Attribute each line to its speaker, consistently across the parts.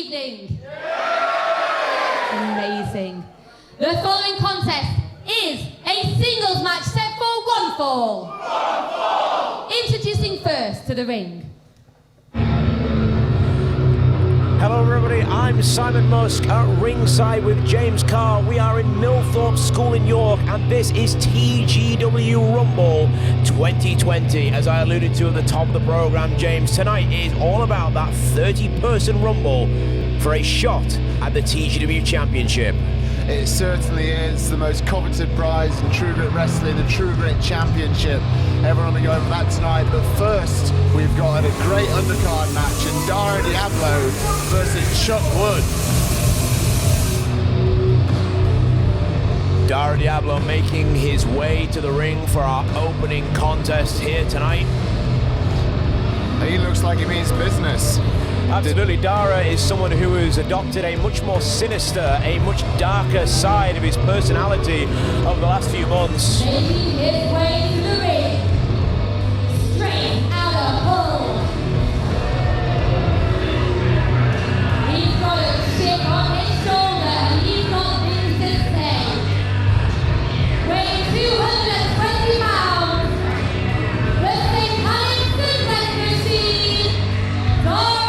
Speaker 1: evening? Amazing. The following contest is a singles match set for one fall. Introducing first to the ring.
Speaker 2: Hello everybody, I'm Simon Musk at ringside with James Carr. We are in Millthorpe School in York and this is TGW Rumble 2020. As I alluded to at the top of the programme, James, tonight is all about that 30-person Rumble for a shot at the TGW Championship.
Speaker 3: It certainly is the most coveted prize in True Grit Wrestling, the True Grit Championship. Everyone will be going for that tonight, but first we've got a great undercard match in Dara Diablo versus Chuck Wood.
Speaker 2: Dara Diablo making his way to the ring for our opening contest here tonight.
Speaker 3: He looks like he means business.
Speaker 2: Absolutely, Dara is someone who has adopted a much more sinister, a much darker side of his personality over the last few months.
Speaker 1: Making his way to the ring, straight out of hole. He's got a chip on his shoulder and he's got things to say. Weighing 220 pounds, the satanic suplex machine, Dara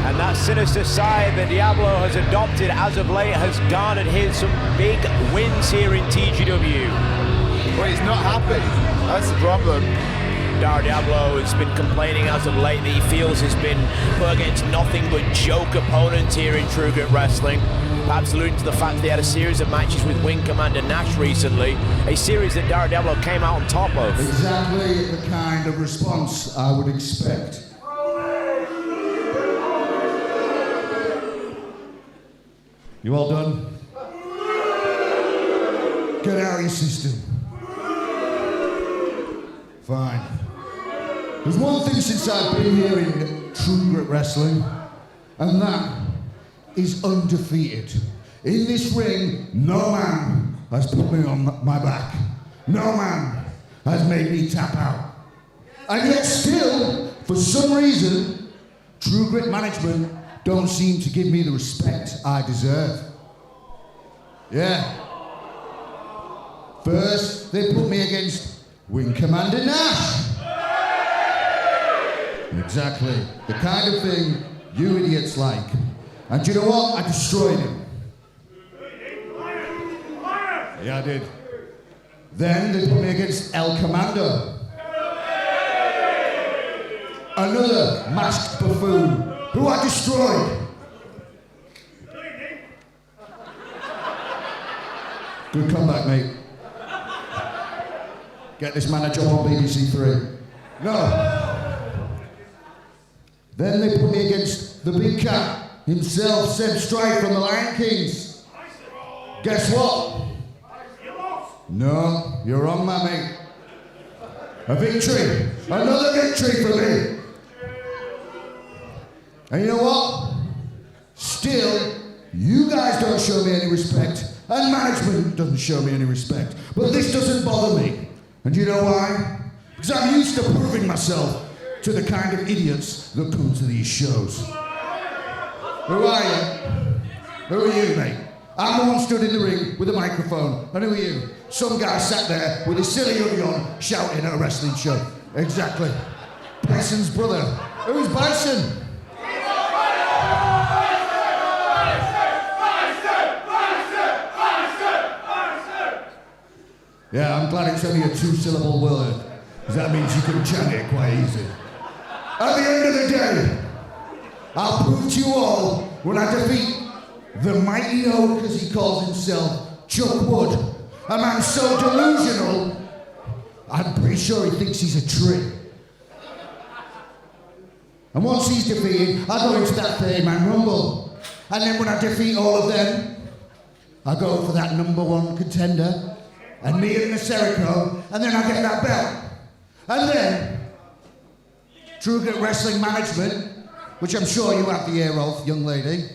Speaker 2: And that sinister side that Diablo has adopted as of late has garnered him some big wins here in TGW.
Speaker 3: Well, he's not happy. That's the problem.
Speaker 2: Dara Diablo has been complaining as of late that he feels has been put against nothing but joke opponents here in True Grit Wrestling. Perhaps alluding to the fact that he had a series of matches with Wing Commander Nash recently, a series that Dara Diablo came out on top of.
Speaker 4: Exactly the kind of response I would expect. You all done? Get out of your system. Fine. There's one thing since I've been here in True Grit Wrestling, and that is undefeated. In this ring, no man has put me on my back. No man has made me tap out. And yet still, for some reason, True Grit management don't seem to give me the respect I deserve. Yeah. First, they put me against Wing Commander Nash. Exactly. The kind of thing you idiots like. And do you know what? I destroyed him. Yeah, I did. Then they put me against El Comando. Another masked buffoon who I destroyed. Good comeback, mate. Get this man a job on BBC Three. No. Then they put me against the big cat himself, Seb Strike from the Lion Kings. Guess what? No, you're wrong, my mate. A victory. Another victory for me. And you know what? Still, you guys don't show me any respect, and management doesn't show me any respect. But this doesn't bother me. And you know why? Because I'm used to proving myself to the kind of idiots that come to these shows. Who are you? Who are you, mate? I'm the one stood in the ring with a microphone. And who are you? Some guy sat there with his silly hoodie on, shouting at a wrestling show. Exactly. Bison's brother. Who's Bison? Yeah, I'm glad it's only a two-syllable word, because that means you can chant it quite easy. At the end of the day, I'll prove to you all when I defeat the mighty oak, as he calls himself, Chuck Wood, a man so delusional, I'm pretty sure he thinks he's a tree. And once he's defeated, I go into that 30-man rumble. And then when I defeat all of them, I go for that #1 contender, and me and Necerico, and then I get that belt. And then, True Grit Wrestling Management, which I'm sure you have the ear of, young lady.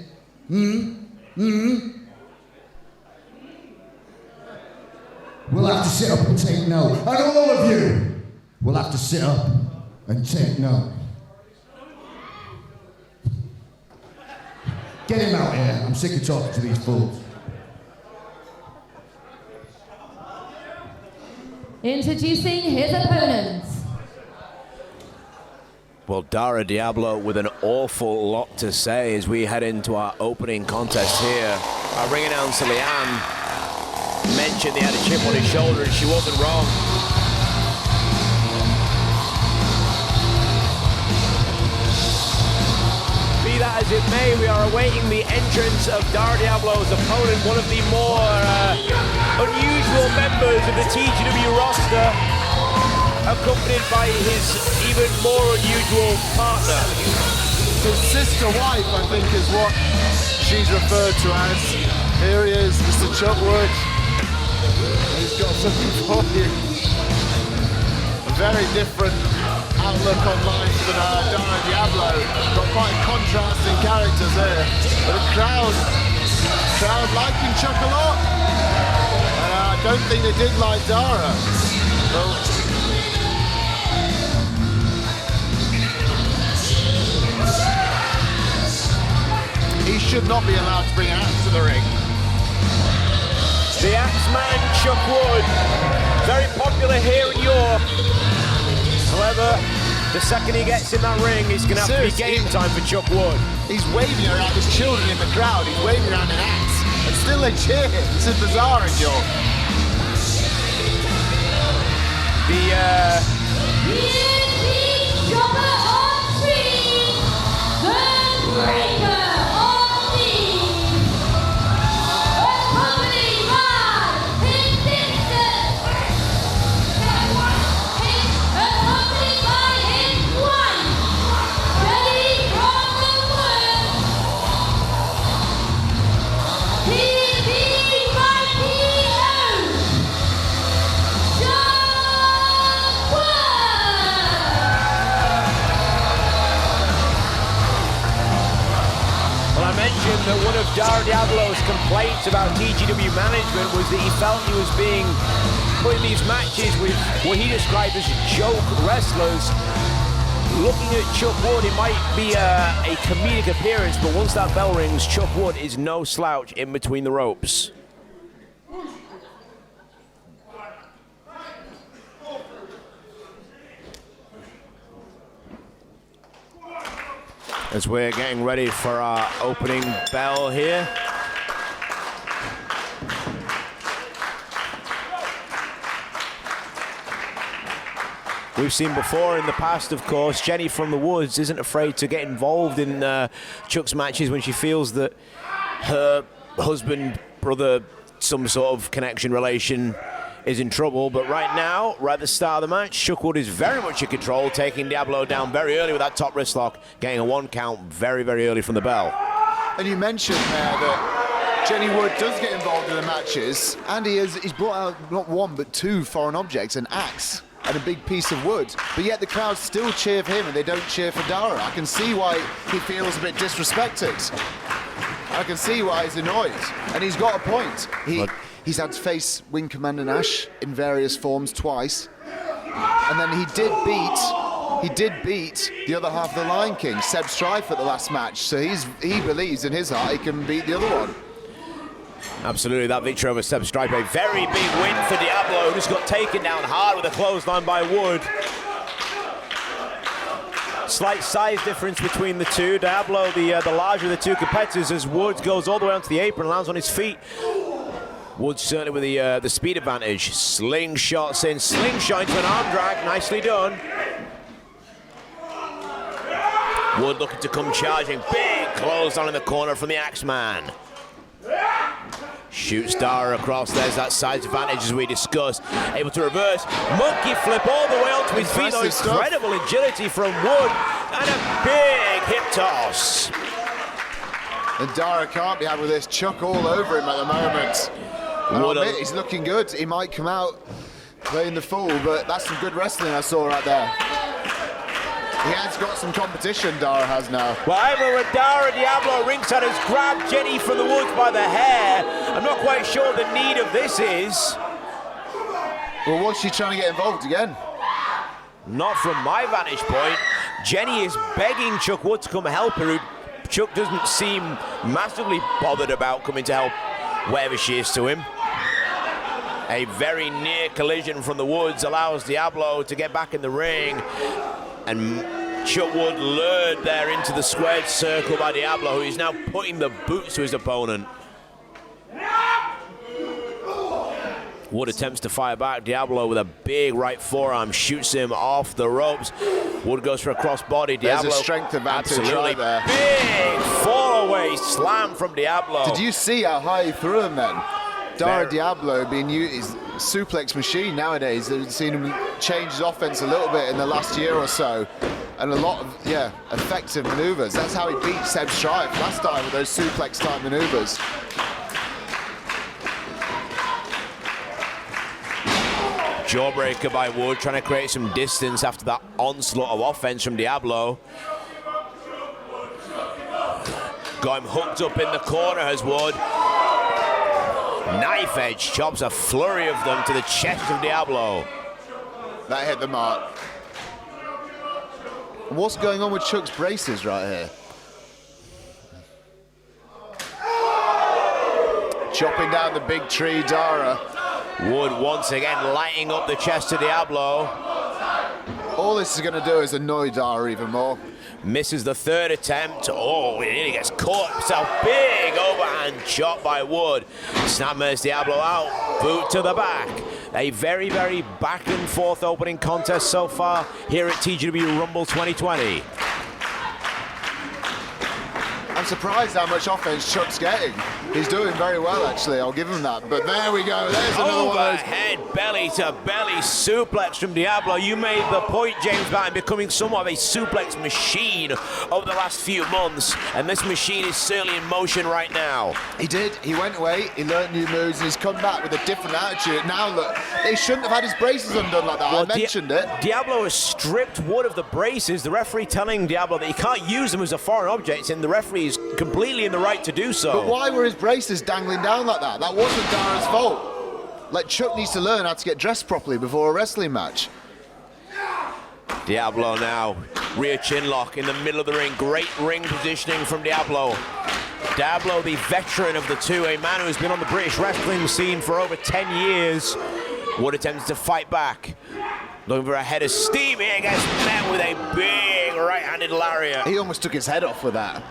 Speaker 4: We'll have to sit up and take note. And all of you will have to sit up and take no. Get him out here. I'm sick of talking to these fools.
Speaker 1: Introducing his opponents.
Speaker 2: Well, Dara Diablo with an awful lot to say as we head into our opening contest here. Our ring announcer, Leanne, mentioned he had a chip on his shoulder and she wasn't wrong. Be that as it may, we are awaiting the entrance of Dara Diablo's opponent, one of the more unusual members of the TGW roster, accompanied by his even more unusual partner.
Speaker 3: His sister wife, I think, is what she's referred to as. Here he is, Mr. Chuck Wood. He's got something for you. A very different outlook on life than Dara Diablo. Got quite contrasting characters there. But the crowd liking Chuck a lot. And I don't think they did like Dara. Well, he should not be allowed to bring an axe to the ring.
Speaker 2: The Axeman, Chuck Wood, very popular here in York. However, the second he gets in that ring, it's going to have to be game time for Chuck Wood.
Speaker 3: He's waving around his children in the crowd. He's waving around an axe. And still they cheer. This is bizarre in York.
Speaker 1: Chopper on three, the breaker on these. Accompanied by his sisters. Accompanied by his wife, Jenny from the Woods. TV by Chuck Wood.
Speaker 2: Well, I mentioned that one of Dara Diablo's complaints about TGW management was that he felt he was being put in these matches with what he described as joke wrestlers. Looking at Chuck Wood, it might be a comedic appearance, but once that bell rings, Chuck Wood is no slouch in between the ropes. As we're getting ready for our opening bell here. We've seen before in the past, of course, Jenny from the Woods isn't afraid to get involved in Chuck's matches when she feels that her husband, brother, some sort of connection, relation is in trouble. But right now, right at the start of the match, Chuck Wood is very much in control, taking Diablo down very early with that top wrist lock, getting a 1 count very, very early from the bell.
Speaker 3: And you mentioned there that Jenny Wood does get involved in the matches, and he's brought out not one but 2 foreign objects, an axe and a big piece of wood, but yet the crowd still cheer for him and they don't cheer for Dara. I can see why he feels a bit disrespected. I can see why he's annoyed, and he's got a point. He's had to face Wing Commander Nash in various forms twice, and then he did beat the other half of the Lion King, Seb Strife, at the last match. So he believes in his heart he can beat the other one.
Speaker 2: Absolutely, that victory over Seb Stripe, a very big win for Diablo, who just got taken down hard with a clothesline by Wood. Slight size difference between the two. Diablo, the larger of the two competitors, as Wood goes all the way onto the apron, lands on his feet. Wood certainly with the speed advantage. Slingshots in, slingshot into an arm drag, nicely done. Wood looking to come charging, big clothesline in the corner from the Axeman. Shoots Dara across, there's that size advantage as we discussed. Able to reverse, monkey flip all the way onto his feet. Incredible agility from Wood, and a big hip toss.
Speaker 3: And Dara can't be happy with this. Chuck all over him at the moment. I'll admit, he's looking good. He might come out playing the fool, but that's some good wrestling I saw right there. He has got some competition, Dara has now.
Speaker 2: Well, over with Dara Diablo, ringside has grabbed Jenny from the Woods by the hair. I'm not quite sure the need of this is.
Speaker 3: Well, what's she trying to get involved again?
Speaker 2: Not from my vantage point. Jenny is begging Chuck Wood to come help her. Chuck doesn't seem massively bothered about coming to help wherever she is to him. A very near collision from the Woods allows Diablo to get back in the ring. And Chuck Wood lured there into the squared circle by Diablo, who is now putting the boots to his opponent. Wood attempts to fire back. Diablo with a big right forearm shoots him off the ropes. Wood goes for a crossbody. Diablo,
Speaker 3: there's a strength advantage
Speaker 2: absolutely
Speaker 3: right there.
Speaker 2: Big fall-away slam from Diablo.
Speaker 3: Did you see how high he threw him then? Dara Diablo being used, his suplex machine nowadays. They've seen him change his offense a little bit in the last year or so. And a lot of, effective maneuvers. That's how he beat Seb Strife last time with those suplex-type maneuvers.
Speaker 2: Jawbreaker by Wood, trying to create some distance after that onslaught of offense from Diablo. Got him hooked up in the corner as Wood. Knife edge chops, a flurry of them to the chest of Diablo.
Speaker 3: That hit the mark. What's going on with Chuck's braces right here? Chopping down the big tree, Dara.
Speaker 2: Wood once again lighting up the chest of Diablo.
Speaker 3: All this is going to do is annoy Dara even more.
Speaker 2: Misses the third attempt. Oh, he nearly gets caught himself. Big overhand chop by Wood. Snappers Diablo out. Boot to the back. A very, very back and forth opening contest so far here at TGW Rumble 2020.
Speaker 3: I'm surprised how much offense Chuck's getting. He's doing very well, actually. I'll give him that. But there we go. There's another one of those.
Speaker 2: Overhead belly to belly suplex from Diablo. You made the point, James Barton, becoming somewhat of a suplex machine over the last few months. And this machine is certainly in motion right now.
Speaker 3: He did. He went away. He learned new moves. And he's come back with a different attitude. Now, look, they shouldn't have had his braces undone like that.
Speaker 2: Well,
Speaker 3: I mentioned it.
Speaker 2: Diablo has stripped Wood of the braces. The referee telling Diablo that he can't use them as a foreign object, and the referee is completely in the right to do so.
Speaker 3: But why were his braces dangling down like that? That wasn't Dara's fault. Like, Chuck needs to learn how to get dressed properly before a wrestling match.
Speaker 2: Diablo now, rear chin lock in the middle of the ring. Great ring positioning from Diablo. Diablo, the veteran of the two, a man who's been on the British wrestling scene for over 10 years. Wood attempts to fight back. Looking for a head of steam here, gets met with a big right-handed lariat.
Speaker 3: He almost took his head off with that.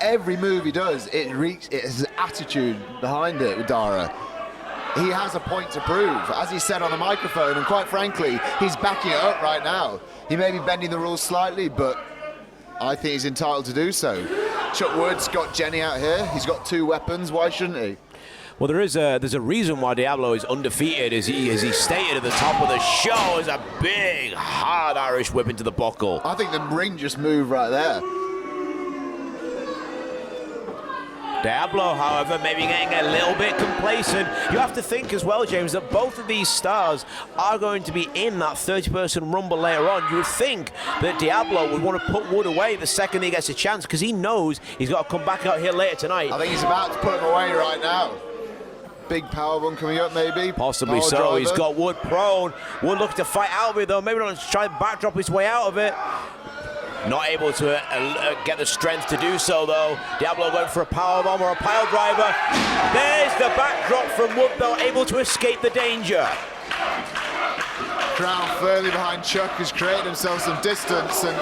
Speaker 3: Every move he does, it has attitude behind it with Dara. He has a point to prove, as he said on the microphone, and quite frankly, he's backing it up right now. He may be bending the rules slightly, but I think he's entitled to do so. Chuck Wood's got Jenny out here. He's got two weapons. Why shouldn't he?
Speaker 2: Well, there's a reason why Diablo is undefeated, as he stated at the top of the show, is a big, hard Irish whip into the buckle.
Speaker 3: I think the ring just moved right there.
Speaker 2: Diablo, however, maybe getting a little bit complacent. You have to think as well, James, that both of these stars are going to be in that 30-person Rumble later on. You would think that Diablo would want to put Wood away the second he gets a chance, because he knows he's got to come back out here later tonight.
Speaker 3: I think he's about to put him away right now. Big powerbomb coming up, maybe.
Speaker 2: Possibly
Speaker 3: Power
Speaker 2: so.
Speaker 3: driver.
Speaker 2: He's got Wood prone. Wood looking to fight out of it, though. Maybe not to try and backdrop his way out of it. Not able to get the strength to do so, though. Diablo going for a powerbomb or a pile driver. There's the backdrop from Wood, though, able to escape the danger.
Speaker 3: Crowd firmly behind Chuck, has created himself some distance, and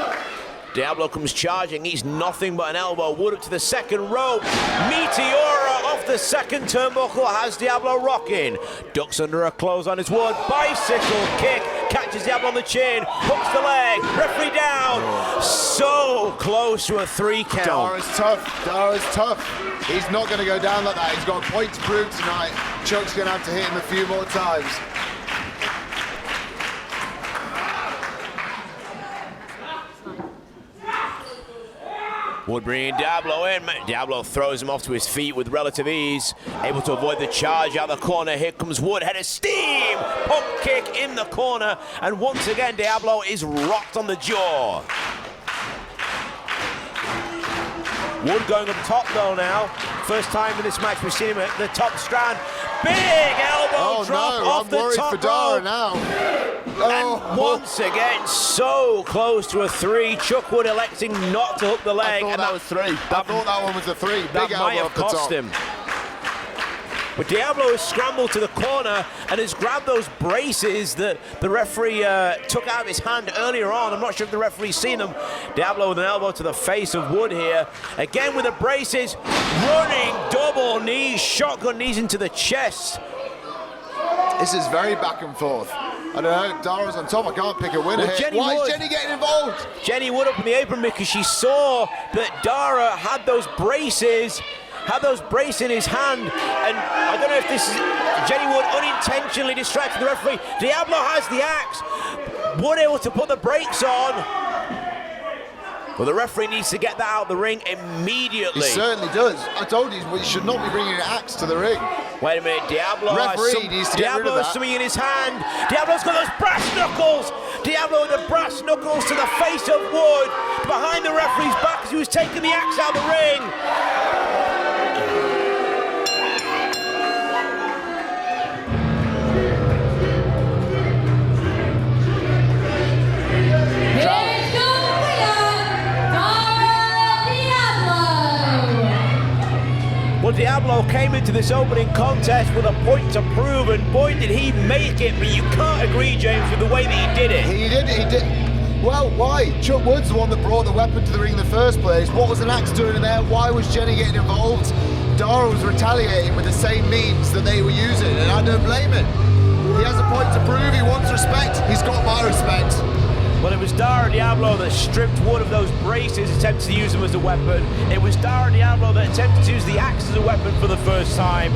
Speaker 2: Diablo comes charging. He's nothing but an elbow. Wood up to the second rope. Meteora off the second turnbuckle has Diablo rocking. Ducks under a close on his Wood. Bicycle kick. Catches Diablo on the chin. Hooks the leg. Referee down. So close to a 3 count.
Speaker 3: Dara's tough. Dara's tough. He's not going to go down like that. He's got a point to prove tonight. Chuck's going to have to hit him a few more times.
Speaker 2: Wood bringing Diablo in. Diablo throws him off to his feet with relative ease. Able to avoid the charge out the corner. Here comes Wood. Head of steam. Pump kick in the corner. And once again, Diablo is rocked on the jaw. Wood going up top, though, now. First time in this match we've seen him at the top strand. big elbow drop off
Speaker 3: I'm
Speaker 2: the
Speaker 3: worried
Speaker 2: top
Speaker 3: for Dara
Speaker 2: rope.
Speaker 3: now.
Speaker 2: And once again, so close to a 3. Chuck Wood electing not to hook the leg.
Speaker 3: I thought
Speaker 2: and
Speaker 3: that was 3. I thought that one was a 3.
Speaker 2: That
Speaker 3: Big
Speaker 2: might
Speaker 3: elbow
Speaker 2: have
Speaker 3: off the
Speaker 2: cost
Speaker 3: top.
Speaker 2: him. But Diablo has scrambled to the corner and has grabbed those braces that the referee took out of his hand earlier on. I'm not sure if the referee's seen them. Diablo with an elbow to the face of Wood here. Again with the braces, running double knees, shotgun knees into the chest.
Speaker 3: This is very back and forth. I don't know, Dara's on top, I can't pick a winner here.
Speaker 2: Jenny
Speaker 3: Why
Speaker 2: Wood.
Speaker 3: is Jenny getting involved?
Speaker 2: Jenny Wood up in the apron because she saw that Dara had those braces in his hand, and I don't know if this is Jenny Wood unintentionally distracting the referee. Diablo has the axe. Wood able to put the brakes on. Well, the referee needs to get that out of the ring immediately.
Speaker 3: He certainly does. I told you, he should not be bringing an axe to the ring.
Speaker 2: Wait a minute, Diablo
Speaker 3: Referee needs to get rid of
Speaker 2: has
Speaker 3: that.
Speaker 2: something in his hand. Diablo's got those brass knuckles. Diablo with the brass knuckles to the face of Wood, behind the referee's back as he was taking the axe out of the ring. Well, Diablo came into this opening contest with a point to prove, and boy did he make it, but you can't agree, James, with the way that he did it.
Speaker 3: He did. Well, why? Chuck Wood's the one that brought the weapon to the ring in the first place. What was an axe doing in there? Why was Jenny getting involved? Dara was retaliating with the same means that they were using, and I don't blame him. He has a point to prove, he wants respect, he's got my respect.
Speaker 2: Well, it was Dara Diablo that stripped Wood of those braces, attempted to use them as a weapon. It was Dara Diablo that attempted to use the axe as a weapon for the first time.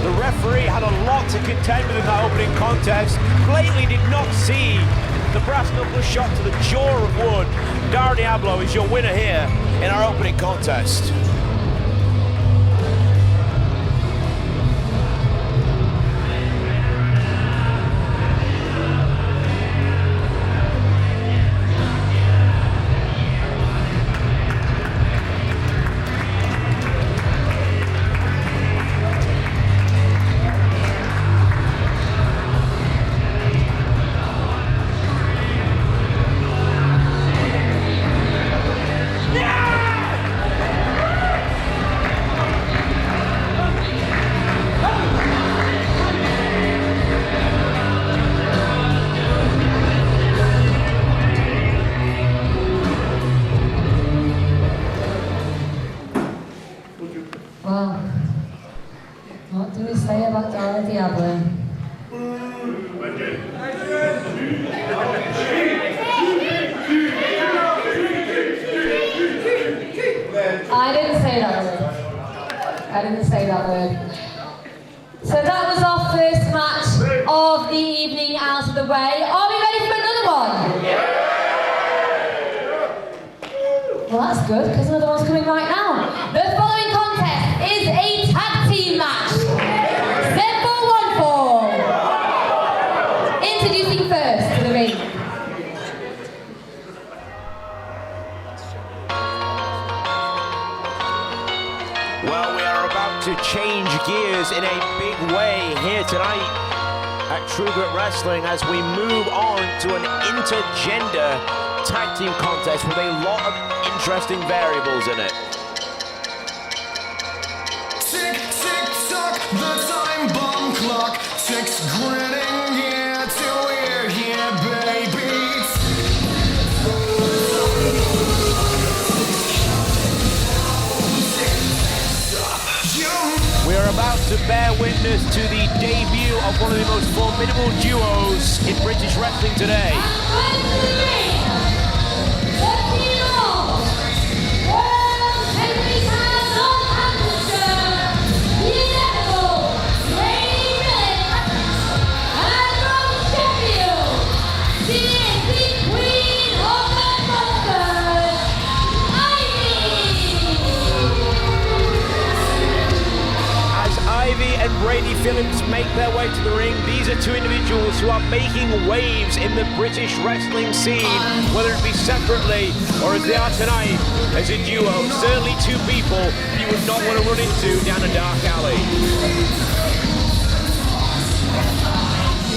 Speaker 2: The referee had a lot to contend with in that opening contest. Blatantly did not see the brass knuckle shot to the jaw of Wood. Dara Diablo is your winner here in our opening contest.
Speaker 1: Well, what do we say about Dara Diablo? I didn't say that word. I didn't say that word. So that was our first match of the evening out of the way. Are we ready for another one? Well, that's good, because another one's coming right now. The following contest is a tag team match. Set for one fall. Introducing first to the ring.
Speaker 2: Well, we are about to change gears in a big way here tonight at True Grit Wrestling as we move on to an intergender tag team contest with a lot of interesting variables in it.
Speaker 5: Tick, tick, tock, the time bomb clock ticks, grinning here till we're here, baby.
Speaker 2: We are about to bear witness to the debut of one of the most formidable duos in British wrestling today. Ivy and Brady Phillips make their way to the ring, these are two individuals who are making waves in the British wrestling scene, whether it be separately or as they are tonight as a duo. Certainly two people you would not want to run into down a dark alley.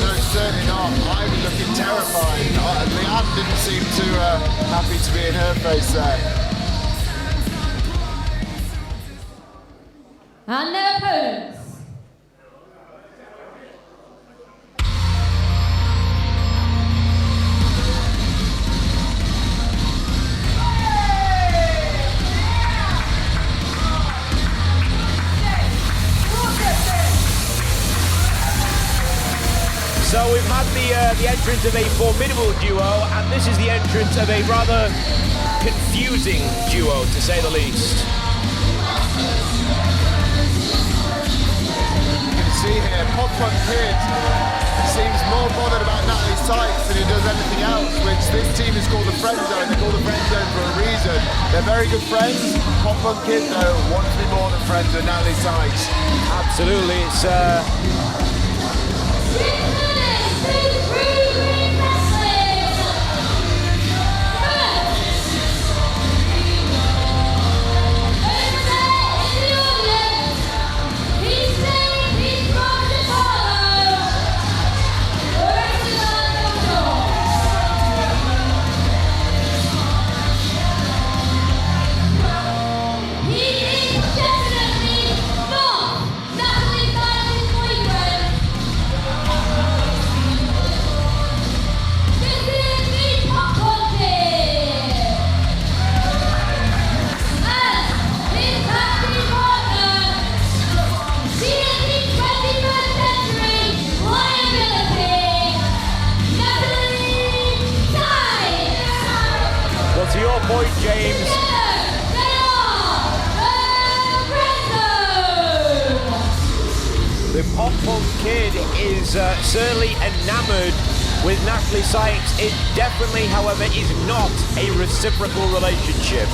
Speaker 3: No, certainly not. I'm looking terrified. Leanne didn't seem too happy to be in her face there.
Speaker 1: And their opponents.
Speaker 2: So we've had the entrance of a formidable duo, and this is the entrance of a rather confusing duo, to say the least.
Speaker 3: See here, Pop Punk Kid seems more bothered about Natalie Sykes than he does anything else, which this team is called the Friend Zone. They're called the Friend Zone for a reason. They're very good friends. Pop Punk Kid, though, wants to be more than friends with Natalie Sykes.
Speaker 2: Absolutely, it's to your point, James. The Pop Punk Kid is certainly enamored with Natalie Sykes. It definitely, however, is not a reciprocal relationship.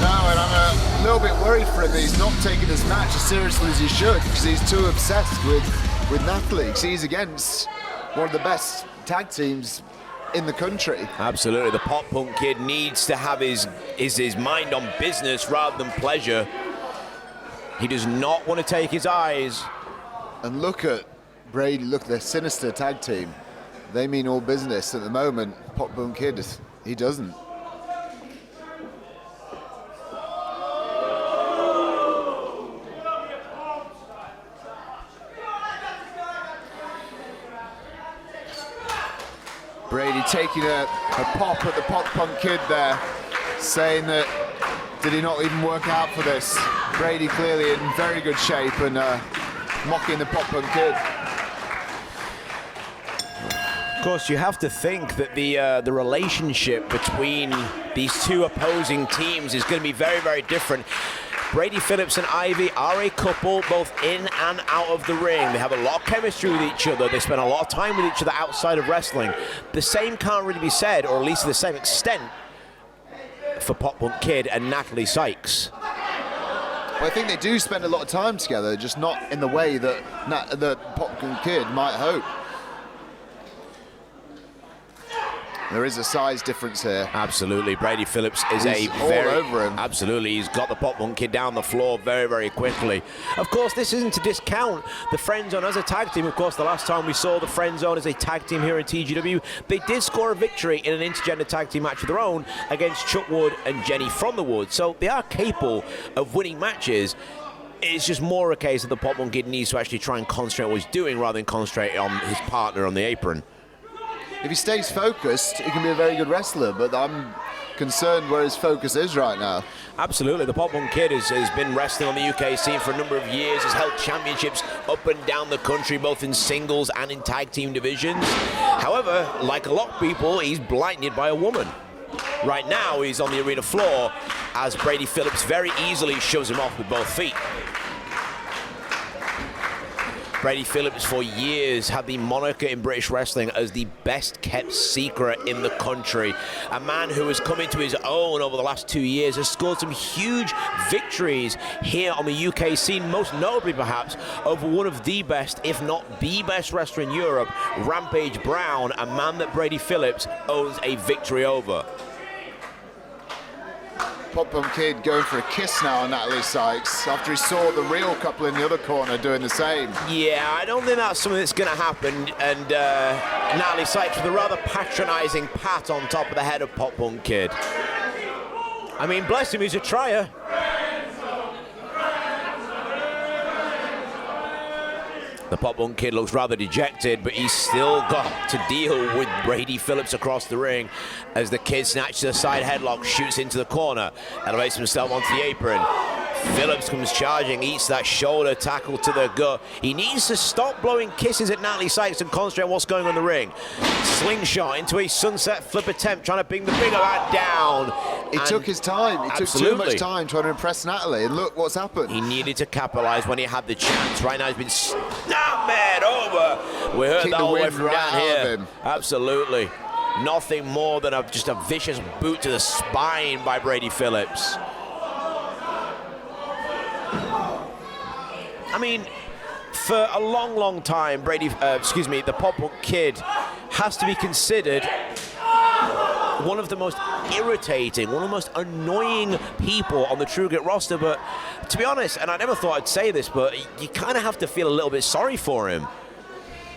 Speaker 3: No, and I'm a little bit worried for him that he's not taking this match as seriously as he should, because he's too obsessed with Natalie. Because he's against one of the best tag teams in the country.
Speaker 2: Absolutely, the Pop Punk Kid needs to have his mind on business rather than pleasure. He does not want to take his eyes.
Speaker 3: And look at Brady, look at their sinister tag team. They mean all business at the moment. Pop Punk Kid, he doesn't. Brady taking a pop at the Pop Punk Kid there, saying that, did he not even work out for this? Brady clearly in very good shape and mocking the Pop Punk Kid.
Speaker 2: Of course, you have to think that the relationship between these two opposing teams is going to be very, very different. Brady Phillips and Ivy are a couple both in and out of the ring. They have a lot of chemistry with each other. They spend a lot of time with each other outside of wrestling. The same can't really be said, or at least to the same extent, for Pop Punk Kid and Natalie Sykes.
Speaker 3: Well, I think they do spend a lot of time together, just not in the way that Pop Punk Kid might hope. There is a size difference here.
Speaker 2: Absolutely, Brady Phillips is
Speaker 3: He's all over him.
Speaker 2: Absolutely, he's got the Pop Punk Kid down the floor very, very quickly. Of course, this isn't to discount the Friend Zone as a tag team. Of course, the last time we saw the Friend Zone as a tag team here in TGW, they did score a victory in an intergender tag team match of their own against Chuck Wood and Jenny from the Wood. So they are capable of winning matches. It's just more a case that the Pop Punk Kid needs to actually try and concentrate on what he's doing rather than concentrate on his partner on the apron.
Speaker 3: If he stays focused, he can be a very good wrestler, but I'm concerned where his focus is right now.
Speaker 2: Absolutely, the Pop Punk Kid has been wrestling on the UK scene for a number of years, has held championships up and down the country, both in singles and in tag team divisions. However, like a lot of people, he's blinded by a woman. Right now, he's on the arena floor as Brady Phillips very easily shoves him off with both feet. Brady Phillips for years had the moniker in British wrestling as the best kept secret in the country. A man who has come into his own over the last 2 years, has scored some huge victories here on the UK scene, most notably perhaps over one of the best, if not the best wrestler in Europe, Rampage Brown, a man that Brady Phillips owns a victory over.
Speaker 3: Pop Punk Kid going for a kiss now on Natalie Sykes after he saw the real couple in the other corner doing the same.
Speaker 2: Yeah, I don't think that's something that's going to happen. And Natalie Sykes with a rather patronising pat on top of the head of Pop Punk Kid. I mean, bless him, he's a trier. The Pop Punk Kid looks rather dejected, but he's still got to deal with Brady Phillips across the ring as the Kid snatches a side headlock, shoots into the corner, elevates himself onto the apron. Phillips comes charging, eats that shoulder tackle to the gut. He needs to stop blowing kisses at Natalie Sykes and concentrate on what's going on in the ring. Slingshot into a sunset flip attempt, trying to bring the bigger man down.
Speaker 3: He took his time. He took too much time trying to impress Natalie, and look what's happened.
Speaker 2: He needed to capitalize when he had the chance. Right now he's been snapped over. We heard
Speaker 3: Kick
Speaker 2: that
Speaker 3: the
Speaker 2: all the way
Speaker 3: wind
Speaker 2: from
Speaker 3: right
Speaker 2: down
Speaker 3: out of
Speaker 2: here.
Speaker 3: him.
Speaker 2: Absolutely. Nothing more than just a vicious boot to the spine by Brady Phillips. I mean, for a long, long time, the Pop Punk Kid has to be considered one of the most irritating, one of the most annoying people on the True Grit roster. But to be honest, and I never thought I'd say this, but you kind of have to feel a little bit sorry for him.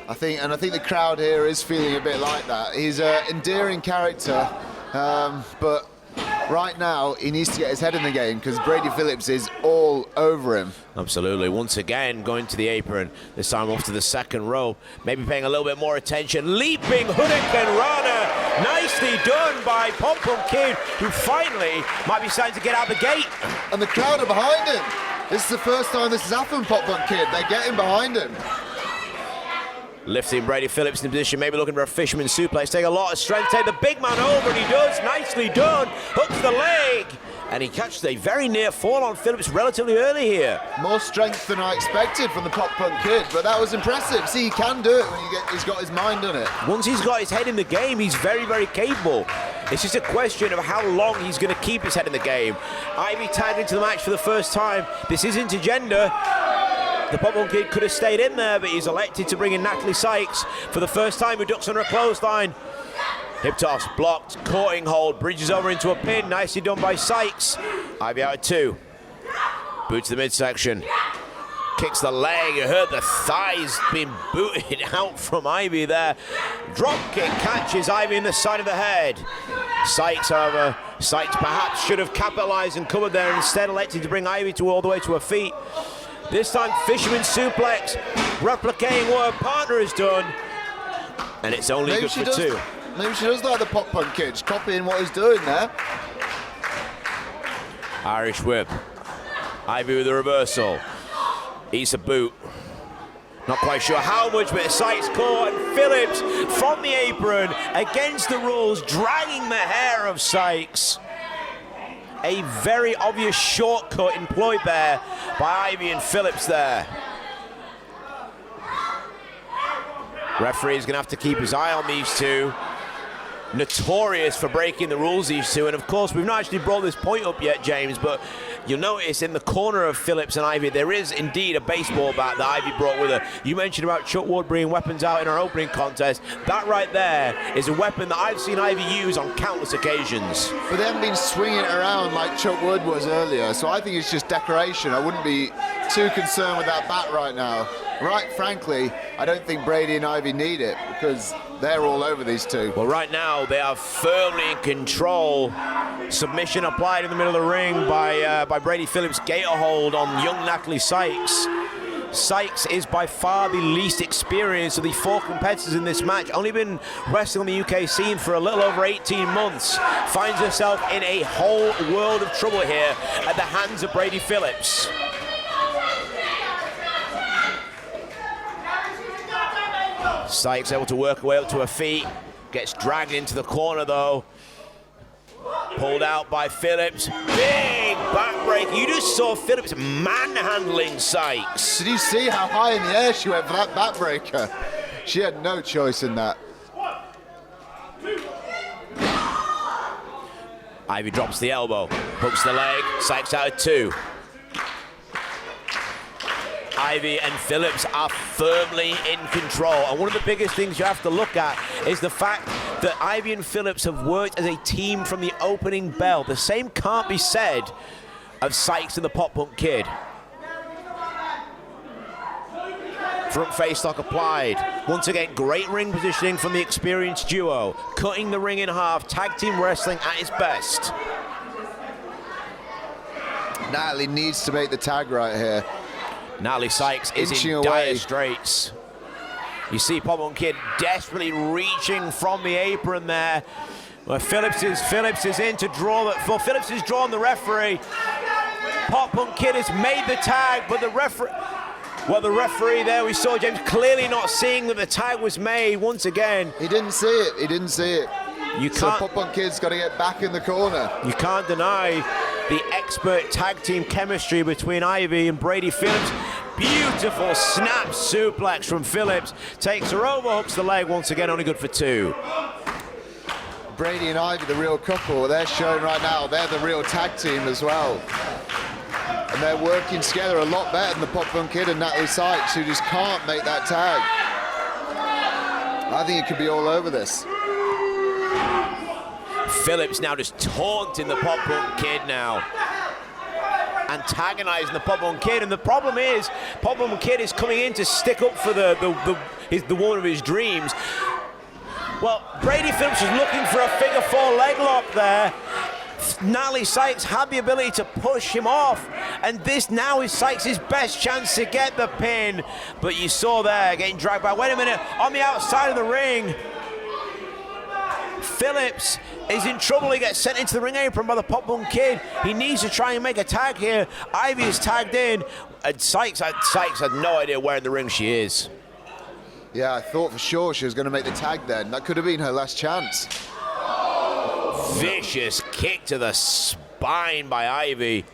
Speaker 3: I think the crowd here is feeling a bit like that. He's an endearing character, but right now he needs to get his head in the game because Brady Phillips is all over him.
Speaker 2: Absolutely. Once again, going to the apron, this time off to the second rope, maybe paying a little bit more attention. Leaping Hurricane Rana, nicely done by Pop Punk Kid, who finally might be starting to get out the gate.
Speaker 3: And the crowd are behind him. This is the first time this has happened, Pop Punk Kid. They're getting behind him.
Speaker 2: Lifting Brady Phillips in position, maybe looking for a fisherman suplex. Take a lot of strength, take the big man over, and he does. Nicely done. Hooks the leg. And he catches a very near fall on Phillips relatively early here.
Speaker 3: More strength than I expected from the Pop Punk Kid, but that was impressive. See, he can do it when he's got his mind on it.
Speaker 2: Once he's got his head in the game, he's very, very capable. It's just a question of how long he's going to keep his head in the game. Ivy tagged into the match for the first time. This isn't a gender. The Pop Punk Kid could have stayed in there, but he's elected to bring in Natalie Sykes for the first time, who ducks under a clothesline. Hip toss, blocked, courting hold, bridges over into a pin, nicely done by Sykes. Ivy out at 2. Boot to the midsection. Kicks the leg, you heard the thighs being booted out from Ivy there. Drop kick catches Ivy in the side of the head. Sykes, however, perhaps should have capitalized and covered there, and instead elected to bring Ivy all the way to her feet. This time, fisherman suplex, replicating what her partner has done, and it's only good for 2.
Speaker 3: Maybe she does like the Pop Punk Kid, just copying what he's doing there.
Speaker 2: Irish whip. Ivy with a reversal. Eats a boot. Not quite sure how much, but Sykes caught, and Phillips from the apron against the rules, dragging the hair of Sykes. A very obvious shortcut employed there by Ivy and Phillips there. Referee's gonna have to keep his eye on these two. Notorious for breaking the rules, these two, and of course we've not actually brought this point up yet, James, but you'll notice in the corner of Phillips and Ivy there is indeed a baseball bat that Ivy brought with her. You mentioned about Chuck Wood bringing weapons out in our opening contest. That right there is a weapon that I've seen Ivy use on countless occasions.
Speaker 3: But they haven't been swinging it around like Chuck Wood was earlier, so I think it's just decoration. I wouldn't be too concerned with that bat right now. Right, frankly, I don't think Brady and Ivy need it because they're all over these two.
Speaker 2: Well, right now they are firmly in control. Submission applied in the middle of the ring by Brady Phillips. Gator hold on young Natalie Sykes. Sykes is by far the least experienced of the 4 competitors in this match. Only been wrestling on the UK scene for a little over 18 months. Finds herself in a whole world of trouble here at the hands of Brady Phillips. Sykes able to work her way up to her feet. Gets dragged into the corner though. Pulled out by Phillips. Big backbreak. You just saw Phillips manhandling Sykes.
Speaker 3: Did you see how high in the air she went for that backbreaker? She had no choice in that.
Speaker 2: Ivy drops the elbow, hooks the leg, Sykes out of 2. Ivy and Phillips are firmly in control. And one of the biggest things you have to look at is the fact that Ivy and Phillips have worked as a team from the opening bell. The same can't be said of Sykes and the Pop Punk Kid. Front face lock applied. Once again, great ring positioning from the experienced duo. Cutting the ring in half, tag team wrestling at its best.
Speaker 3: Natalie needs to make the tag right here.
Speaker 2: Natalie Sykes is
Speaker 3: Inching
Speaker 2: in
Speaker 3: away.
Speaker 2: dire straits. You see Pop Punk Kid desperately reaching from the apron there. Well, Phillips is in to draw that. Well, Phillips has drawn the referee. Pop Punk Kid has made the tag, but the referee there, we saw James clearly not seeing that the tag was made once again.
Speaker 3: He didn't see it. He didn't see it. So Pop Punk Kid's got to get back in the corner.
Speaker 2: You can't deny the expert tag team chemistry between Ivy and Brady Phillips. Beautiful snap suplex from Phillips. Takes her over, hooks the leg once again, only good for 2.
Speaker 3: Brady and Ivy, the real couple, they're showing right now they're the real tag team as well. And they're working together a lot better than the Pop Punk Kid and Natalie Sykes, who just can't make that tag. I think it could be all over this.
Speaker 2: Phillips now just taunting the Pop Punk Kid now. Antagonizing the Pop Punk Kid, and the problem is Pop Punk Kid is coming in to stick up for the woman of his dreams. Well, Brady Phillips is looking for a figure 4 leg lock there. Natalie Sykes had the ability to push him off, and this now is Sykes' best chance to get the pin. But you saw there, getting dragged by, wait a minute, on the outside of the ring. Phillips is in trouble. He gets sent into the ring apron by the Pop Punk Kid. He needs to try and make a tag here. Ivy is tagged in, and Sykes had no idea where in the ring she is.
Speaker 3: Yeah, I thought for sure she was going to make the tag then. That could have been her last chance.
Speaker 2: Vicious kick to the spine by Ivy.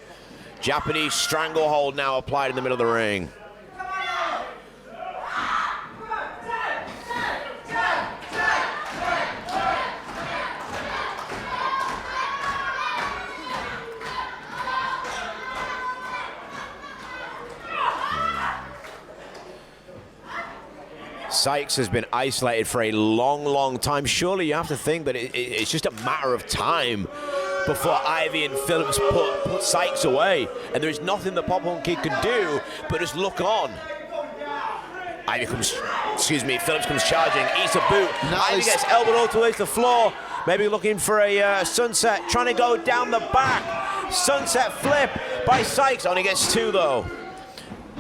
Speaker 2: Japanese stranglehold now applied in the middle of the ring. Sykes has been isolated for a long, long time. Surely you have to think that it's just a matter of time before Ivy and Phillips put Sykes away. And there is nothing the Pop Punk Kid can do but just look on. Phillips comes charging, eats a boot.
Speaker 3: Nice.
Speaker 2: Ivy gets elbowed all the way to the floor. Maybe looking for a sunset, trying to go down the back. Sunset flip by Sykes, only gets 2 though.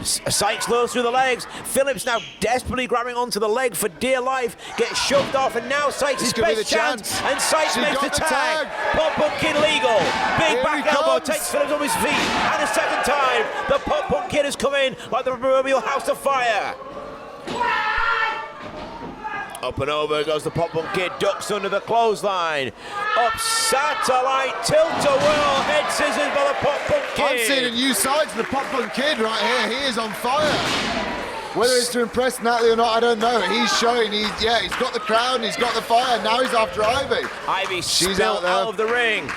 Speaker 2: Sykes lures through the legs. Phillips now desperately grabbing onto the leg for dear life. Gets shoved off, and now Sykes'
Speaker 3: This could be
Speaker 2: best
Speaker 3: the
Speaker 2: chance.
Speaker 3: chance.
Speaker 2: And Sykes
Speaker 3: She's
Speaker 2: makes the
Speaker 3: got the
Speaker 2: tag.
Speaker 3: tag.
Speaker 2: Pop Punk Kid legal. Big
Speaker 3: Here
Speaker 2: back
Speaker 3: he
Speaker 2: elbow
Speaker 3: comes.
Speaker 2: takes Phillips on his feet. And a second time, the Pop Punk Kid has come in like the proverbial house of fire. Up and over goes the Pop Punk Kid, ducks under the clothesline. Up satellite, tilt-a-whirl, head scissors by the Pop Punk Kid.
Speaker 3: I'm seeing a new side to the Pop Punk Kid right here. He is on fire. Whether it's to impress Natalie or not, I don't know. He's showing, he's got the crowd, he's got the fire. Now he's after Ivy.
Speaker 2: Ivy
Speaker 3: She's
Speaker 2: spilled
Speaker 3: out
Speaker 2: out
Speaker 3: there.
Speaker 2: of the ring.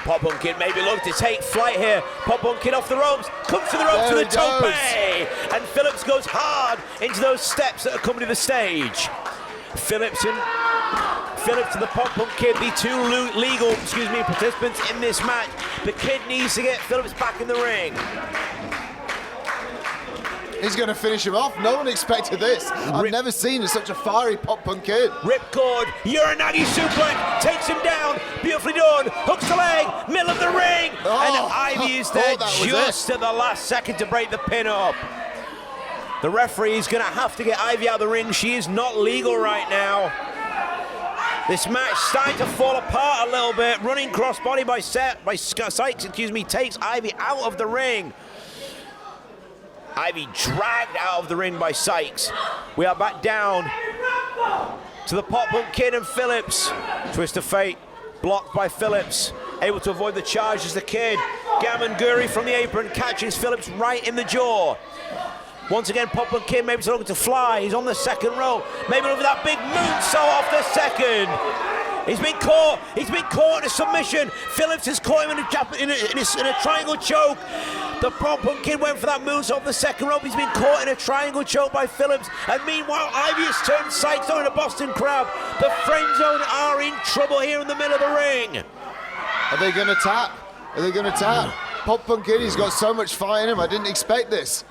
Speaker 2: Pop Punk Kid maybe looking to take flight here. Pop Punk Kid off the ropes, comes to the ropes
Speaker 3: There
Speaker 2: with a
Speaker 3: he goes.
Speaker 2: tope. And Phillips goes hard into those steps that accompany the stage. Phillips and the Pop Punk Kid, the 2 legal participants in this match. The Kid needs to get Phillips back in the ring.
Speaker 3: He's going to finish him off. No one expected this. I've never seen such a fiery Pop Punk Kid.
Speaker 2: Ripcord, Uranagi suplex, takes him down, beautifully done, hooks the leg, middle of the ring, and Ivy is there
Speaker 3: that was
Speaker 2: just at the last second to break the pin up. The referee is going to have to get Ivy out of the ring. She is not legal right now. This match starting to fall apart a little bit. Running crossbody by Sykes, takes Ivy out of the ring. Ivy dragged out of the ring by Sykes. We are back down to the Pop Punk Kid and Phillips. Twist of fate. Blocked by Phillips. Able to avoid the charge as the kid. Gamanguri from the apron catches Phillips right in the jaw. Once again, Pop and Kid maybe looking to fly. He's on the second rope. Maybe looking for that big moonsault off the second. He's been caught. He's been caught in a submission. Phillips has caught him in a triangle choke. The Pop and Kid went for that moonsault off the second rope. He's been caught in a triangle choke by Phillips. And meanwhile, Ivy has turned Sykes on in a Boston Crab. The Friend Zone are in trouble here in the middle of the ring.
Speaker 3: Are they going to tap? Are they going to tap? Pop Punk Kid, he's got so much fight in him. I didn't expect this.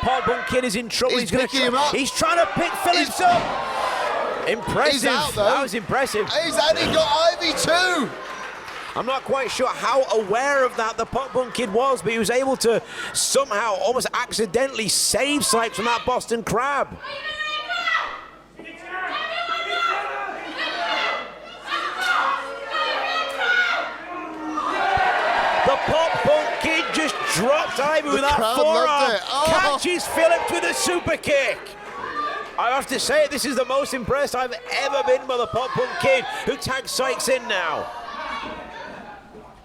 Speaker 2: Pop Punk Kid is in trouble.
Speaker 3: He's picking him up.
Speaker 2: He's trying to pick Phillips up. Impressive.
Speaker 3: He's out, though.
Speaker 2: That was impressive.
Speaker 3: He's only got Ivy too.
Speaker 2: I'm not quite sure how aware of that the Pop Punk Kid was, but he was able to somehow almost accidentally save Sykes from that Boston Crab. The Pop Punk Kid just dropped Ivy with that forearm. Catches Phillips with a super kick. I have to say, this is the most impressed I've ever been by the Pop Punk Kid, who tags Sykes in now.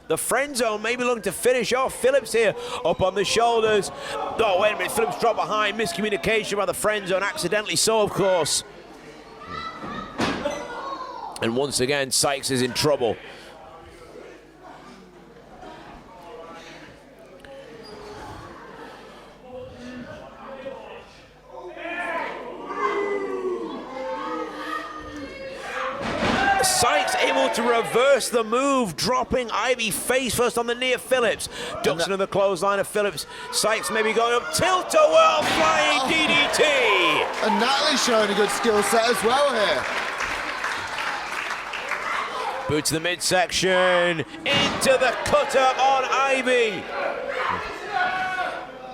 Speaker 2: The Friend Zone maybe looking to finish off Phillips here, up on the shoulders. Oh, wait a minute, Phillips dropped behind, miscommunication by the Friend Zone, accidentally so, of course. And once again, Sykes is in trouble. Sykes able to reverse the move, dropping Ivy face first on the knee of Phillips. Ducks into the clothesline of Phillips. Sykes maybe going up, tilt-a-whirl, flying DDT.
Speaker 3: And Natalie's showing a good skill set as well here.
Speaker 2: Boot to the midsection, into the cutter on Ivy.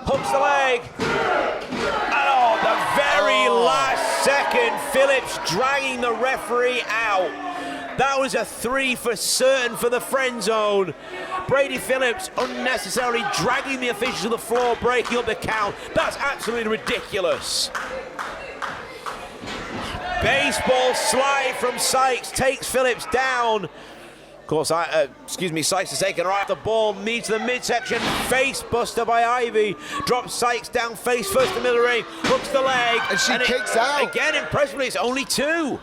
Speaker 2: Hooks the leg. Oh, the very last second, Phillips dragging the referee out. That was a 3 for certain for the Friend Zone. Brady Phillips unnecessarily dragging the officials to the floor, breaking up the count. That's absolutely ridiculous. Baseball slide from Sykes takes Phillips down. Of course, Sykes is taken right off the ball, knee to the midsection, face buster by Ivy, drops Sykes down face first in the middle of the ring, hooks the leg.
Speaker 3: And she kicks out.
Speaker 2: Again, impressively, it's only 2.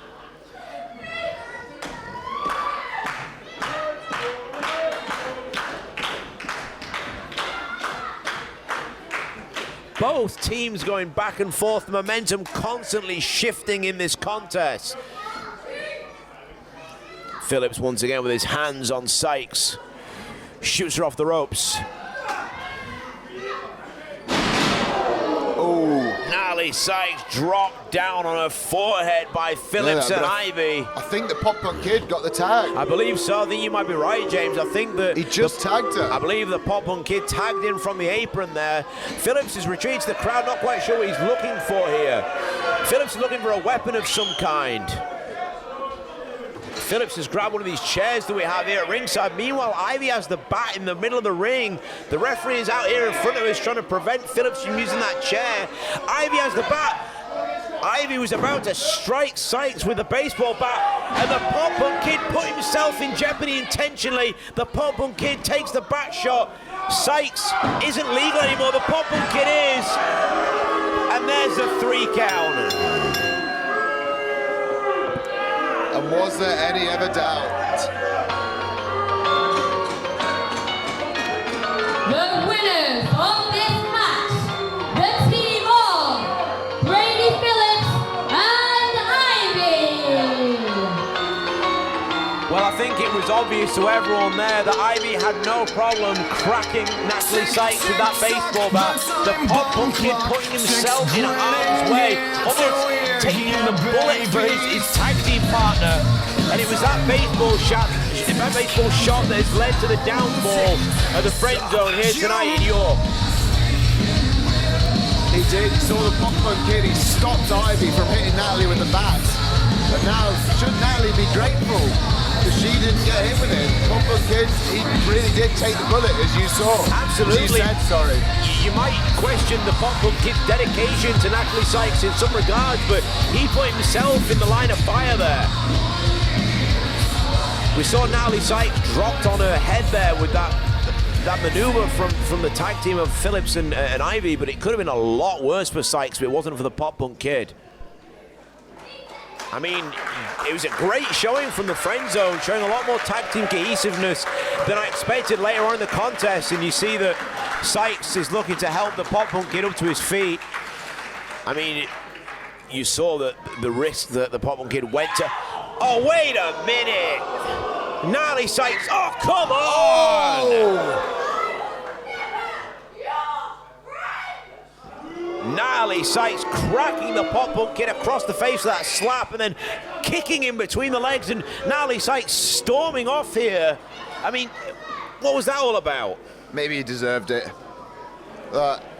Speaker 2: Both teams going back and forth, the momentum constantly shifting in this contest. Phillips once again with his hands on Sykes. Shoots her off the ropes. Oh, gnarly Sykes dropped down on her forehead by Phillips and Ivy.
Speaker 3: I think the Pop Punk Kid got the tag.
Speaker 2: I believe so. I think you might be right, James. I think that
Speaker 3: he just tagged her.
Speaker 2: I believe the Pop Punk Kid tagged in from the apron there. Phillips is retreating to the crowd, not quite sure what he's looking for here. Phillips is looking for a weapon of some kind. Phillips has grabbed one of these chairs that we have here at ringside. Meanwhile, Ivy has the bat in the middle of the ring. The referee is out here in front of us trying to prevent Phillips from using that chair. Ivy has the bat. Ivy was about to strike Sykes with the baseball bat, and the Pop Punk Kid put himself in jeopardy intentionally. The Pop Punk Kid takes the bat shot. Sykes isn't legal anymore. The Pop Punk Kid is. And there's the 3 count.
Speaker 3: And was there any ever doubt?
Speaker 1: The winners of this match, the team of Brady Phillips and Ivy.
Speaker 2: Well, I think it was obvious to everyone there that Ivy had no problem cracking Natalie Sykes with that baseball bat. The Pop Punk Kid putting himself in harm's way, almost taking the bullet for his tag team partner. And it was that baseball shot that has led to the downfall of the Friend Zone here tonight in York.
Speaker 3: He did. He saw the Pop Punk Kid. He stopped Ivy from hitting Natalie with the bat. But now, should Natalie be grateful? Because she didn't get hit with it. Pop Punk Kid, he really did take the bullet, as you saw.
Speaker 2: Absolutely.
Speaker 3: She said sorry.
Speaker 2: You might question the Pop Punk Kid's dedication to Natalie Sykes in some regards, but he put himself in the line of fire there. We saw Natalie Sykes dropped on her head there with that maneuver from the tag team of Phillips and Ivy, but it could have been a lot worse for Sykes if it wasn't for the Pop Punk Kid. I mean, it was a great showing from the friend zone, showing a lot more tag team cohesiveness than I expected later on in the contest, and you see that Sykes is looking to help the Pop Punk Kid up to his feet. I mean, you saw that the risk that the Pop Punk Kid went to. Oh, wait a minute! Natalie Sykes, oh, come on! Oh. Natalie Sykes cracking the Pop Punk Kid across the face with that slap and then kicking him between the legs, and Natalie Sykes storming off here. I mean, what was that all about?
Speaker 3: Maybe he deserved it.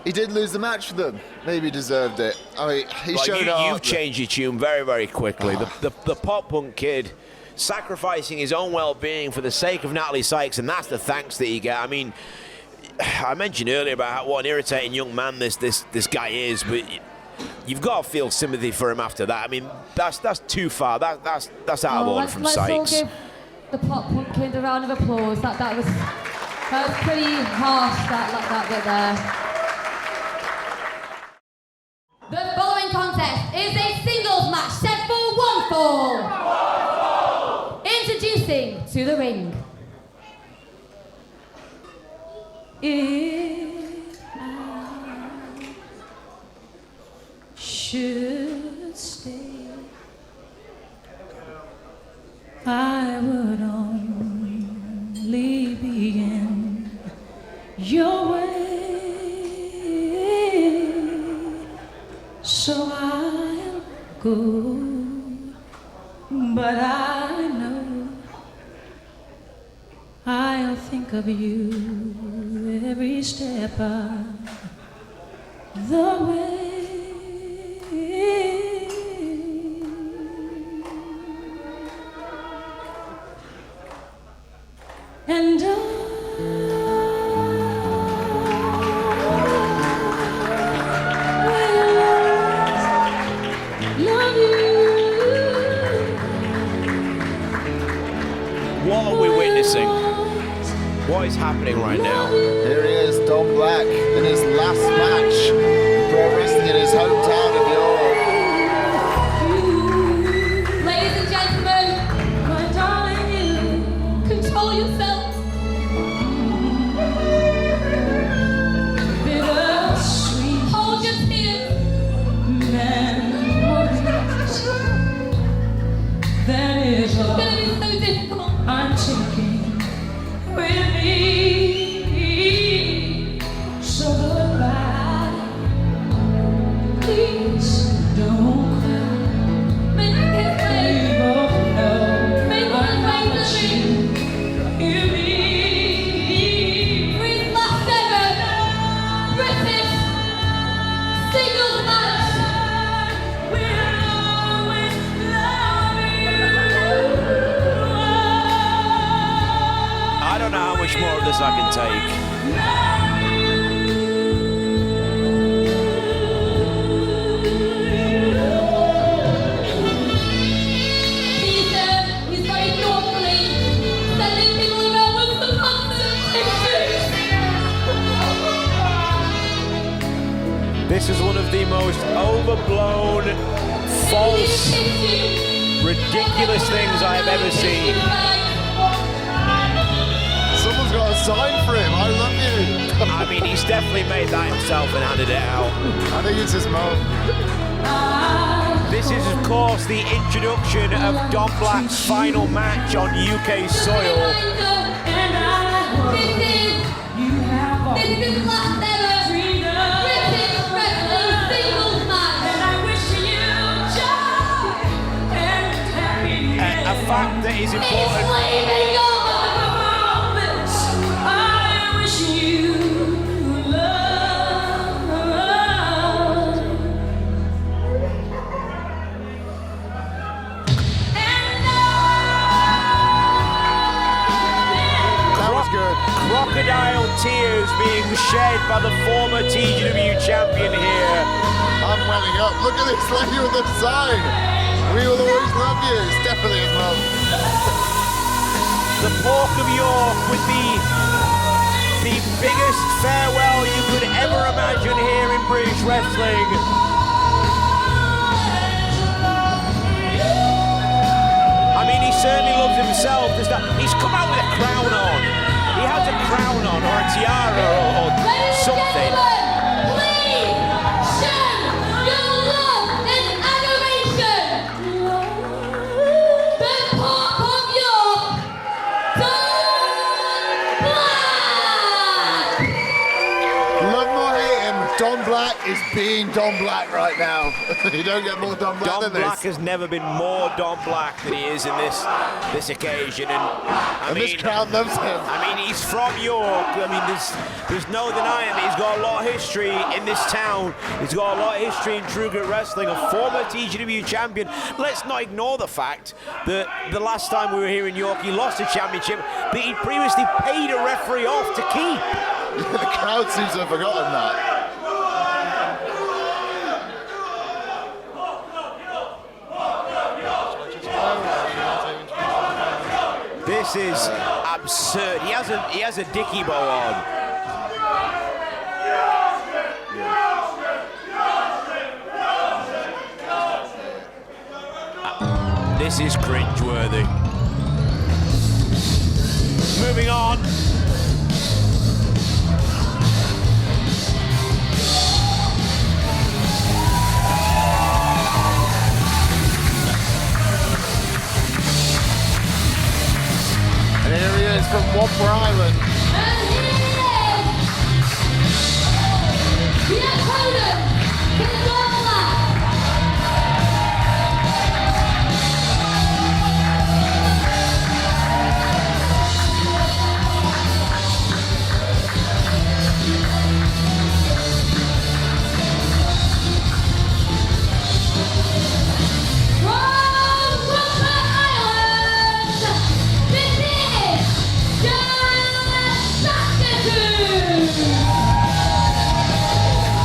Speaker 3: He did lose the match for them. Maybe he deserved it. I mean, he showed up.
Speaker 2: You've changed your tune very, very quickly. The Pop Punk Kid sacrificing his own well-being for the sake of Natalie Sykes, and that's the thanks that you get. I mean, I mentioned earlier about what an irritating young man this guy is, but you've got to feel sympathy for him after that. I mean, that's too far. That's out of order from Sykes.
Speaker 1: Let's all give the Pop Punk Kid a round of applause. That was pretty harsh. That bit there. The following contest is a singles match set for one fall. Introducing to the ring. If I should stay, I would only be in your way, so I'll go, but I know I'll think of you every step of the way. And I will love you.
Speaker 2: What are we witnessing? What is happening right now?
Speaker 3: Here he is, Don Black, in his last match, pro wrestling in his hometown of York.
Speaker 1: Ladies and gentlemen, my darling, you control yourself. Bittersweet, hold your tears. Memories. That is all. It's gonna be so difficult. I'm taking with me. So goodbye. Please don't cry. Make it clear. We both know I'm not what you mean. For his last ever British singles match, we'll always love you.
Speaker 2: I don't know how much more of this I can take.
Speaker 1: He's very thoughtfully sending people around with some concentration.
Speaker 2: This is one of the most overblown, false, ridiculous things I have ever seen.
Speaker 3: Someone's got a sign for him. I love you.
Speaker 2: I mean, he's definitely made that himself and handed it out.
Speaker 3: I think it's his mom.
Speaker 2: This is, of course, the introduction of Don Black's final match on UK soil.
Speaker 1: This is his last ever British wrestling singles match. And I wish you joy and happiness.
Speaker 2: A fact that is important.
Speaker 1: It's leaving on. I wish you love.
Speaker 3: That was good.
Speaker 2: Crocodile tears being shed by the former TGW champion here.
Speaker 3: I'm welling up. Look at this lady with the sign. We will always love you. It's definitely his mom.
Speaker 2: York of York with the biggest farewell you could ever imagine here in British wrestling. I mean, he certainly loves himself. He's come out with a crown on. He has a crown on, or a tiara, or something.
Speaker 1: Please show your love and adoration. The Pop of York, Don Black.
Speaker 3: Love or hate him, Don Black is being Don Black right now. You don't get more Don Black
Speaker 2: Don
Speaker 3: than
Speaker 2: Black
Speaker 3: this.
Speaker 2: has never been more Don Black than he is in this occasion, and
Speaker 3: This crowd loves him.
Speaker 2: I mean, he's from York. I mean, there's no denying that he's got a lot of history in this town. He's got a lot of history in True Grit Wrestling, a former TGW champion. Let's not ignore the fact that the last time we were here in York, he lost a championship that he'd previously paid a referee off to keep.
Speaker 3: The crowd seems to have forgotten that.
Speaker 2: This is absurd. He has a dicky bow on. This is cringeworthy. Moving on.
Speaker 3: And here he is from Whopper Island.
Speaker 1: And here is the opponent for the Don Black.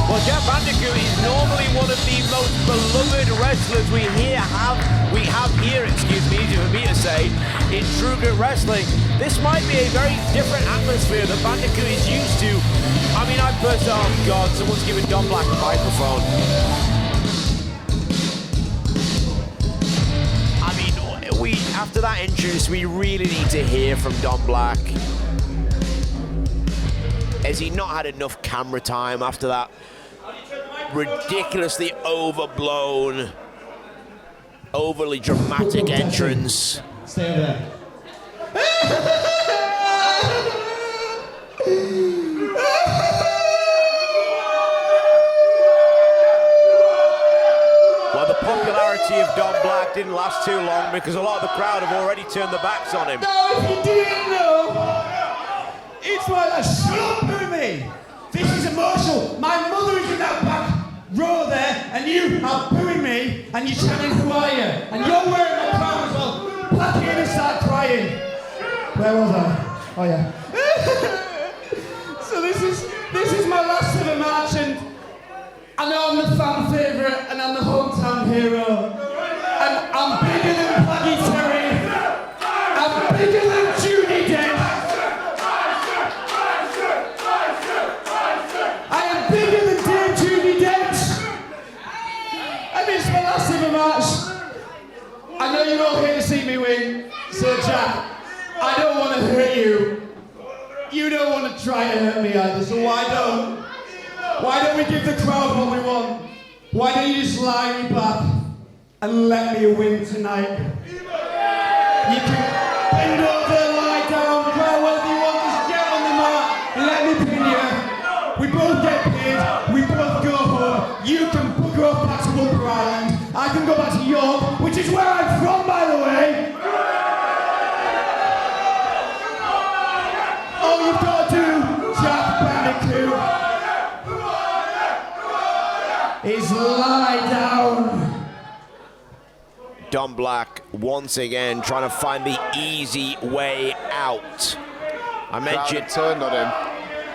Speaker 2: Well, Jeff Bandicoot is normally one of the most beloved wrestlers we have here, easy for me to say, in True Grit Wrestling. This might be a very different atmosphere that Bandicoot is used to. I mean, I personally, oh God, someone's giving Don Black a microphone. I mean, after that entrance, we really need to hear from Don Black. Has he not had enough camera time after that ridiculously overblown, overly dramatic entrance?
Speaker 6: Stay over there.
Speaker 2: Well, the popularity of Don Black didn't last too long because a lot of the crowd have already turned their backs on him.
Speaker 6: No, if you didn't know, it's my last. Shut up, boo me! This is emotional. My mother is in that back row there, and you are booing me, and you're chanting, who are you? And you're wearing my crown as well. Black in and start crying. Where was I? Oh yeah. So this is my last ever match, and I know I'm the fan favourite, and I'm the hometown hero, and I'm bigger than Blackie Terry. I'm bigger than Judy Dent. I am bigger than Dame Judy Dent. And it's my last ever match. I know you're all here to see me win, so Jack, I don't want to hurt you. You don't want to try to hurt me either, so why don't we give the crowd what we want? Why don't you just lie me back and let me win tonight? You can bend over, lie down, try whatever you want, just get on the mat, let me pin you. We both get paid, we both go home. You can bugger off back to Whopper Island. I can go back to York, which is where I'm from, by the way. All you've got to do, Jack Bandicoot, is lie down.
Speaker 2: Don Black once again trying to find the easy way out. I mentioned
Speaker 3: Crowd turned on him.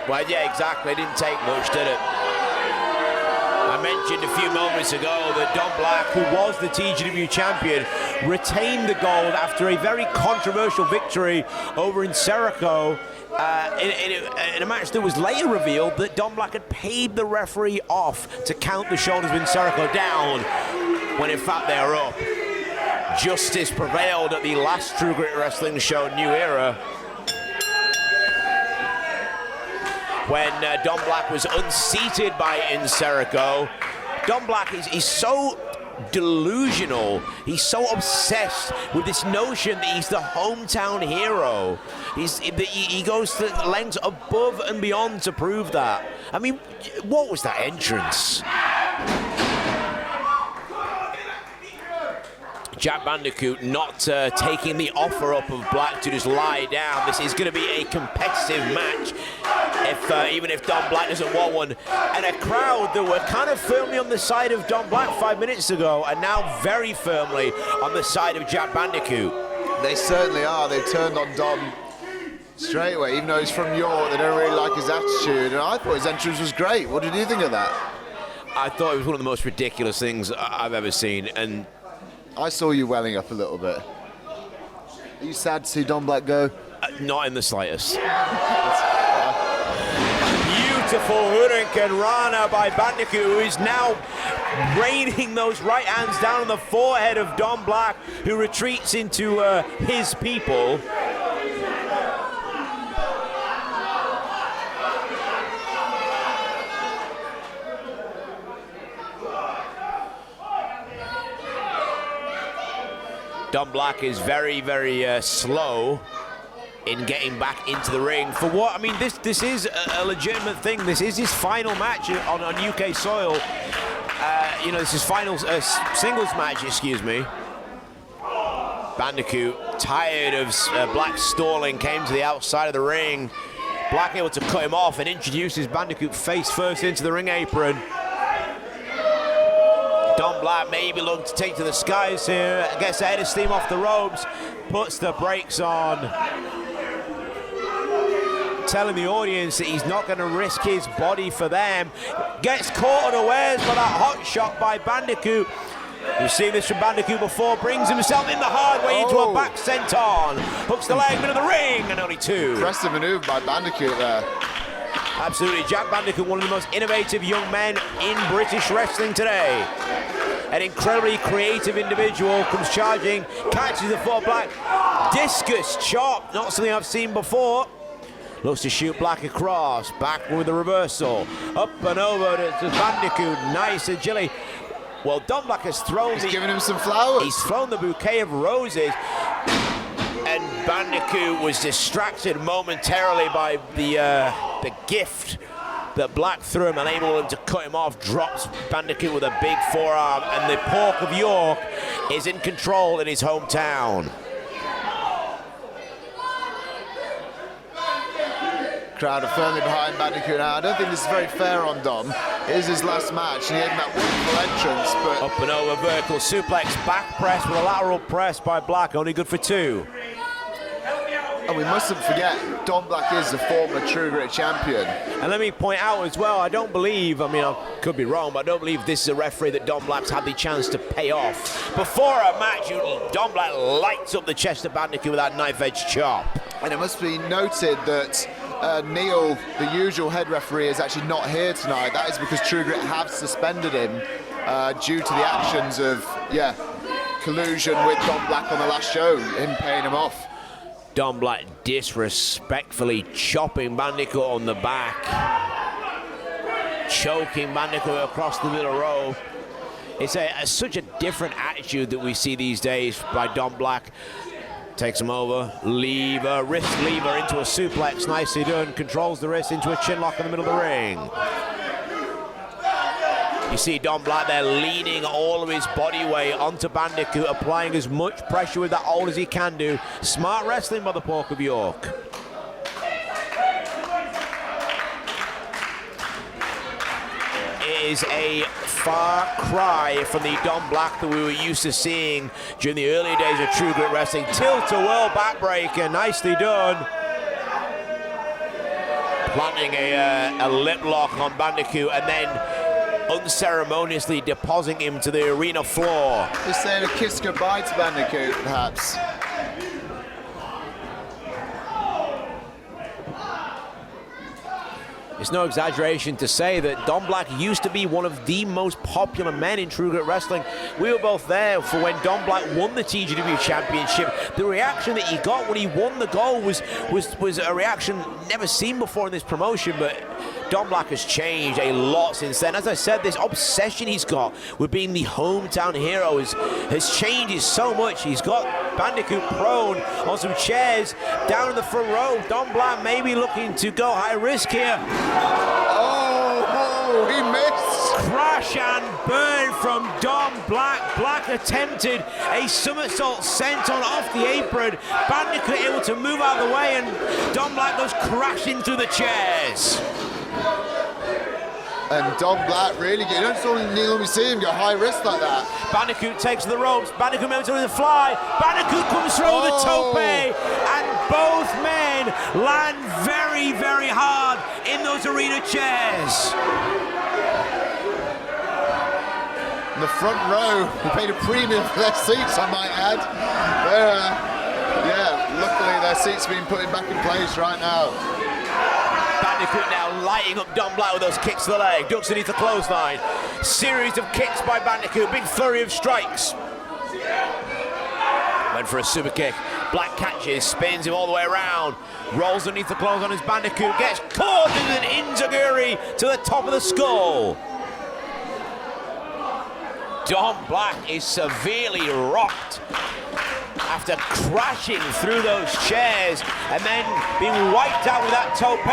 Speaker 2: Well, yeah, exactly. It didn't take much, did it? I I mentioned a few moments ago that Don Black, who was the TGW champion, retained the gold after a very controversial victory over in Serico in a match that was later revealed that Don Black had paid the referee off to count the shoulders of Serico down, when in fact they are up. Justice prevailed at the last True Grit Wrestling show, New Era, when Don Black was unseated by Serico. Don Black is so delusional. He's so obsessed with this notion that he's the hometown hero. He goes to lengths above and beyond to prove that. I mean, what was that entrance? Jack Bandicoot not taking the offer up of Black to just lie down. This is going to be a competitive match, even if Don Black doesn't want one. And a crowd that were kind of firmly on the side of Don Black 5 minutes ago are now very firmly on the side of Jack Bandicoot.
Speaker 3: They certainly are. They've turned on Dom straight away, even though he's from York. They don't really like his attitude. And I thought his entrance was great. What did you think of that?
Speaker 2: I thought it was one of the most ridiculous things I've ever seen. And
Speaker 3: I saw you welling up a little bit. Are you sad to see Don Black go?
Speaker 2: Not in the slightest. Beautiful Hurricane Rana by Bandicoot, who is now raining those right hands down on the forehead of Don Black, who retreats into his people. Don Black is very, very slow in getting back into the ring. For what? I mean, this is a legitimate thing. This is his final match on UK soil. You know, this is final singles match, excuse me. Bandicoot, tired of Black stalling, came to the outside of the ring. Black able to cut him off and introduces Bandicoot face first into the ring apron. Don Black maybe looking to take to the skies here, gets a head of steam off the ropes, puts the brakes on, telling the audience that he's not going to risk his body for them. Gets caught unawares by that hot shot by Bandicoot. We've seen this from Bandicoot before, brings himself in the hard way into a back senton, hooks the leg into the ring, and only two.
Speaker 3: Impressive maneuver by Bandicoot there.
Speaker 2: Absolutely, Jack Bandicoot, one of the most innovative young men in British wrestling today. An incredibly creative individual, comes charging, catches the foot Black. Discus chop, not something I've seen before. Looks to shoot Black across, back with the reversal. Up and over to Bandicoot, nice agility. Well, Don Black has thrown
Speaker 3: He's giving him some flowers.
Speaker 2: He's thrown the bouquet of roses. And Bandicoot was distracted momentarily by the gift that Black threw him, unable him to cut him off, drops Bandicoot with a big forearm, and the Pork of York is in control in his hometown.
Speaker 3: Crowd are firmly behind Bandicoot now. I don't think this is very fair on Dom. It is his last match, and he had that wonderful entrance, but...
Speaker 2: Up and over, vertical suplex, back press with a lateral press by Black, only good for two.
Speaker 3: And we mustn't forget, Don Black is the former True Grit champion.
Speaker 2: And let me point out as well, I don't believe, I mean, I could be wrong, but I don't believe this is a referee that Don Black's had the chance to pay off. Before a match, Don Black lights up the chest of Bandicoot with that knife-edge chop.
Speaker 3: And it must be noted that Neil, the usual head referee, is actually not here tonight. That is because True Grit have suspended him due to the actions of, collusion with Don Black on the last show, him paying him off.
Speaker 2: Don Black disrespectfully chopping Bandicoot on the back, choking Bandicoot across the middle row. It's such a different attitude that we see these days by Don Black. Takes him over, lever, wrist lever into a suplex, nicely done, controls the wrist into a chin lock in the middle of the ring. You see Don Black there leaning all of his body weight onto Bandicoot, applying as much pressure with that hold as he can do. Smart wrestling by the Pork of York. It is a far cry from the Don Black that we were used to seeing during the early days of True Grit Wrestling. Tilt-a-whirl backbreaker, nicely done. Planting a lip lock on Bandicoot, and then unceremoniously depositing him to the arena floor.
Speaker 3: Just saying a kiss goodbye to Bandicoot, perhaps.
Speaker 2: It's no exaggeration to say that Don Black used to be one of the most popular men in True Grit Wrestling. We were both there for when Don Black won the TGW Championship. The reaction that he got when he won the gold was a reaction never seen before in this promotion, but Don Black has changed a lot since then. As I said, this obsession he's got with being the hometown hero has changed so much. He's got Bandicoot prone on some chairs down in the front row. Don Black may be looking to go high risk here.
Speaker 3: Oh, he missed.
Speaker 2: Crash and burn from Don Black. Black attempted a somersault sent on off the apron. Bandicoot able to move out of the way, and Don Black goes crashing through the chairs.
Speaker 3: And Don Black really, you don't normally see him go high risk like that.
Speaker 2: Bandicoot takes the ropes. Bandicoot moves to the fly. Bandicoot comes through with a tope, and both men land very, very hard in those arena chairs.
Speaker 3: In the front row, he paid a premium for their seats, I might add. Yeah, luckily their seats are being put back in place right now.
Speaker 2: Bandicoot now lighting up Don Black with those kicks to the leg. Ducks underneath the clothesline. Series of kicks by Bandicoot. Big flurry of strikes. Went for a super kick. Black catches, spins him all the way around. Rolls underneath the clothesline as Bandicoot gets caught in an enziguri to the top of the skull. Don Black is severely rocked after crashing through those chairs and then being wiped out with that tope.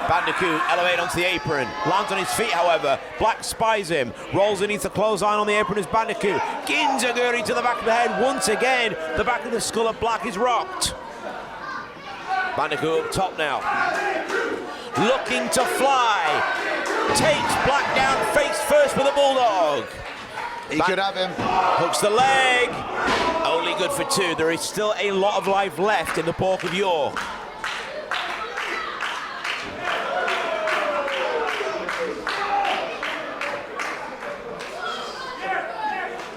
Speaker 2: Bandicoot elevated onto the apron, lands on his feet, however. Black spies him, rolls underneath the clothesline on the apron as Bandicoot. Ginzaguri to the back of the head. Once again, the back of the skull of Black is rocked. Bandicoot up top now, looking to fly. Takes Black down face first with a bulldog.
Speaker 3: He could have him.
Speaker 2: Hooks the leg. Only good for two. There is still a lot of life left in the Pork of York.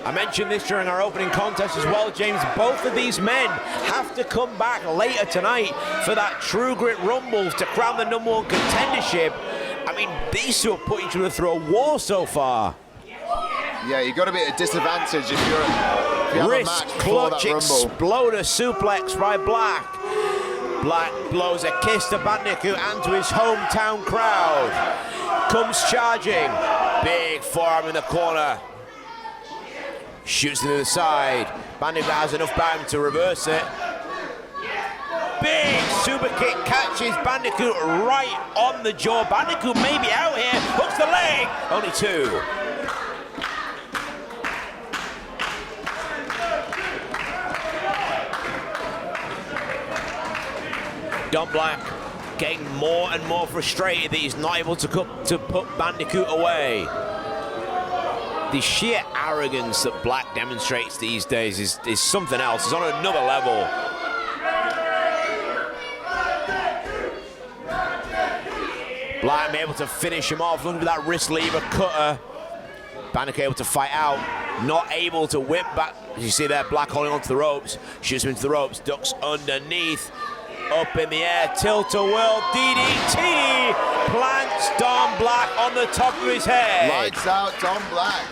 Speaker 2: I mentioned this during our opening contest as well, James. Both of these men have to come back later tonight for that True Grit Rumble to crown the #1 contendership. I mean, these two have put each other through a war so far.
Speaker 3: Yeah, you've got to be at a disadvantage if you have a
Speaker 2: Wrist
Speaker 3: match before
Speaker 2: clutch
Speaker 3: that Rumble.
Speaker 2: exploder suplex by Black. Black blows a kiss to Bandicoot and to his hometown crowd. Comes charging. Big forearm in the corner. Shoots to the side. Bandicoot has enough time to reverse it. Big super kick catches Bandicoot right on the jaw. Bandicoot may be out here. Hooks the leg. Only two. Don Black getting more and more frustrated that he's not able to put Bandicoot away. The sheer arrogance that Black demonstrates these days is something else. It's on another level. Black able to finish him off, looking for that wrist lever cutter. Bandicoot able to fight out, not able to whip back. As you see there, Black holding onto the ropes, shoots him into the ropes, ducks underneath. Up in the air, tilt-a-whirl, DDT, plants Don Black on the top of his head.
Speaker 3: Lights out Don Black.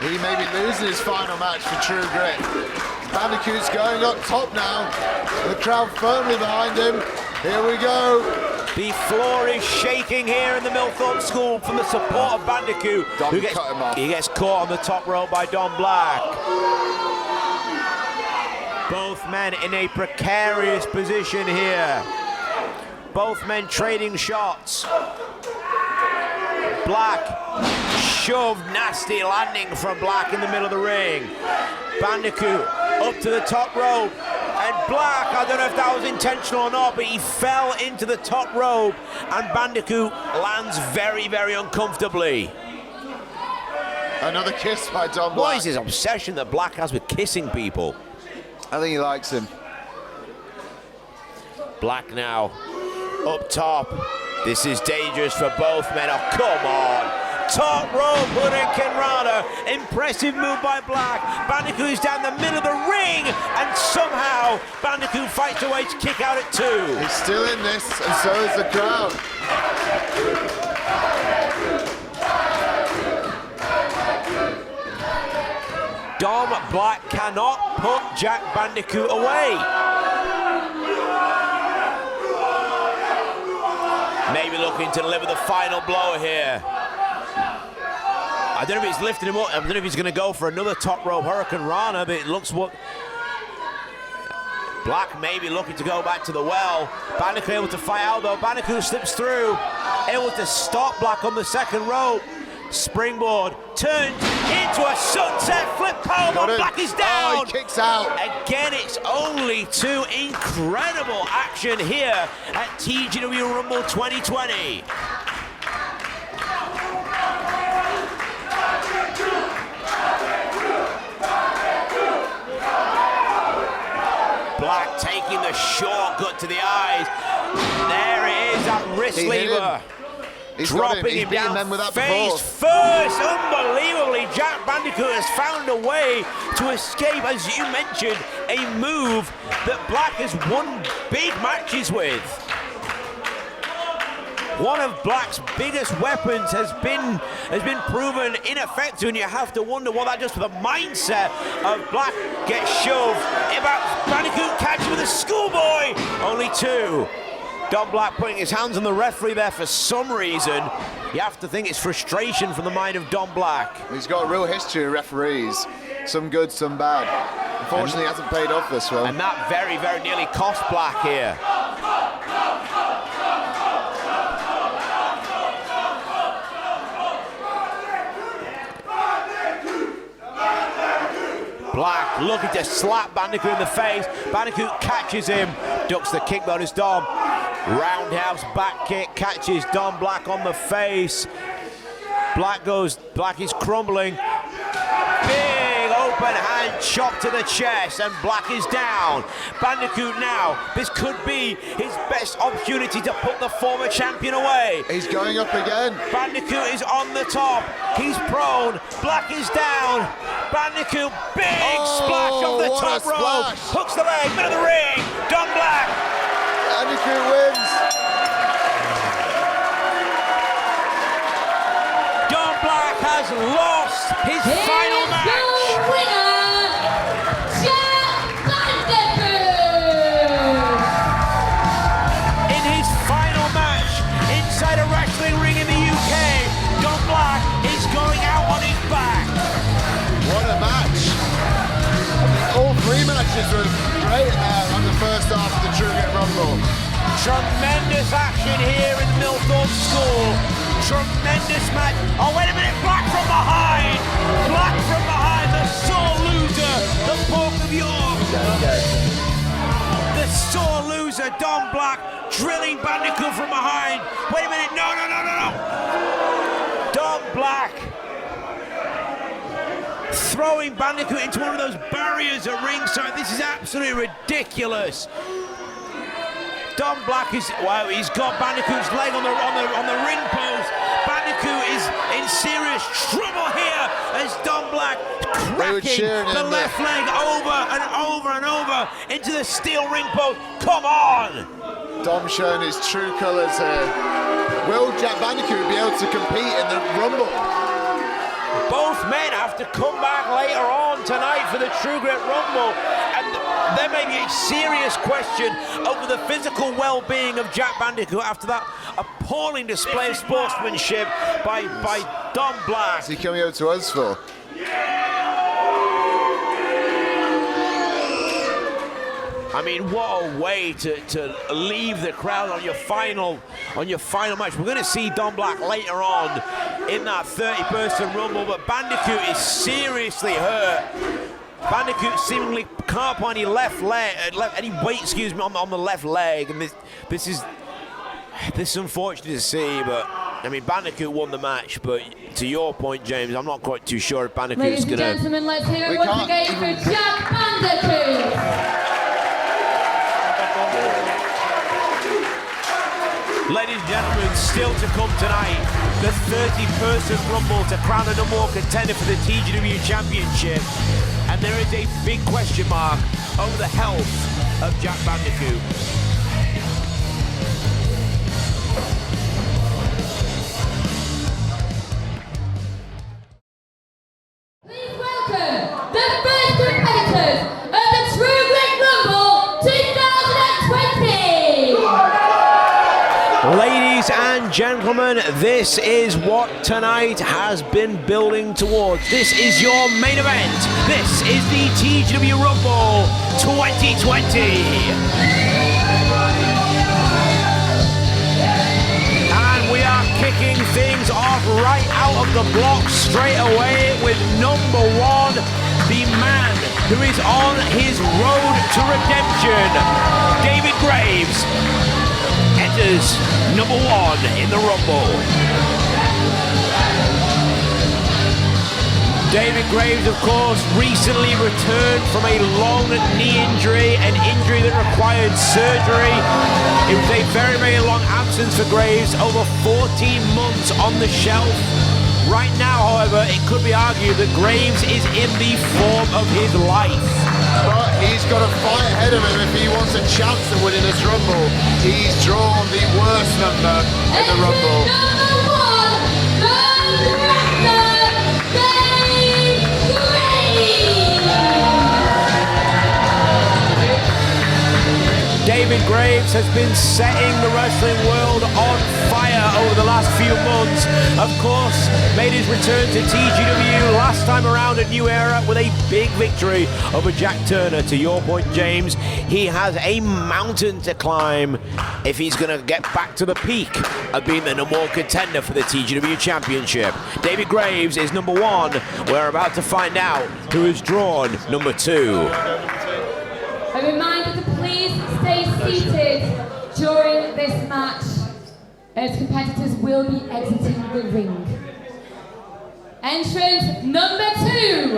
Speaker 3: He may be losing his final match for True Grit. Bandicoot's going up top now. The crowd firmly behind him. Here we go.
Speaker 2: The floor is shaking here in the Millthorpe School from the support of Bandicoot.
Speaker 3: Don cut him off.
Speaker 2: He gets caught on the top rope by Don Black. Both men in a precarious position here. Both men trading shots. Black shoved, nasty landing from Black in the middle of the ring. Bandicoot up to the top rope. And Black, I don't know if that was intentional or not, but he fell into the top rope. And Bandicoot lands very, very uncomfortably.
Speaker 3: Another kiss by Don Black.
Speaker 2: What is this obsession that Black has with kissing people?
Speaker 3: I think he likes him.
Speaker 2: Black now up top. This is dangerous for both men. Oh, come on. top rope Hurricane Rana. Impressive move by Black. Bandicoot is down the middle of the ring, and somehow Bandicoot fights away to kick out at 2.
Speaker 3: He's still in this, and so is the crowd.
Speaker 2: Dom Black cannot put Jack Bandicoot away. Maybe looking to deliver the final blow here. I don't know if he's lifting him up. I don't know if he's going to go for another top rope Hurricane Rana, but it looks what... Black maybe looking to go back to the well. Bandicoot able to fight out though. Bandicoot slips through. Able to stop Black on the second rope. Springboard turns into a sunset flip powerbomb. Black is down.
Speaker 3: Oh, he kicks out.
Speaker 2: Again, it's only 2. Incredible action here at TGW Rumble 2020. Black taking the shortcut to the eyes. There it is, that wrist lever.
Speaker 3: He's got him.
Speaker 2: Dropping
Speaker 3: He's
Speaker 2: him
Speaker 3: beaten
Speaker 2: down
Speaker 3: them with that
Speaker 2: face
Speaker 3: before.
Speaker 2: first. Unbelievably, Jack Bandicoot has found a way to escape, as you mentioned, a move that Black has won big matches with. One of Black's biggest weapons has been proven ineffective, and you have to wonder what that does for the mindset of Black. Gets shoved. About Bandicoot catches with a schoolboy. Only 2. Dom Black putting his hands on the referee there for some reason. You have to think it's frustration from the mind of Dom Black.
Speaker 3: He's got a real history of referees. Some good, some bad. Unfortunately, it hasn't paid off this one.
Speaker 2: And that very, very nearly cost Black here. Black looking to slap Bandicoot in the face. Bandicoot catches him, ducks the kick bonus Dom. Roundhouse back kick, catches Dom Black on the face. Black is crumbling. Big open hand chop to the chest, and Black is down. Bandicoot now, this could be his best opportunity to put the former champion away.
Speaker 3: He's going up again.
Speaker 2: Bandicoot is on the top. He's prone. Black is down. Bandicoot, big splash off the
Speaker 3: what
Speaker 2: top
Speaker 3: a
Speaker 2: rope.
Speaker 3: splash.
Speaker 2: Hooks the leg, middle of the ring. Dom Black.
Speaker 3: Bandicoot wins.
Speaker 2: Dom Black has lost his final match.
Speaker 1: Your winner, Jack Bandicoot.
Speaker 2: In his final match inside a wrestling ring in the UK, Dom Black is going out on his back.
Speaker 3: What a match. All 3 matches were great on the first half of the True Grit Rumble.
Speaker 2: Tremendous action here in Millthorpe School. Tremendous match. Oh, wait a minute. Black from behind. Black from behind. The sore loser. The Pork of York. The sore loser, Dom Black, drilling Bandicoot from behind. Wait a minute. No. Dom Black throwing Bandicoot into one of those barriers at ringside. This is absolutely ridiculous. Dom Black is, wow, he's got Bandicoot's leg on the ring post. Bandicoot is in serious trouble here as Dom Black cracking the left leg over and over and over into the steel ring post. Come on!
Speaker 3: Dom showing his true colours here. Will Jack Bandicoot be able to compete in the Rumble?
Speaker 2: Both men have to come back later on tonight for the True Grit Rumble, and there may be a serious question over the physical well-being of Jack Bandicoot after that appalling display of sportsmanship by Dom Black.
Speaker 3: What's he coming over to us for?
Speaker 2: I mean, what a way to leave the crowd on your final match. We're going to see Dom Black later on in that 30-person Rumble, but Bandicoot is seriously hurt. Bandicoot seemingly can't put any any weight, on the left leg, and this is unfortunate to see, but I mean, Bandicoot won the match, but to your point, James, I'm not quite too sure if Bandicoot's
Speaker 1: Ladies and
Speaker 2: going to...
Speaker 1: gentlemen, let's hear it once again for Jack Bandicoot.
Speaker 2: Ladies and gentlemen, still to come tonight, the 30-person Rumble to crown a number 1 contender for the TGW Championship. And there is a big question mark over the health of Jack Bandicoot.
Speaker 1: Please welcome the first competitors of the True Grit Rumble 2020!
Speaker 2: Ladies and gentlemen, this is what tonight has been building towards. This is your main event. This is the TGW Rumble 2020. And we are kicking things off right out of the blocks straight away with number 1, the man who is on his road to redemption, David Graves. Enters number 1 in the Rumble. David Graves, of course, recently returned from a long knee injury, an injury that required surgery. It was a very, very long absence for Graves, over 14 months on the shelf. Right now, however, it could be argued that Graves is in the form of his life.
Speaker 3: But he's got a fight ahead of him if he wants a chance of winning this Rumble. He's drawn the worst number in the Rumble.
Speaker 1: Number 1, the director, Dave Graves!
Speaker 2: David Graves has been setting the wrestling world on fire over the last few months. Of course, made his return to TGW last time around at New Era with a big victory over Jack Turner. To your point, James, he has a mountain to climb if he's going to get back to the peak of being the number 1 contender for the TGW Championship. David Graves is number 1. We're about to find out who is drawn number 2.
Speaker 1: A reminder to please stay seated during this match, as competitors will be exiting the ring. Entrance number 2.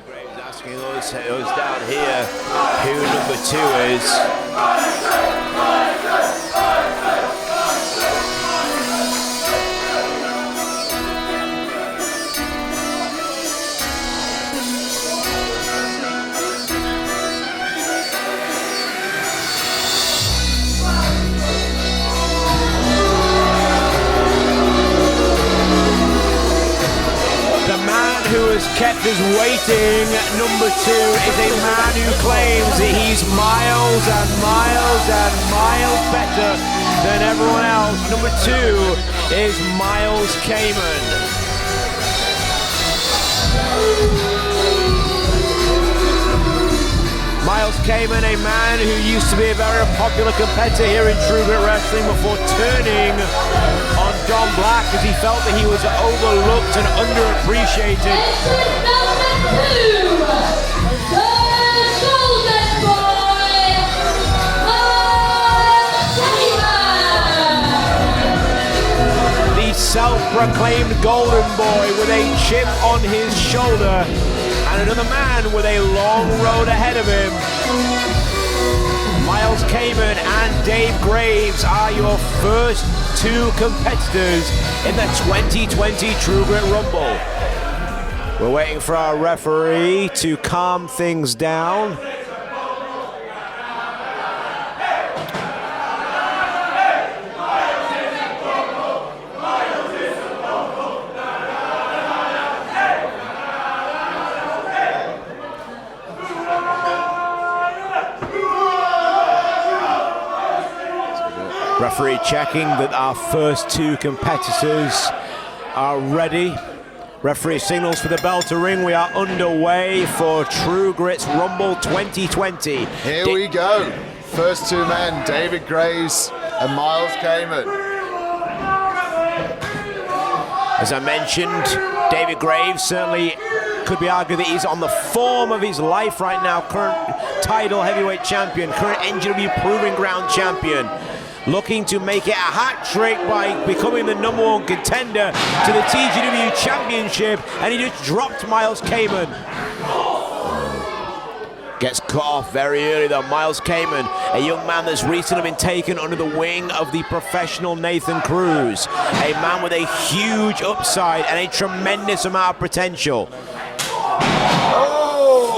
Speaker 2: Graves asking us down here who number 2 is. Who has kept us waiting. Number 2 is a man who claims that he's miles and miles and miles better than everyone else. Number 2 is Miles Kamen. Miles Kamen, a man who used to be a very popular competitor here in True Grit Wrestling before turning on Don Black as he felt that he was overlooked and underappreciated.
Speaker 1: Entrance number 2. The Golden Boy, Miles Kamen.
Speaker 2: The self-proclaimed Golden Boy with a chip on his shoulder. And another man with a long road ahead of him. Miles Kamen and Dave Graves are your first 2 competitors in the 2020 True Grit Rumble. We're waiting for our referee to calm things down. Referee checking that our first 2 competitors are ready. Referee signals for the bell to ring. We are underway for True Grit's Rumble 2020.
Speaker 3: Here we go. First 2 men, David Graves and Miles Kamen.
Speaker 2: As I mentioned, David Graves certainly could be argued that he's on the form of his life right now. Current title heavyweight champion, current NGW Proving Ground champion. Looking to make it a hat trick by becoming the number 1 contender to the TGW Championship, and he just dropped Miles Kamen. Gets cut off very early though. Miles Kamen, a young man that's recently been taken under the wing of the professional Nathan Cruz. A man with a huge upside and a tremendous amount of potential.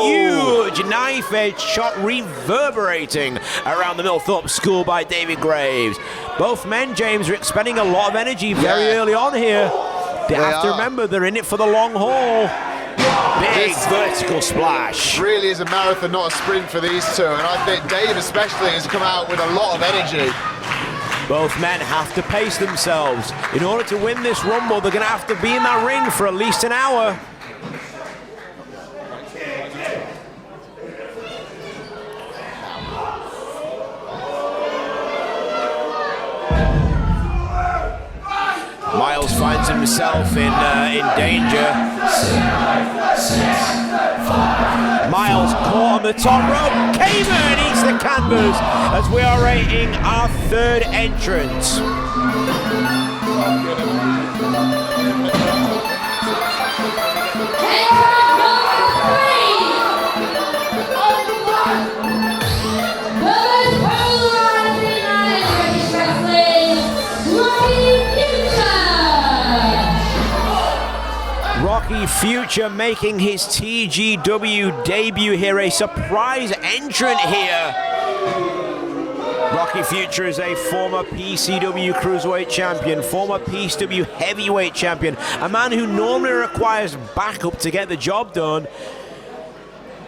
Speaker 2: Huge knife edge shot reverberating around the Millthorpe School by David Graves. Both men, James, are expending a lot of energy very early on here. They have to remember they're in it for the long haul. Big vertical splash.
Speaker 3: Really is a marathon, not a sprint for these two, and I think Dave especially has come out with a lot of energy.
Speaker 2: Both men have to pace themselves. In order to win this rumble, they're going to have to be in that ring for at least an hour. Miles finds himself in danger. Miles caught on the top rope. Kamen eats the canvas as we are rating our third entrance. Rocky Future making his TGW debut here, a surprise entrant here. Rocky Future is a former PCW Cruiserweight Champion, former PCW Heavyweight Champion, a man who normally requires backup to get the job done.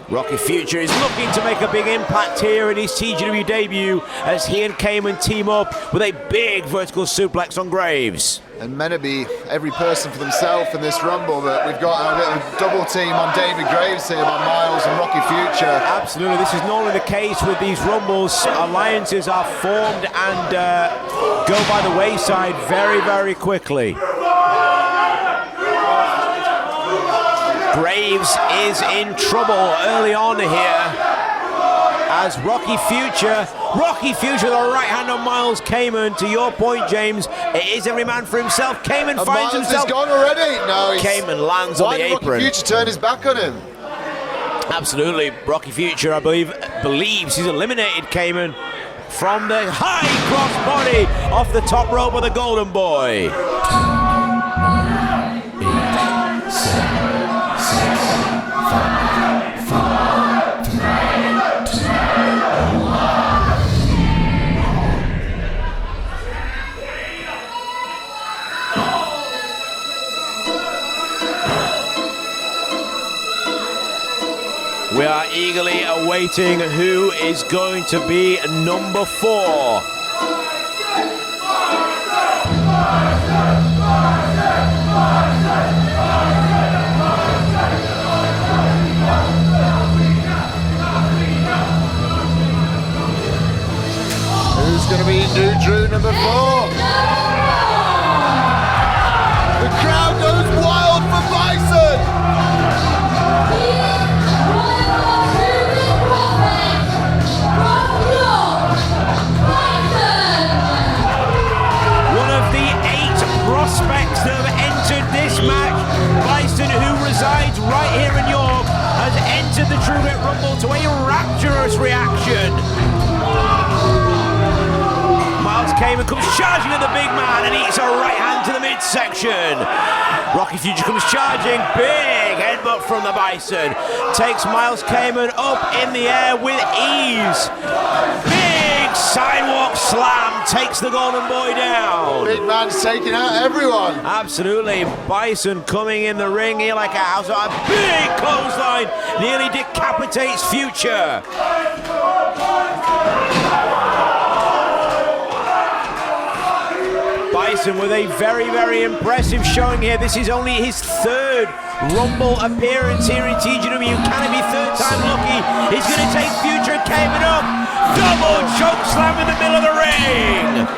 Speaker 2: Rocky Future is looking to make a big impact here in his TGW debut as he and Kamen team up with a big vertical suplex on Graves.
Speaker 3: And meant to be every person for themselves in this rumble, but we've got a little double team on David Graves here by Miles and Rocky Future.
Speaker 2: Absolutely, this is normally the case with these rumbles. Alliances are formed and go by the wayside very, very quickly. Graves is in trouble early on here as Rocky Future the right hand on Miles Kamen. To your point, James, it is every man for himself. Kamen finds
Speaker 3: Miles
Speaker 2: himself.
Speaker 3: is gone already. No,
Speaker 2: Kamen lands on the apron.
Speaker 3: Why did Rocky Future turn his back on him?
Speaker 2: Absolutely, Rocky Future, I believes he's eliminated Kamen from the high cross body off the top rope of the Golden Boy.
Speaker 5: 8, 7, 6, 5, 4, 3, 2, 1.
Speaker 2: We are eagerly awaiting who is going to be number 4.
Speaker 3: Who's going to be new Drew number 4? The crowd goes wild for Bison!
Speaker 2: One of the 8 prospects that have entered this match, Bison, who resides right here in York, has entered the True Grit Rumble to a rapturous reaction. Miles Kamen comes charging at the big man and eats a right hand to the midsection. Rocky Future comes charging, big headbutt from the Bison. Takes Miles Kamen up in the air with ease. Big sidewalk slam takes the Golden Boy down.
Speaker 3: Big man's taking out everyone.
Speaker 2: Absolutely, Bison coming in the ring here like a house. A big clothesline nearly decapitates Future. Bison with a very, very impressive showing here. This is only his 3rd Rumble appearance here in TGW. Can it be 3rd time lucky? He's going to take Future and Kamen up. Double choke slam in the middle of the ring.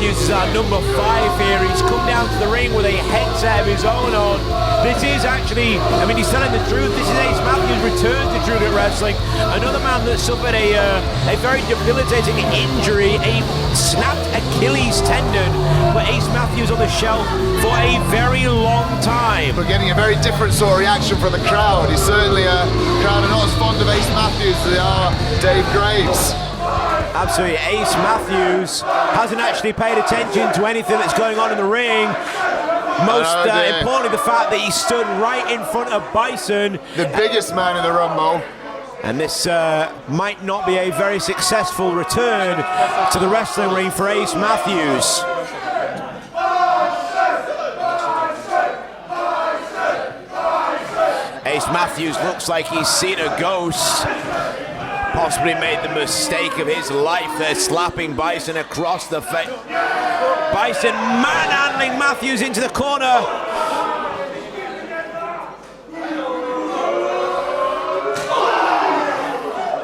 Speaker 2: Matthews is our number 5 here. He's come down to the ring with a headset of his own on. This is actually, I mean, he's telling the truth. This is Ace Matthews' return to True Grit Wrestling. Another man that suffered a very debilitating injury, a snapped Achilles tendon. But Ace Matthews on the shelf for a very long time.
Speaker 3: We're getting a very different sort of reaction from the crowd. He's certainly a crowd are not as fond of Ace Matthews as they are Dave Graves.
Speaker 2: Absolutely, Ace Matthews hasn't actually paid attention to anything that's going on in the ring. Most importantly, the fact that he stood right in front of Bison.
Speaker 3: The biggest man in the Rumble.
Speaker 2: And this might not be a very successful return to the wrestling ring for Ace Matthews. Ace Matthews looks like he's seen a ghost. Possibly made the mistake of his life there, slapping Bison across the face. Bison manhandling Matthews into the corner.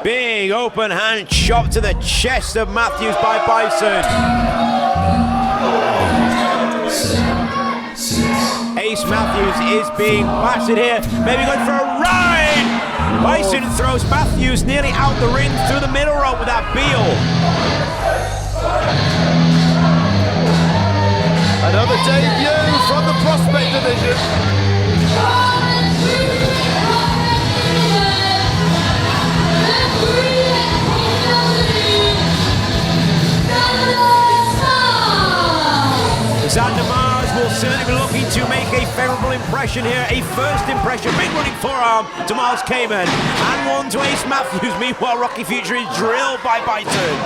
Speaker 2: Big open hand chop to the chest of Matthews by Bison. Ace Matthews is being battered here, maybe going for a ride. Bison throws Matthews nearly out the ring through the middle rope with that Beal.
Speaker 3: Another debut from the Prospect division.
Speaker 2: Xander Mars will certainly be looking to make a favourable impression here. A first impression, big running forearm to Miles Kamen, and one to Ace Matthews. Meanwhile, Rocky Future is drilled by Bison.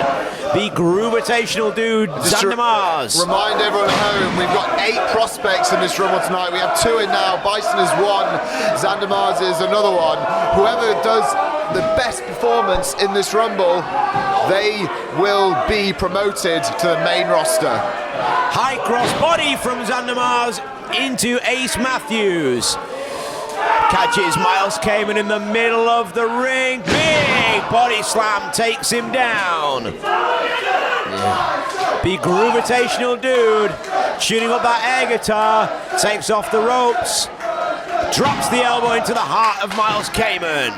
Speaker 2: The gravitational dude, Xander Mars.
Speaker 3: Remind everyone at home, we've got 8 prospects in this Rumble tonight. We have 2 in now. Bison is 1. Xander Mars is another one. Whoever does the best performance in this Rumble, they will be promoted to the main roster.
Speaker 2: High cross body from Xander Mars into Ace Matthews. Catches Miles Kamen in the middle of the ring. Big body slam takes him down. The gravitational dude tuning up that air guitar, takes off the ropes, drops the elbow into the heart of Miles Kamen.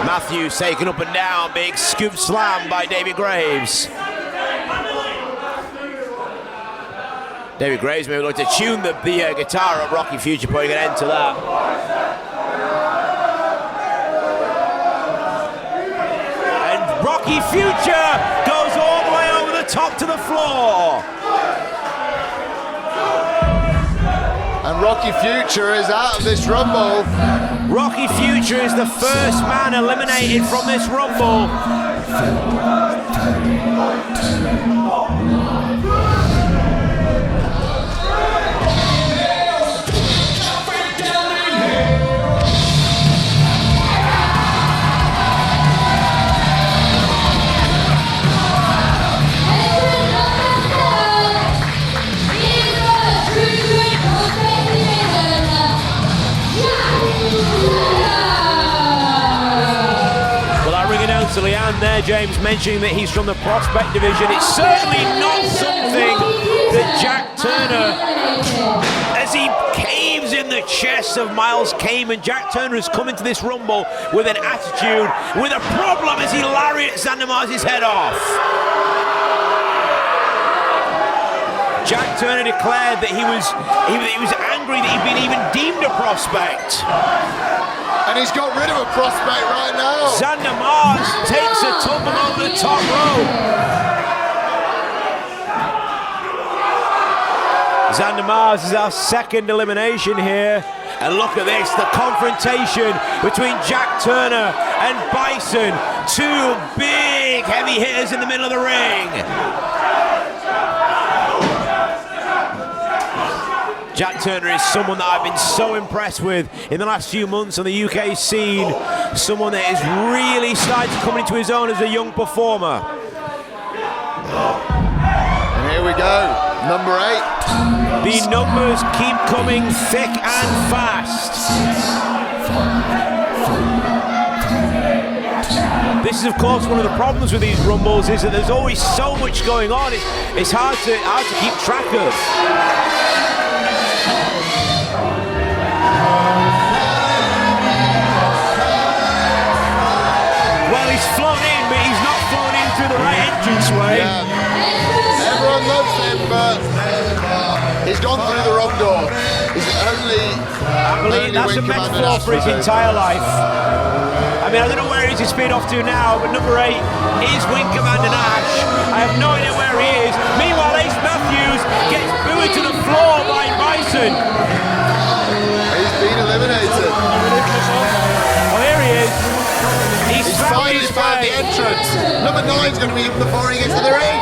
Speaker 2: Matthews taken up and down, big scoop slam by David Graves. David Graves maybe going to tune the guitar up. Rocky Future putting an end to that. And Rocky Future goes all the way over the top to the floor.
Speaker 3: And Rocky Future is out of this Rumble.
Speaker 2: Rocky Future is the first man eliminated from this Rumble. Leanne there, James, mentioning that he's from the Prospect division. It's certainly not something that Jack Turner, as he caves in the chest of Miles Kamen. Jack Turner has come into this Rumble with an attitude, with a problem as he lariats Xander Mars' head off. Jack Turner declared that he was angry that he'd been even deemed a prospect.
Speaker 3: And he's got rid of a prospect right now.
Speaker 2: Xander Mars takes a tumble over the top rope. Xander Mars is our second elimination here. And look at this, the confrontation between Jack Turner and Bison. 2 big heavy hitters in the middle of the ring. Jack Turner is someone that I've been so impressed with in the last few months on the UK scene. Someone that is really starting to come into his own as a young performer.
Speaker 3: And here we go, number 8.
Speaker 2: The numbers keep coming thick and fast. This is, of course, one of the problems with these Rumbles is that there's always so much going on. It's hard to keep track of. Well, he's flown in, but he's not flown in through the right entranceway.
Speaker 3: Yeah. Everyone loves him, but he's gone through the wrong door. He's
Speaker 2: I believe that's a metaphor for his entire life. I mean, I don't know where he's spin off to now, but number 8 is Wing Commander Nash. I have no idea where he is. Meanwhile, Ace Matthews gets booed to the floor by Bison.
Speaker 3: He's been eliminated.
Speaker 2: Well, here he is. He's
Speaker 3: Finally found the entrance. Number 9's going to be in before he gets to the ring.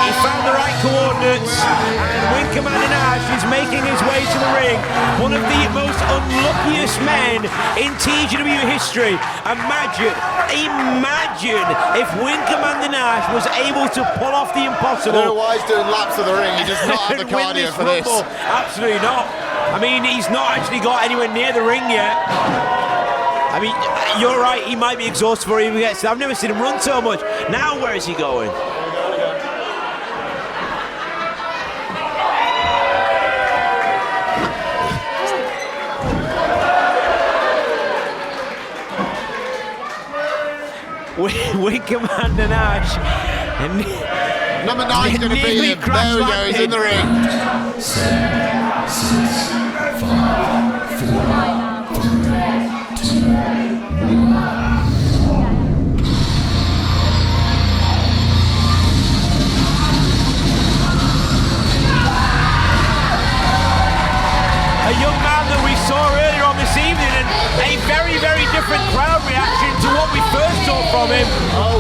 Speaker 2: He found the right coordinates, and Wing Commander Nash is making his way to the ring. One of the most unluckiest men in TGW history. Imagine if Wing Commander Nash was able to pull off the impossible.
Speaker 3: I don't know why he's doing laps of the ring. He does not have the
Speaker 2: win
Speaker 3: cardio
Speaker 2: this
Speaker 3: for this.
Speaker 2: Rumble. Absolutely not. I mean, he's not actually got anywhere near the ring yet. I mean, you're right, he might be exhausted before he even gets there. I've never seen him run so much. Now, where is he going? Wing Commander Nash. And
Speaker 3: Number 9's going to beat him. There we go, he's in the ring.
Speaker 5: 7, 6, 5, 4, 3, 2, 1.
Speaker 2: a young man that we saw earlier on this evening, and a very, very different crowd reaction to what we first saw from him.
Speaker 3: Oh,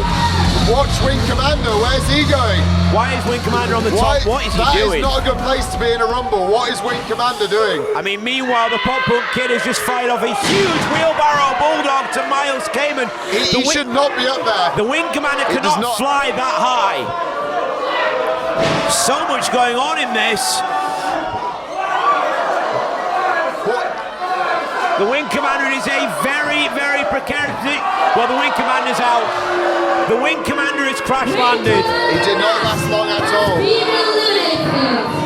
Speaker 3: watch Wing Commander. Where's he going?
Speaker 2: Why is Wing Commander on the top? What is he doing?
Speaker 3: That is not a good place to be in a Rumble. What is Wing Commander doing?
Speaker 2: I mean, meanwhile, the Pop Punk Kid has just fired off a huge wheelbarrow bulldog to Miles Kamen.
Speaker 3: He should not be up there.
Speaker 2: The Wing Commander cannot fly that high. So much going on in this. The Wing Commander is a very, very precarious... Well, the Wing Commander's out. The Wing Commander is crash landed.
Speaker 3: He did not last long at all.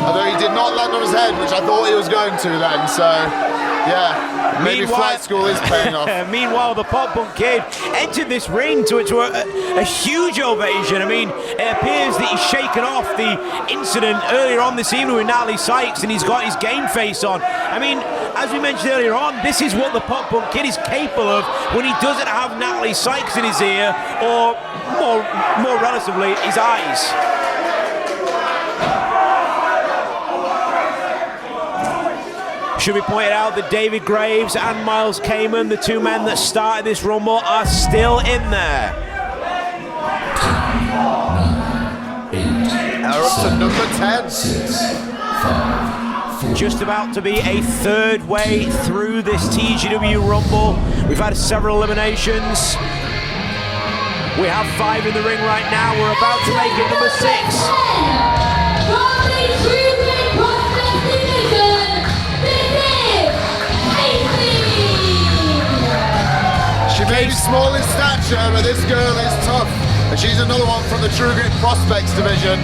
Speaker 3: Although he did not land on his head, which I thought he was going to then, so... Yeah, maybe flight school is paying off.
Speaker 2: Meanwhile, the Pop Punk Kid entered this ring to a huge ovation. I mean, it appears that he's shaken off the incident earlier on this evening with Natalie Sykes, and he's got his game face on. I mean, as we mentioned earlier on, this is what the Pop Punk Kid is capable of when he doesn't have Natalie Sykes in his ear, or more relatively, his eyes. Should be pointed out that David Graves and Miles Kamen, the two men that started this Rumble, are still in there.
Speaker 5: 9, 8,
Speaker 3: They're up to number 10.
Speaker 5: 6, 5, 4.
Speaker 2: Just about to be a third way through this TGW Rumble. We've had several eliminations. We have 5 in the ring right now. We're about to make it number 6.
Speaker 3: She may be small in stature, but this girl is tough. And she's another one from the True Grit Prospects division.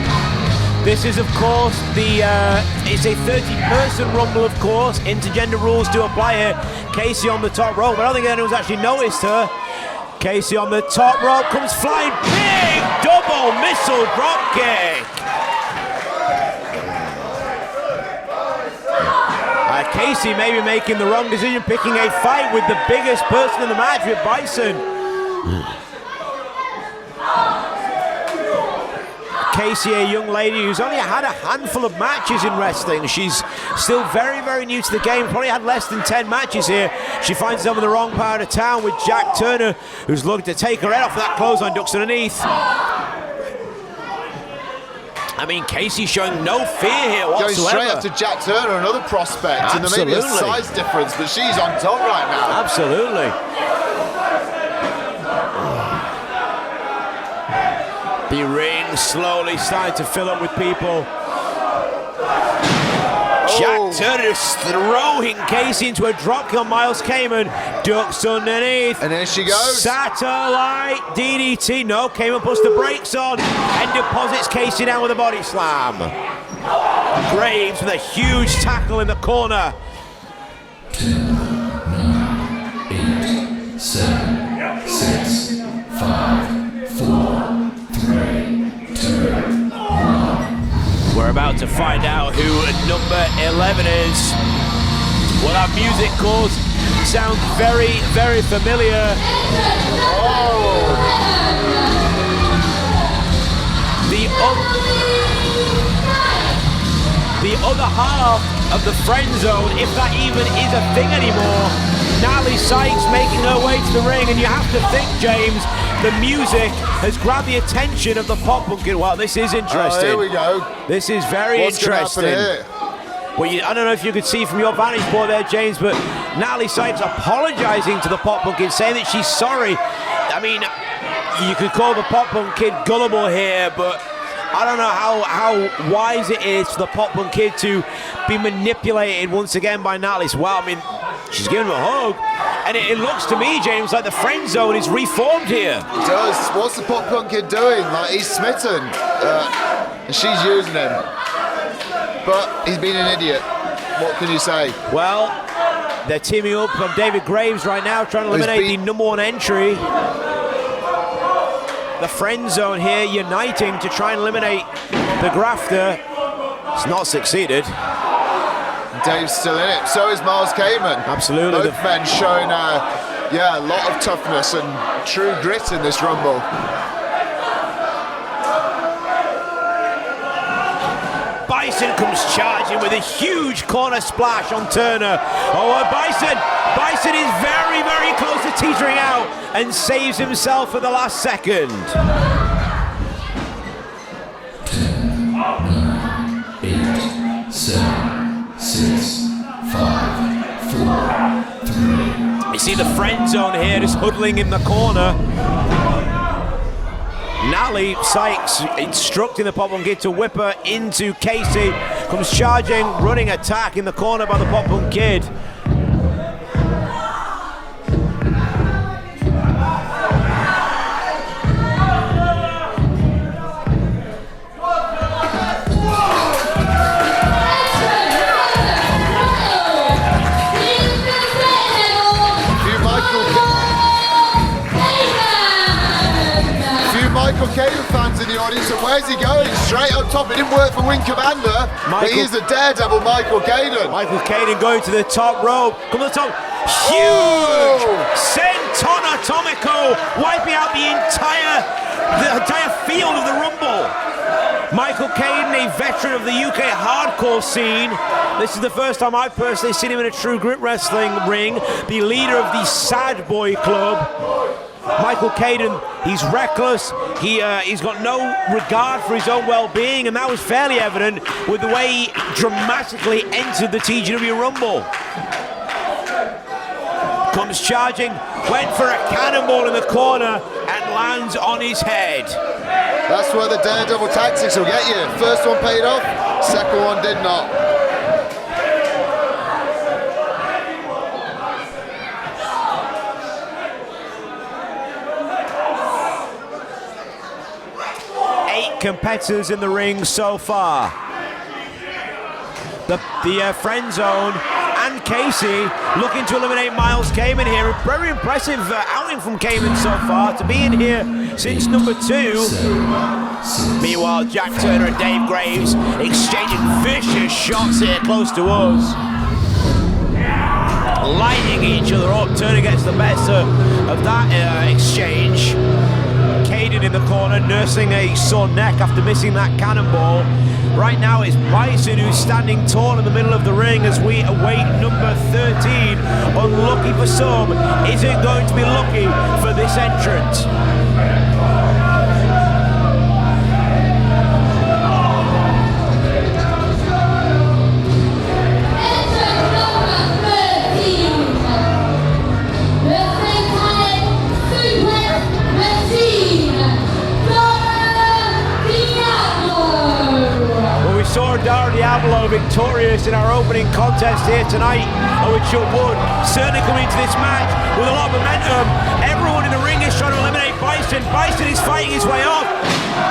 Speaker 2: This is, of course, it's a 30-person Rumble, of course. Intergender rules do apply here. Casey on the top rope, but I don't think anyone's actually noticed her. Casey on the top rope comes flying, big double missile drop kick. Casey may be making the wrong decision, picking a fight with the biggest person in the match, with Bison. Casey, a young lady who's only had a handful of matches in wrestling. She's still very, very new to the game. Probably had less than 10 matches here. She finds herself in the wrong part of town with Jack Turner, who's looking to take her head off that clothesline, ducks underneath. I mean, Casey showing no fear here whatsoever.
Speaker 3: Going straight up to Jack Turner, another prospect.
Speaker 2: Absolutely.
Speaker 3: And there may be a size difference, but she's on top right now.
Speaker 2: Absolutely. The ring slowly starting to fill up with people. Jack Turner just throwing Casey into a dropkick on Miles Kamen. Ducks underneath.
Speaker 3: And here she goes.
Speaker 2: Satellite DDT. No, Kamen puts the brakes on and deposits Casey down with a body slam. Graves with a huge tackle in the corner.
Speaker 5: 10, 9, 8, 7, 6, 5, 4, 3, 2, 1.
Speaker 2: We're about to find out who number 11 is. Well, that music course sounds very, very familiar. The other half of the friend zone, if that even is a thing anymore, Natalie Sykes making her way to the ring, and you have to think, James, the music has grabbed the attention of the Pop Punkin. Well, this is interesting.
Speaker 3: Here we go.
Speaker 2: This is very
Speaker 3: What's
Speaker 2: interesting.
Speaker 3: Here?
Speaker 2: Well, I don't know if you could see from your vantage point there, James, but Natalie Sykes apologizing to the Pop Punk Kid, saying that she's sorry. I mean, you could call the Pop Punk Kid gullible here, but I don't know how wise it is for the Pop Punk Kid to be manipulated once again by Natalie. Well, I mean, she's giving him a hug, and it looks to me, James, like the friend zone is reformed here.
Speaker 3: It does. What's the Pop Punk Kid doing? Like, he's smitten. And she's using him. But he's been an idiot. What can you say?
Speaker 2: Well, they're teaming up on David Graves right now, trying to eliminate the number one entry. The friend zone here uniting to try and eliminate the grafter. It's not succeeded.
Speaker 3: Dave's still in it. So is Miles Kamen.
Speaker 2: Absolutely.
Speaker 3: Both men showing, a lot of toughness and true grit in this Rumble.
Speaker 2: Bison comes charging with a huge corner splash on Turner. Oh, Bison is very, very close to teetering out and saves himself at the last second.
Speaker 5: 10, 9, 8, 7, 6, 5, 4, 3.
Speaker 2: You see the friend zone here just huddling in the corner. Natalie Sykes instructing the Pop Punk Kid to whip her into Casey. Comes charging, running attack in the corner by the Pop Punk Kid.
Speaker 3: Michael Kamen fans in the audience, and where's he going? Straight up top. It didn't work for Wing Commander, but he's the daredevil Michael Kaden.
Speaker 2: Michael Kaden going to the top rope. Come to the top. Huge senton atomico, wiping out the entire field of the Rumble. Michael Kaden, a veteran of the UK hardcore scene. This is the first time I've personally seen him in a True Grit Wrestling ring. The leader of the Sad Boy Club. Michael Kaden, he's reckless. He's got no regard for his own well-being, and that was fairly evident with the way he dramatically entered the TGW Rumble. Comes charging, went for a cannonball in the corner, and lands on his head.
Speaker 3: That's where the daredevil tactics will get you. First one paid off, second one did not.
Speaker 2: Competitors in the ring so far. The friend zone and Casey looking to eliminate Miles Kamen here. A very impressive outing from Kamen so far to be in here since number 2. Meanwhile, Jack Turner and Dave Graves exchanging vicious shots here close to us. Lighting each other up. Turner gets the best of that exchange. Kaden in the corner, nursing a sore neck after missing that cannonball. Right now it's Bison who's standing tall in the middle of the ring as we await number 13. Unlucky for some, isn't going to be lucky for this entrant. Saw Dara Diablo victorious in our opening contest here tonight. Owen Chuck Wood certainly coming into this match with a lot of momentum. Everyone in the ring is trying to eliminate Bison. Bison is fighting his way off.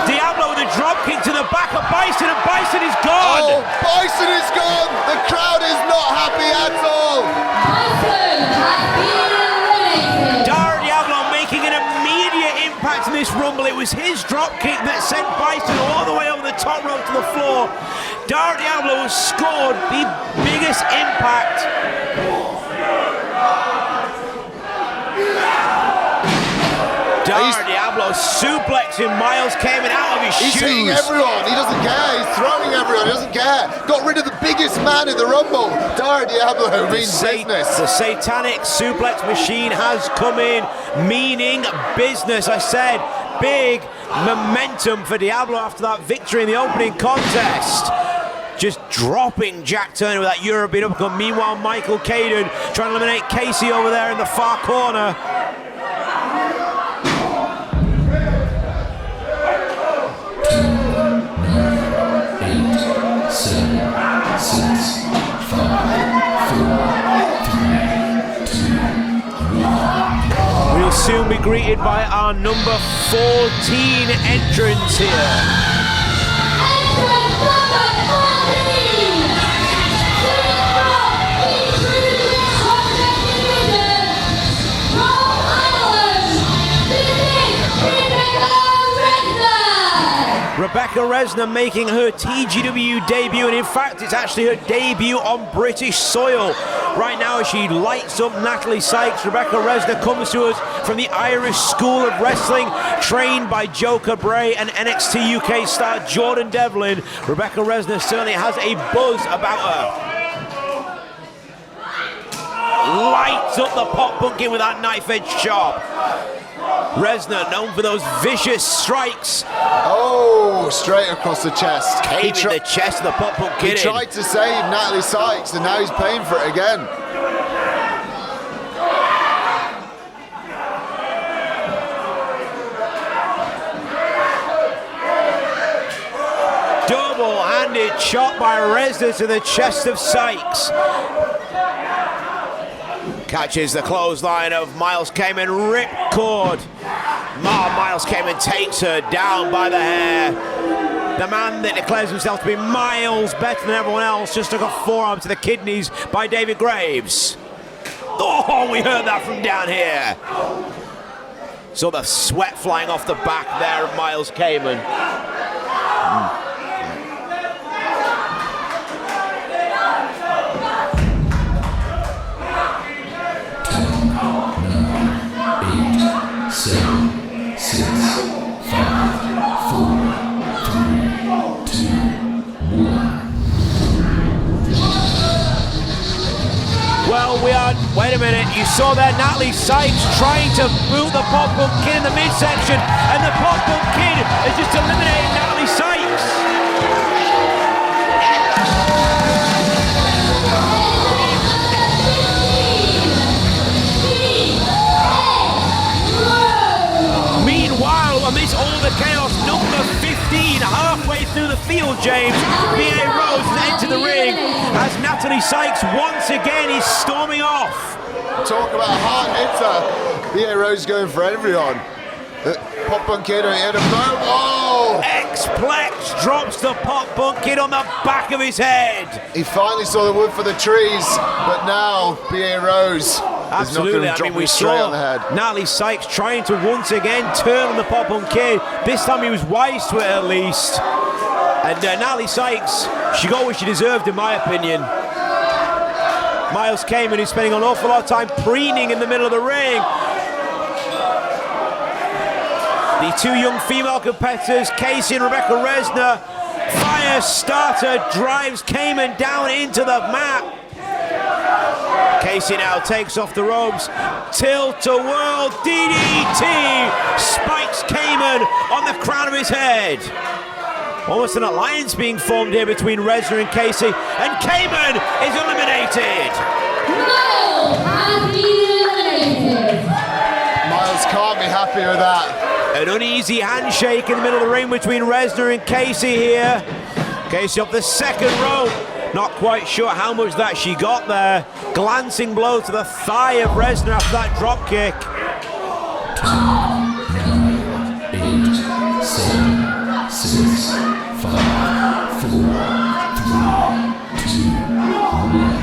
Speaker 2: Diablo with a drop kick to the back of Bison, and Bison is gone.
Speaker 3: Oh, Bison is gone. The crowd is not happy at all.
Speaker 1: Bison has been eliminated.
Speaker 2: Dara Diablo making an immediate impact in this Rumble. It was his drop kick that sent Bison all the way over the top rope to the floor. Dara Diablo has scored the biggest impact. Dara Diablo suplexing Miles Kamen out of his shoes.
Speaker 3: He's hitting everyone. He doesn't care. He's throwing everyone. He doesn't care. Got rid of the biggest man in the Rumble. Dara Diablo means business.
Speaker 2: The satanic suplex machine has come in, meaning business. I said big momentum for Diablo after that victory in the opening contest. Just dropping Jack Turner with that European uppercut. Meanwhile, Michael Caden trying to eliminate Casey over there in the far corner. We'll soon be greeted by our number 14 entrance here. Rebecca Resner making her TGW debut, and in fact it's actually her debut on British soil. Right now she lights up Natalie Sykes. Rebecca Resner comes to us from the Irish School of Wrestling, trained by Joker Bray and NXT UK star Jordan Devlin. Rebecca Resner certainly has a buzz about her. Lights up the pop bunking with that knife edge chop. Resner known for those vicious strikes.
Speaker 3: Oh, straight across the chest.
Speaker 2: Came in the chest of the pop punk kid.
Speaker 3: He tried to save Natalie Sykes, and now he's paying for it again. Double-handed chop by Resner to the chest of Sykes. Catches the clothesline of Miles Kamen, ripcord. Miles Kamen takes her down by the hair. The man that declares himself to be miles better than everyone else just took a forearm to the kidneys by David Graves. Oh, we heard that from down here. Saw the sweat flying off the back there of Miles Kamen. Well, wait a minute, you saw there Natalie Sykes trying to boot the Pop Punk Kid in the midsection, and the Pop Punk Kid has just eliminated Natalie Sykes. Meanwhile, amidst all the chaos, number 15, halfway through the field, James, B.A. Rose has entered the ring as Natalie Sykes once again is storming off. Talk about a hard hitter. B.A. Rose going for everyone. Pop Punk Kid in a boom. Oh!
Speaker 2: X-Plex drops the Pop Punk Kid on the back of his head.
Speaker 3: He finally saw the wood for the trees, but now B.A. Rose.
Speaker 2: Absolutely, I mean, we saw Natalie Sykes trying to once again turn on the Pop Punk Kid. This time he was wise to it at least. And Natalie Sykes, she got what she deserved in my opinion. Miles Kamen is spending an awful lot of time preening in the middle of the ring. The two young female competitors, Casey and Rebecca Resner, fire starter drives Kamen down into the mat. Casey now takes off the ropes, tilt-a-whirl DDT, spikes Kamen on the crown of his head. Almost an alliance being formed here between Resner and Casey, and Kamen is eliminated.
Speaker 1: Miles has been eliminated.
Speaker 3: Miles can't be happy with that.
Speaker 2: An uneasy handshake in the middle of the ring between Resner and Casey here. Casey up the second rope. Not quite sure how much that she got there. Glancing blow to the thigh of Resner after that drop kick.
Speaker 5: 8, 7, 6, 5, 4, 3, 2, 1.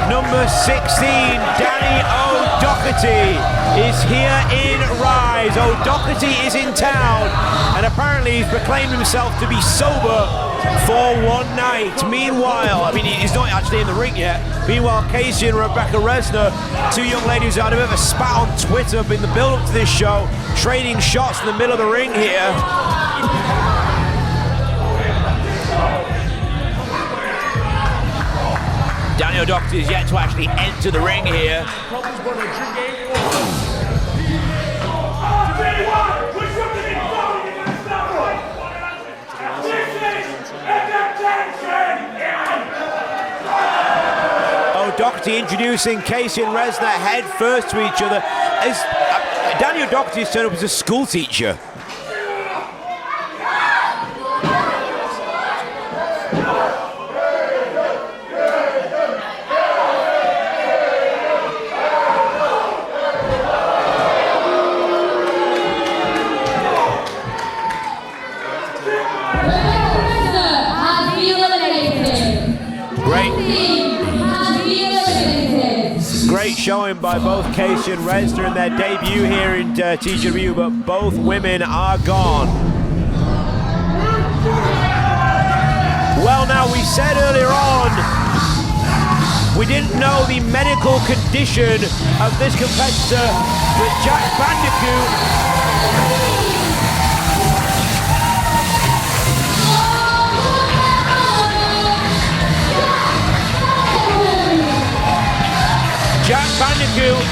Speaker 2: Number 16, Danny O'Doherty is here in Rise. O'Doherty is in town, and apparently he's proclaimed himself to be sober for one night. Meanwhile, I mean, he's not actually in the ring yet. Meanwhile, Casey and Rebecca Resner, two young ladies who had a bit of a spat on Twitter in the build-up to this show, trading shots in the middle of the ring here. Danny O'Doherty is yet to actually enter the ring here. O'Doherty introducing Casey and Resner head first to each other. As Danny O'Doherty has turned up as a school teacher. Great showing by both Casey and Resner in their debut here in TGW, but both women are gone. Well, now, we said earlier on we didn't know the medical condition of this competitor, but Jack Bandicoot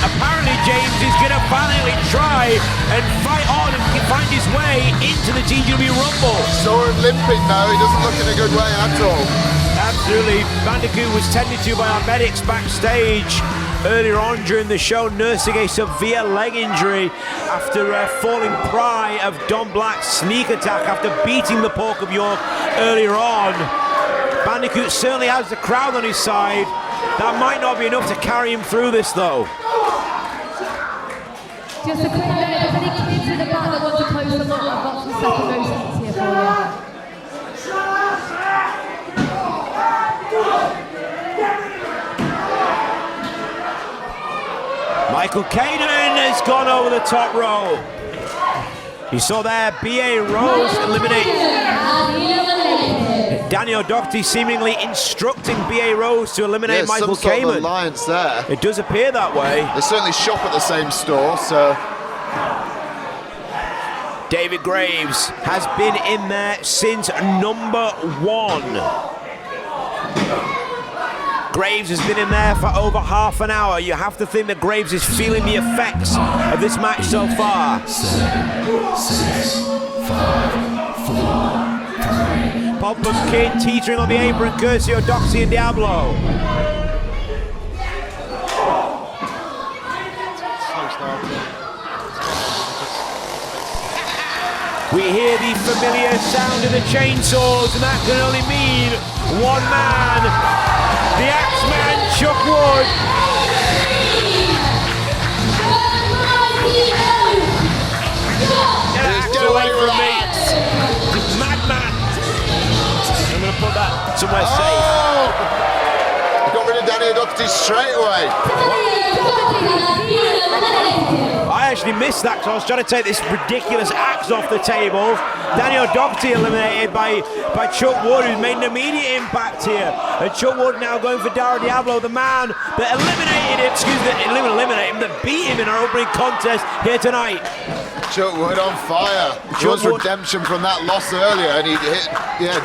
Speaker 2: apparently, James, is going to finally try and fight on and find his way into the TGW Rumble.
Speaker 3: Saw him limping though, he doesn't look in a good way at all.
Speaker 2: Absolutely. Bandicoot was tended to by our medics backstage earlier on during the show, nursing a severe leg injury after falling prey of Don Black's sneak attack after beating the Pork of York earlier on. Bandicoot certainly has the crowd on his side. That might not be enough to carry him through this, though.
Speaker 1: Just a quick note, if any kids in the back that want to close the lock, I've got some secondary seats here for
Speaker 2: you. Michael Caden has gone over the top row. You saw there, B.A. Rose eliminate. Danny O'Doherty seemingly instructing B.A. Rose to eliminate Michael
Speaker 3: some sort of
Speaker 2: Kamen.
Speaker 3: alliance there.
Speaker 2: It does appear that way.
Speaker 3: They certainly shop at the same store, so.
Speaker 2: David Graves has been in there since number 1. Graves has been in there for over half an hour. You have to think that Graves is feeling the effects of this match so far.
Speaker 5: 7, 6, 5, 4, 3.
Speaker 2: Pompous Kid teetering on the apron, courtesy of Doxy and Diablo. We hear the familiar sound of the chainsaws, and that can only mean one man, the Axeman, Chuck Wood. Get away from me, madman. I'm going to put that somewhere safe.
Speaker 3: Got rid of Danny O'Doherty straight away.
Speaker 2: I actually missed that because I was trying to take this ridiculous axe off the table. Danny O'Doherty eliminated by Chuck Wood, who's made an immediate impact here. And Chuck Wood now going for Dara Diablo, the man that eliminated him, that beat him in our opening contest here tonight.
Speaker 3: Chuck Wood on fire. There was redemption from that loss earlier, and he hit,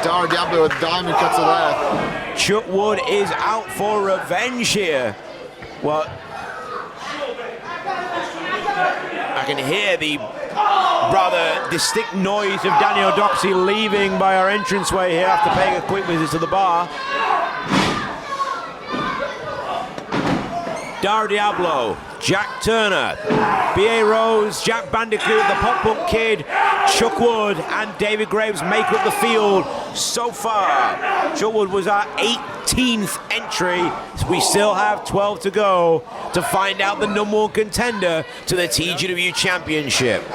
Speaker 3: Dara Diablo with diamond cutter there.
Speaker 2: Chuck Wood is out for revenge here. Well, I can hear the rather distinct noise of Daniel Doxey leaving by our entranceway here after paying a quick visit to the bar. Dara Diablo, Jack Turner, B.A. Rose, Jack Bandicoot, the Pop Punk Kid, Chuck Wood and David Graves make up the field so far. Chuck Wood was our 18th entry. We still have 12 to go to find out the #1 contender to the TGW Championship.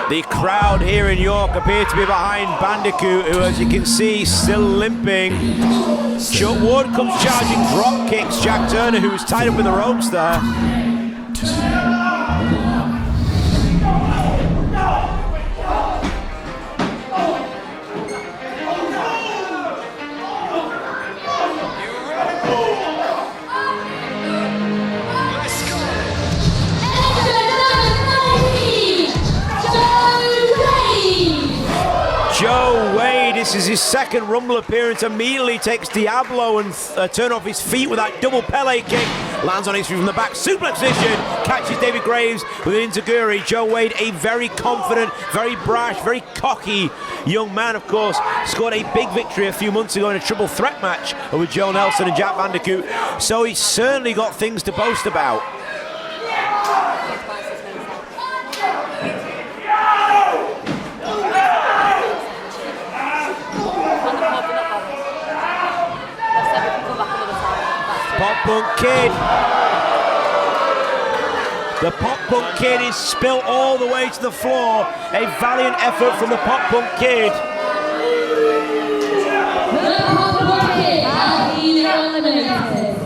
Speaker 2: The crowd here in York appear to be behind Bandicoot, who, as you can see, still limping. Chuck Wood comes charging, drop kicks Jack Turner, who's tied up in the ropes there. Joe Wade, this is his second Rumble appearance, immediately takes Diablo and turn off his feet with that double Pele kick. Lands on his feet from the back, suplex position, catches David Graves with an enziguri. Joe Wade, a very confident, very brash, very cocky young man, of course, scored a big victory a few months ago in a triple threat match with Joe Nelson and Jack Bandicoot. So he's certainly got things to boast about. Pop Punk Kid. The Pop Punk Kid is spilt all the way to the floor. A valiant effort from the Pop Punk Kid.
Speaker 1: The Pop Punk Kid has been eliminated.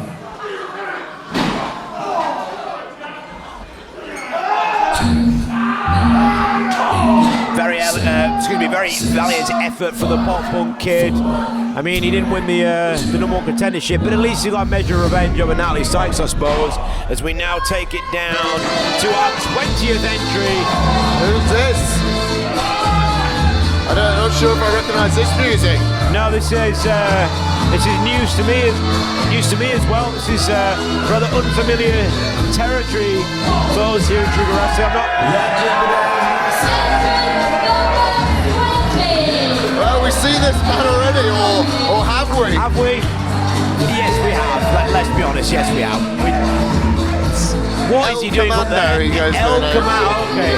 Speaker 2: Very valiant effort for the Pop Punk Kid. I mean, he didn't win the #1 contendership, but at least he got a measure of revenge over Natalie Sykes, I suppose, as we now take it down to our 20th entry.
Speaker 3: Who's this? I'm not sure if I recognise this music.
Speaker 2: No, this is news to me. News to me as well. This is rather unfamiliar territory for those here in True Wrestling. I'm not.
Speaker 3: Well, we've seen this man already, or have we?
Speaker 2: Have we? Yes, we have. Let's be honest. Yes, we have. What is he doing up there?
Speaker 3: He goes
Speaker 2: El
Speaker 3: there.
Speaker 2: Commando. Okay.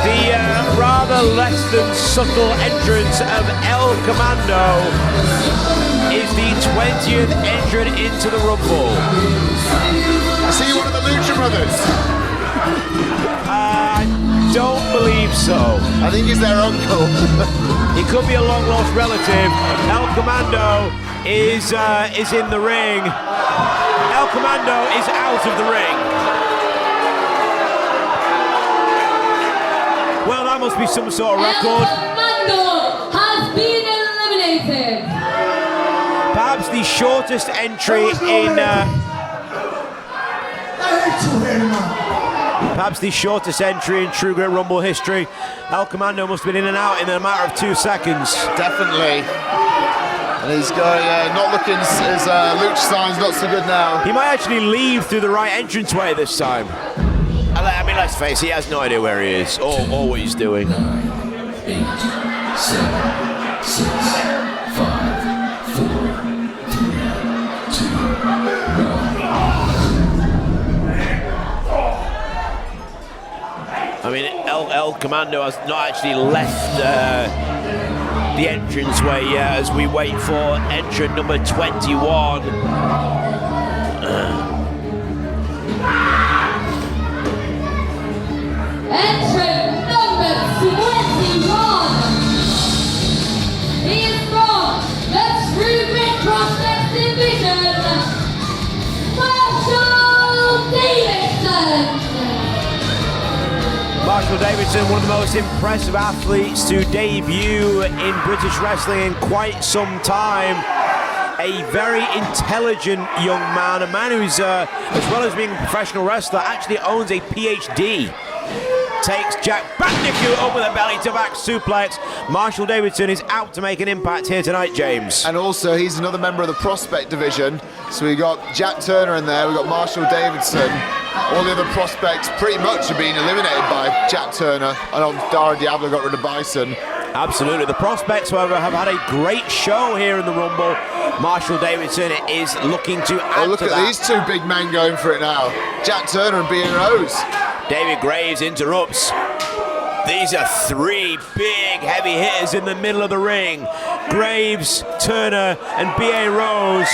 Speaker 2: The rather less than subtle entrance of El Commando is the 20th entrant into the Rumble.
Speaker 3: I see one of the Lucha Brothers.
Speaker 2: I don't believe so.
Speaker 3: I think he's their uncle.
Speaker 2: He could be a long-lost relative. El Commando is in the ring. El Commando is out of the ring. Well, that must be some sort of record.
Speaker 1: El Commando has been eliminated.
Speaker 2: Perhaps the shortest entry in. Perhaps the shortest entry in True Grit Rumble history. El Commando must have been in and out in a matter of 2 seconds.
Speaker 3: Definitely. And he's going, not looking, his Lucha sign's not so good now.
Speaker 2: He might actually leave through the right entranceway this time. I mean, let's face it, he has no idea where he is or what he's doing.
Speaker 5: 8, 7, 6, 5, 4, 3, 2, 1.
Speaker 2: I mean, El Commando has not actually left the entranceway yet as we wait for entrant number 21.
Speaker 1: Entrant number 21. He is from the True Grit Prospect Division, Marshall Davidson.
Speaker 2: Marshall Davidson, one of the most impressive athletes to debut in British wrestling in quite some time. a very intelligent young man, a man who's, as well as being a professional wrestler, actually owns a PhD. Takes Jack Bandicoot up with a belly-to-back suplex. Marshall Davidson is out to make an impact here tonight, James.
Speaker 3: And also, he's another member of the prospect division. So we got Jack Turner in there, we got Marshall Davidson. All the other prospects pretty much have been eliminated by Jack Turner. And Dara Diablo got rid of Bison.
Speaker 2: Absolutely. The prospects, however, have had a great show here in the Rumble. Marshall Davidson is looking to add
Speaker 3: look
Speaker 2: to
Speaker 3: at
Speaker 2: that.
Speaker 3: these two big men going for it now. Jack Turner and B.A. Rose.
Speaker 2: David Graves interrupts. These are three big heavy hitters in the middle of the ring. Graves, Turner, and B.A. Rose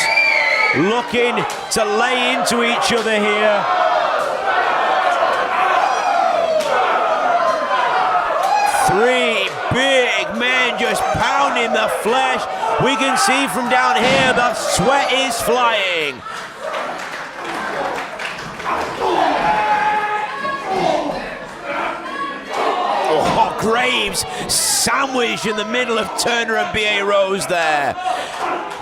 Speaker 2: looking to lay into each other here. Three big men just pounding the flesh. We can see from down here the sweat is flying. Oh, Graves sandwiched in the middle of Turner and B.A. Rose there.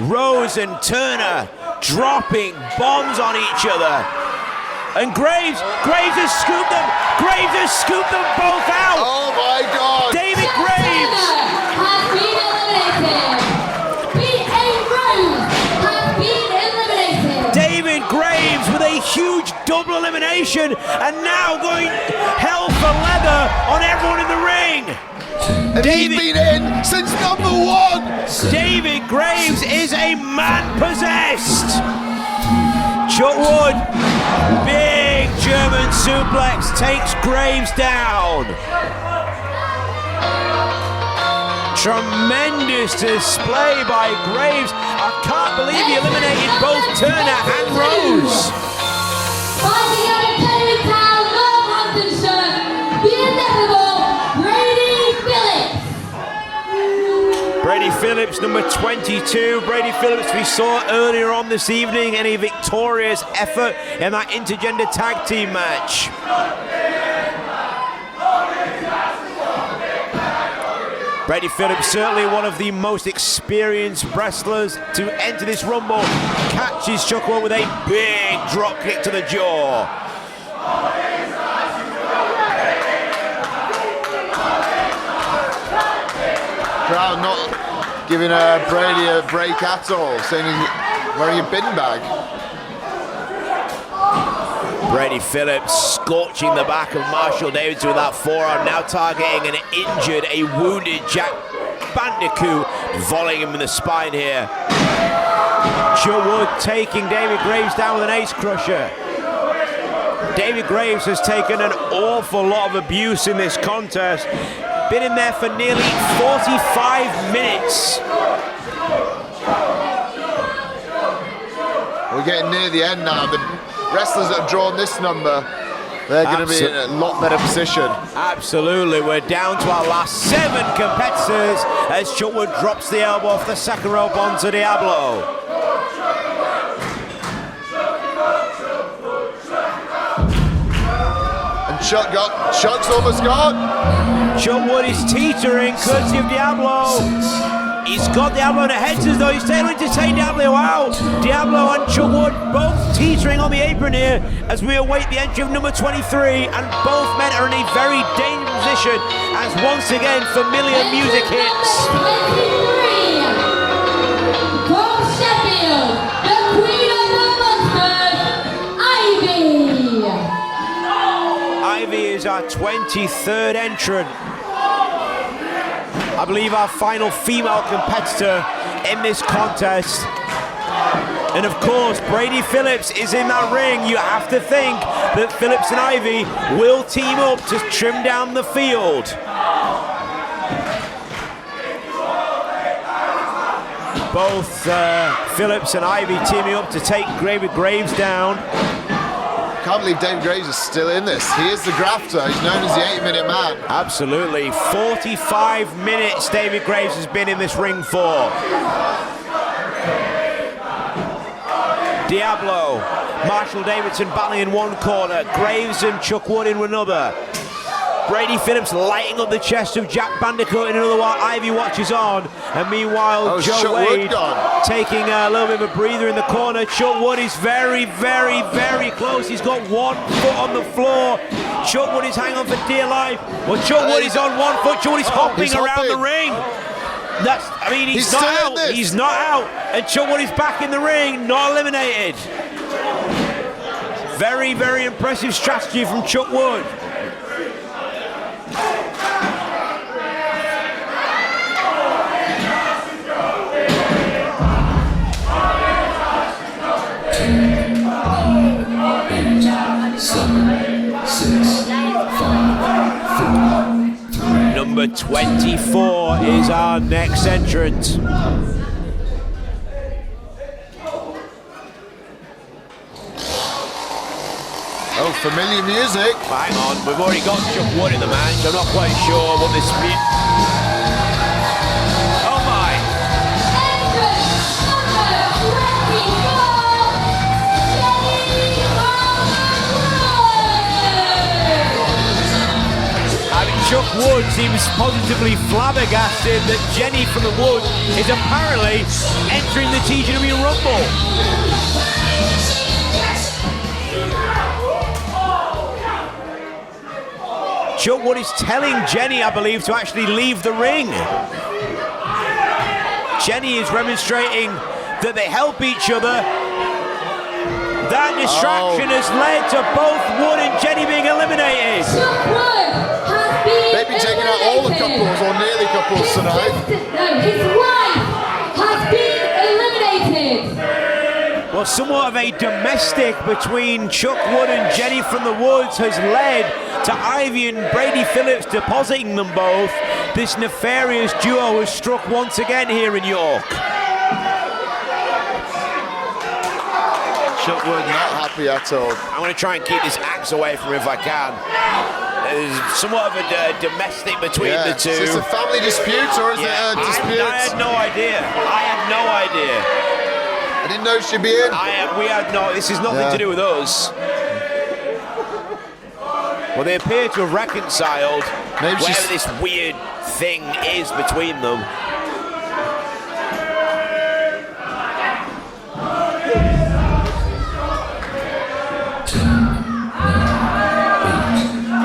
Speaker 2: Rose and Turner dropping bombs on each other. And Graves has scooped them. Graves has scooped them both out.
Speaker 3: Oh my God.
Speaker 2: David Graves.
Speaker 1: Has been eliminated. B.A. Rose has been eliminated.
Speaker 2: David Graves with a huge double elimination and now going hell for leather on everyone in the ring.
Speaker 3: And he's been in since number one.
Speaker 2: David Graves is a man possessed. Chuck Wood, big German suplex, takes Graves down. Tremendous display by Graves. I can't believe he eliminated both Turner and Rose.
Speaker 1: Fighting out of Perry Town, Northamptonshire, the inevitable Brady Phillips.
Speaker 2: Brady Phillips, number 22. Brady Phillips, we saw earlier on this evening in a victorious effort in that intergender tag team match. Brady Phillips, certainly one of the most experienced wrestlers to enter this Rumble, catches Chuck Wood with a big drop kick to the jaw.
Speaker 3: Crowd not giving Brady a break at all, saying he's wearing a bin bag.
Speaker 2: Brady Phillips scorching the back of Marshall Davidson with that forearm, now targeting an injured, a wounded Jack Bandicoot, volleying him in the spine here. Chuck Wood taking David Graves down with an ace crusher. David Graves has taken an awful lot of abuse in this contest. Been in there for nearly 45 minutes.
Speaker 3: We're getting near the end now. The wrestlers that have drawn this number, they're going to be in a lot better position.
Speaker 2: Absolutely. We're down to our last 7 competitors as Chuck Wood drops the elbow off the second rope onto Diablo.
Speaker 3: And Chuck's almost gone.
Speaker 2: Chuck Wood is teetering, courtesy of Diablo. He's got Diablo in the heads as though he's tailing to take Diablo out. Diablo and Chuck Wood both teetering on the apron here as we await the entry of number 23, and both men are in a very dangerous position as once again familiar music hits.
Speaker 1: 23, from Sheffield, the Queen of the Monsters, Ivy.
Speaker 2: Ivy is our 23rd entrant. I believe our final female competitor in this contest. And of course, Brady Phillips is in that ring. You have to think that Phillips and Ivy will team up to trim down the field. Both Phillips and Ivy teaming up to take David Graves down.
Speaker 3: Can't believe David Graves is still in this. He is the grafter. He's known as the 8-minute man.
Speaker 2: Absolutely. 45 minutes David Graves has been in this ring for. Diablo, Marshall Davidson battling in one corner, Graves and Chuck Wood in another. Brady Phillips lighting up the chest of Jack Bandicoot in another while Ivy watches on. And meanwhile, Joe
Speaker 3: Chuck
Speaker 2: Wade
Speaker 3: Wood gone.
Speaker 2: taking a little bit of a breather in the corner. Chuck Wood is very, very, very close. He's got 1 foot on the floor. Chuck Wood is hanging on for dear life. Well, Chuck Wood is on 1 foot. Chuck Wood is hopping around the ring. He's not out. He's not out. And Chuck Wood is back in the ring, not eliminated. Very, very impressive strategy from Chuck Wood. Number 24 is our next entrant.
Speaker 3: Oh, familiar music.
Speaker 2: Hang on, we've already got Chuck Wood in the match. I'm not quite sure what this means. Oh my! Chuck Wood seems positively flabbergasted that Jenny from the Wood is apparently entering the TGW Rumble. Chuck Wood is telling Jenny, I believe, to actually leave the ring. Jenny is remonstrating that they help each other. That distraction has led to both Wood and Jenny being eliminated.
Speaker 1: Chuck Wood has been
Speaker 3: Maybe taking out all the couples or nearly couples tonight.
Speaker 1: No, his wife has been eliminated.
Speaker 2: Well, somewhat of a domestic between Chuck Wood and Jenny from the Woods has led to Ivy and Brady Phillips depositing them both. This nefarious duo has struck once again here in York.
Speaker 3: Chuck Wood not happy at all.
Speaker 2: I'm going to try and keep this axe away from him if I can. There's somewhat of a domestic between the two.
Speaker 3: Is this a family dispute or is it a dispute?
Speaker 2: I had no idea. I had no idea.
Speaker 3: I didn't know she'd be in.
Speaker 2: We had no. This is nothing to do with us. Well, they appear to have reconciled.
Speaker 3: Maybe
Speaker 2: whatever this weird thing is between them.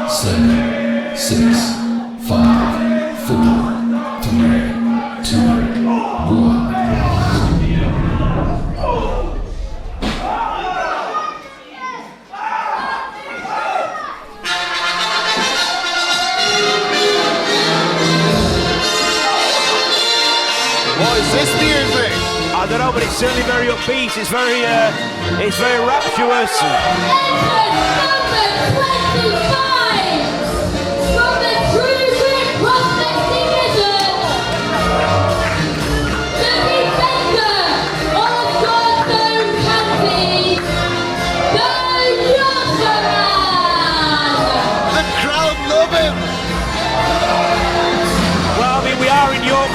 Speaker 5: Seven, 6, 5, 4, 3, 2, 1.
Speaker 3: What is this music?
Speaker 2: I don't know, but it's certainly very upbeat. It's very rapturous.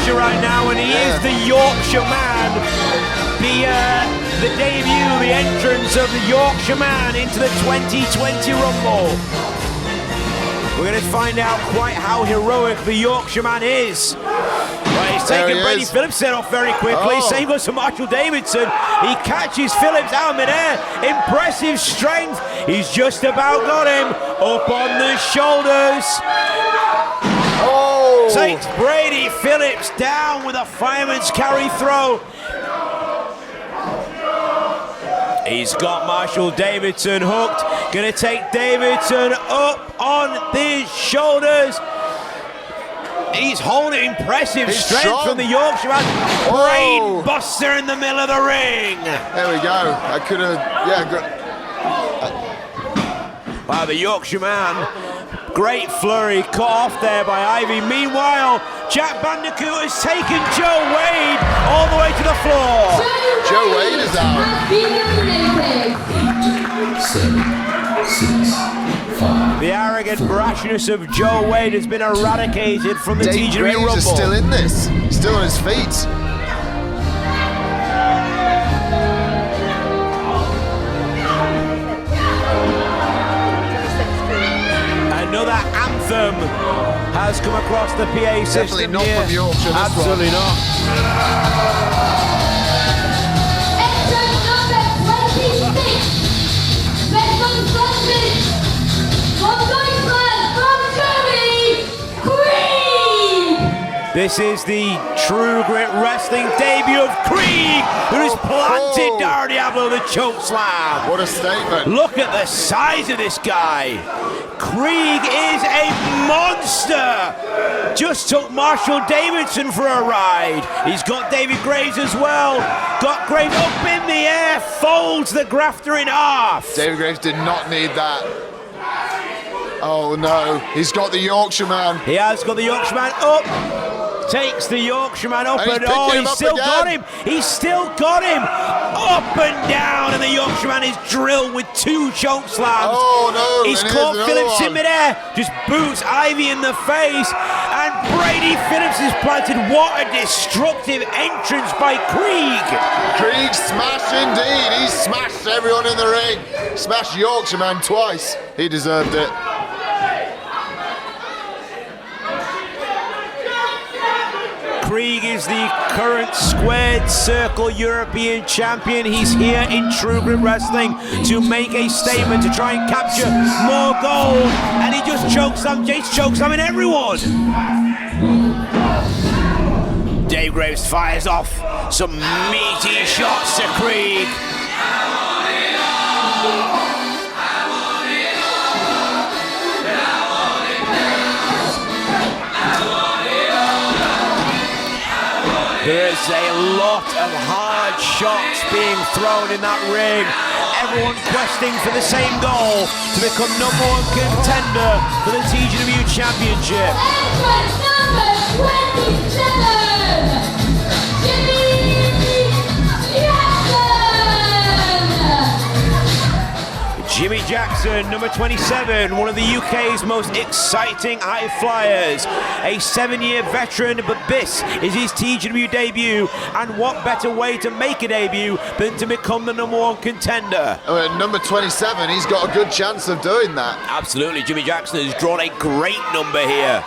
Speaker 2: Right now, and he is the Yorkshire Man. The debut, the entrance of the Yorkshire Man into the 2020 Rumble. We're going to find out quite how heroic the Yorkshire Man is. Well, he's taking Brady Phillips off very quickly. Same goes to Marshall Davidson. He catches Phillips out midair. Impressive strength. He's just about got him up on the shoulders. Takes Brady Phillips down with a fireman's carry throw. He's got Marshall Davidson hooked. Gonna take Davidson up on his shoulders. He's holding impressive strength from the Yorkshire Man. Brain buster in the middle of the ring.
Speaker 3: There we go. I could have,
Speaker 2: Wow, the Yorkshire Man. Great flurry cut off there by Ivy. Meanwhile, Jack Bandicoot has taken Joe Wade all the way to the floor.
Speaker 3: Joe Wade is out.
Speaker 5: 8, 7, 6, 5.
Speaker 2: The arrogant brashness of Joe Wade has been eradicated from the
Speaker 3: Dave
Speaker 2: TGW
Speaker 3: Graves
Speaker 2: Rumble.
Speaker 3: is still in this. Still on his feet.
Speaker 2: another anthem has come across the PA system.
Speaker 3: Definitely not
Speaker 2: here.
Speaker 3: from Yorkshire, this
Speaker 2: Absolutely
Speaker 3: one.
Speaker 2: not.
Speaker 1: Entrance number 26. Western Scotland. From Deutschland, from Germany, Krieg.
Speaker 2: This is the True Grit Wrestling debut of Krieg, who has planted
Speaker 3: Oh.
Speaker 2: Dario Diablo the choke slam.
Speaker 3: What a statement.
Speaker 2: Look at the size of this guy. Krieg is a monster. Just took Marshall Davidson for a ride. He's got David Graves as well. Got Graves up in the air, folds the grafter in half.
Speaker 3: David Graves did not need that. Oh no, he's got the Yorkshireman.
Speaker 2: He has got the Yorkshireman up. Takes the Yorkshireman up
Speaker 3: And he's
Speaker 2: and
Speaker 3: picking him
Speaker 2: he's
Speaker 3: up
Speaker 2: still got
Speaker 3: again.
Speaker 2: him. He's still got him. Up and down, and the Yorkshireman is drilled with 2 choke slams.
Speaker 3: Oh no,
Speaker 2: He's
Speaker 3: and
Speaker 2: caught
Speaker 3: here's
Speaker 2: Phillips
Speaker 3: another
Speaker 2: in
Speaker 3: one.
Speaker 2: midair, just boots Ivy in the face, and Brady Phillips is planted. What a destructive entrance by Krieg.
Speaker 3: Krieg smashed indeed. He smashed everyone in the ring. Smashed Yorkshireman twice. He deserved it.
Speaker 2: Krieg is the current squared circle European champion. He's here in True Grit Wrestling to make a statement, to try and capture more gold. And he just chokes everyone. Dave Graves fires off some meaty shots to Krieg. There is a lot of hard shots being thrown in that ring. Everyone questing for the same goal, to become #1 contender for the TGW Championship.
Speaker 1: Entrance number 27. Jimmy Jackson.
Speaker 2: Jimmy Jackson, number 27, one of the UK's most exciting high flyers. A 7-year veteran, but this is his TGW debut. And what better way to make a debut than to become the #1 contender?
Speaker 3: Number 27, he's got a good chance of doing that.
Speaker 2: Absolutely, Jimmy Jackson has drawn a great number here.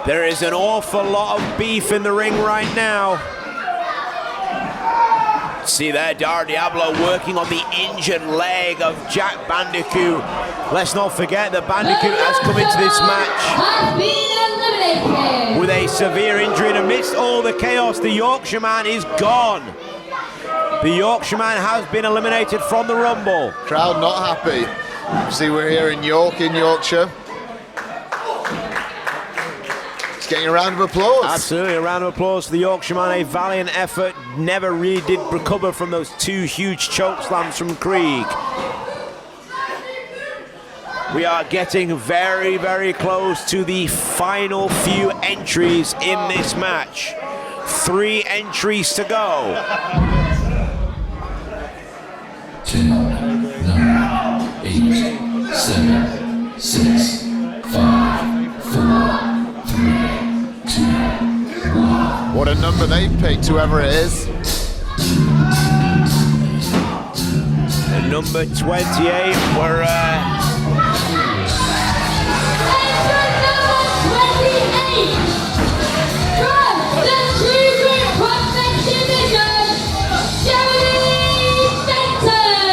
Speaker 2: There is an awful lot of beef in the ring right now. See there, Dario Diablo working on the injured leg of Jack Bandicoot. Let's not forget that Bandicoot has come into this match
Speaker 1: Has been eliminated.
Speaker 2: with a severe injury, and amidst all the chaos, the Yorkshireman is gone. The Yorkshireman has been eliminated from the Rumble.
Speaker 3: Crowd not happy. See, we're here in York, in Yorkshire. It's getting a round of applause.
Speaker 2: Absolutely, a round of applause for the Yorkshireman. A valiant effort. Never really did recover from those 2 huge choke slams from Krieg. We are getting very, very close to the final few entries in this match. 3 entries to go.
Speaker 7: 10, 9, 8, 7, 6, 5, 4, 3, 2, 1.
Speaker 3: What a number they picked, whoever it is.
Speaker 2: And number 28, we're
Speaker 1: Entrance number 28. From the True Grit Prospect Division, Jeremy Fenton.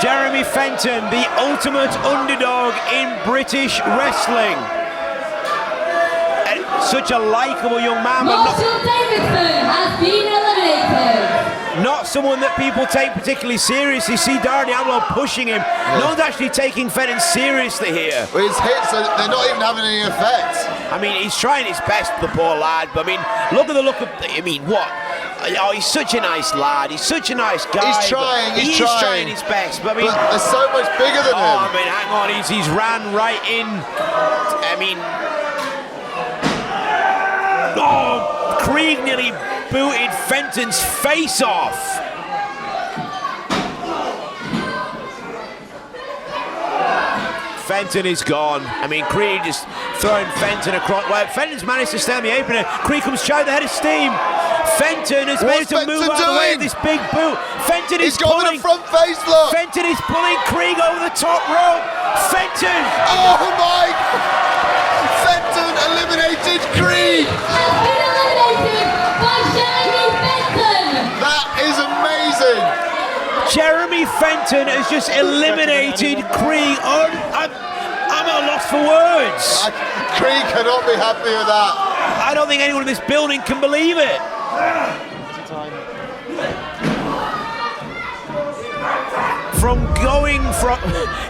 Speaker 2: Jeremy Fenton, the ultimate underdog in British wrestling. And such a likeable young man, but
Speaker 1: Marshall Davidson has been eliminated.
Speaker 2: not someone that people take particularly seriously. See Dario Diablo pushing him. No one's actually taking Fenton seriously here.
Speaker 3: Well, his hits, they're not even having any effect.
Speaker 2: I mean, he's trying his best, the poor lad. But I mean, look at the look of. I mean, what? Oh, he's such a nice lad. He's such a nice guy.
Speaker 3: He's trying,
Speaker 2: but
Speaker 3: he's
Speaker 2: he is
Speaker 3: trying.
Speaker 2: trying his best. But I mean,
Speaker 3: But they're so much bigger than
Speaker 2: oh, I
Speaker 3: him.
Speaker 2: mean, hang on. He's ran right in. I mean, oh, Krieg nearly booted Fenton's face off. Fenton is gone. I mean, Creed just throwing Fenton across. Well, Fenton's managed to stay on the apron. And Creed comes charging the head of steam. Fenton has managed to move out of the way of this big boot. Fenton is pulling.
Speaker 3: He's got a front face lock.
Speaker 2: Fenton is pulling Krieg over the top rope. Fenton!
Speaker 3: Oh my! Fenton eliminated Creed.
Speaker 1: Has been eliminated by Jeremy Fenton.
Speaker 3: That is amazing.
Speaker 2: Jeremy Fenton has just eliminated Krieg. I'm at a loss for words.
Speaker 3: Creed cannot be happy with that.
Speaker 2: I don't think anyone in this building can believe it.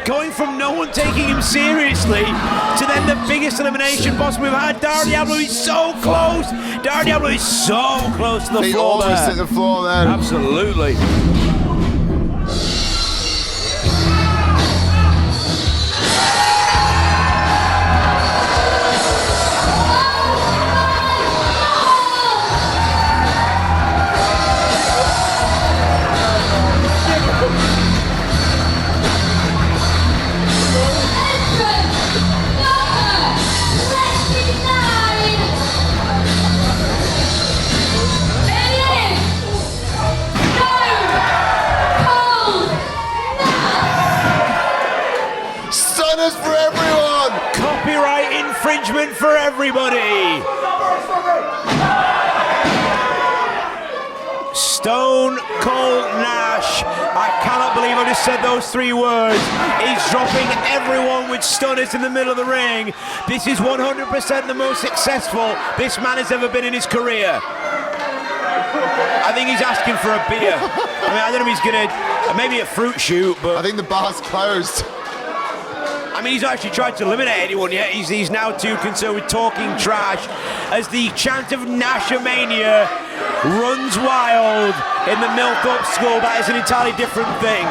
Speaker 2: Going from no one taking him seriously to then the biggest elimination possible we've had. Dario Diablo is so close. Dario Diablo is so close to the
Speaker 3: He
Speaker 2: floor
Speaker 3: almost
Speaker 2: there.
Speaker 3: hit the floor there.
Speaker 2: Absolutely.
Speaker 3: Stunners for everyone.
Speaker 2: Copyright infringement for everybody. Stone Cold Nash. I cannot believe I just said those 3 words. He's dropping everyone with stunners in the middle of the ring. This is 100% the most successful this man has ever been in his career. I think he's asking for a beer. I mean, I don't know if he's gonna, maybe a fruit shoot, but
Speaker 3: I think the bar's closed.
Speaker 2: I mean, he's actually tried to eliminate anyone yet. He's now too concerned with talking trash as the chant of Nashamania runs wild in the Millthorpe School. That is an entirely different thing.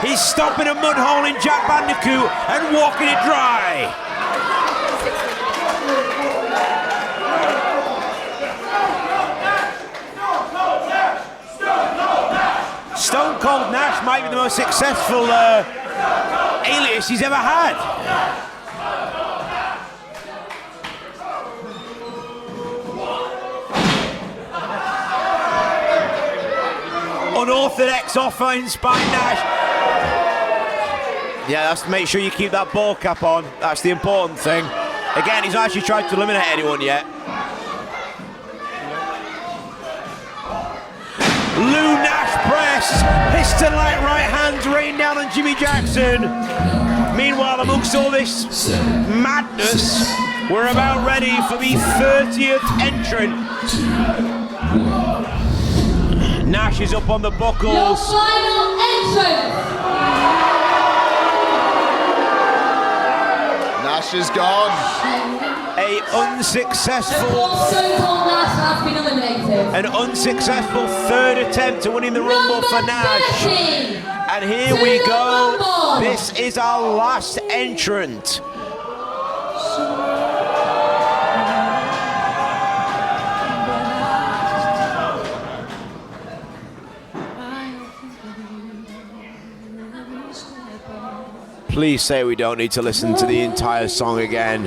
Speaker 2: He's stopping a mud hole in Jack Bandicoot and walking it dry. Stone Cold Nash might be the most successful alias he's ever had. Unorthodox offer inspired Nash. Yeah, that's to make sure you keep that ball cap on. That's the important thing. Again, he's not actually tried to eliminate anyone yet. Lou Nash press, piston-like right hands rain down on Jimmy Jackson. Meanwhile, amongst all this madness, we're about ready for the 30th entrant. Nash is up on the
Speaker 1: Your
Speaker 2: buckles.
Speaker 1: final entrant.
Speaker 3: Nash is gone.
Speaker 2: A unsuccessful,
Speaker 1: Stone Cold Nash has been eliminated.
Speaker 2: an unsuccessful 3rd attempt to winning the Rumble for Nash.
Speaker 1: 30.
Speaker 2: And here
Speaker 1: To
Speaker 2: we
Speaker 1: the
Speaker 2: go.
Speaker 1: Rumble.
Speaker 2: This is our last entrant. Please say we don't need to listen to the entire song again.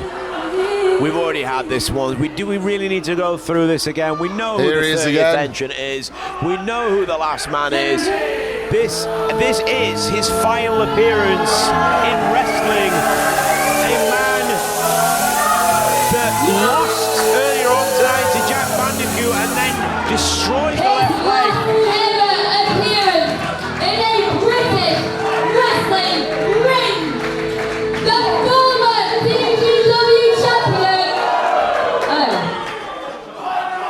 Speaker 2: We've already had this one. Do we really need to go through this again? We know who
Speaker 3: Here he
Speaker 2: the
Speaker 3: is
Speaker 2: 30th
Speaker 3: again.
Speaker 2: entrant is. We know who the last man is. This is his final appearance in wrestling. A man that lost earlier on tonight to Jack Bandicoot and then destroyed the
Speaker 1: His
Speaker 2: left leg.
Speaker 1: last ever appearance in a British wrestling ring. The former TGW champion. Oh.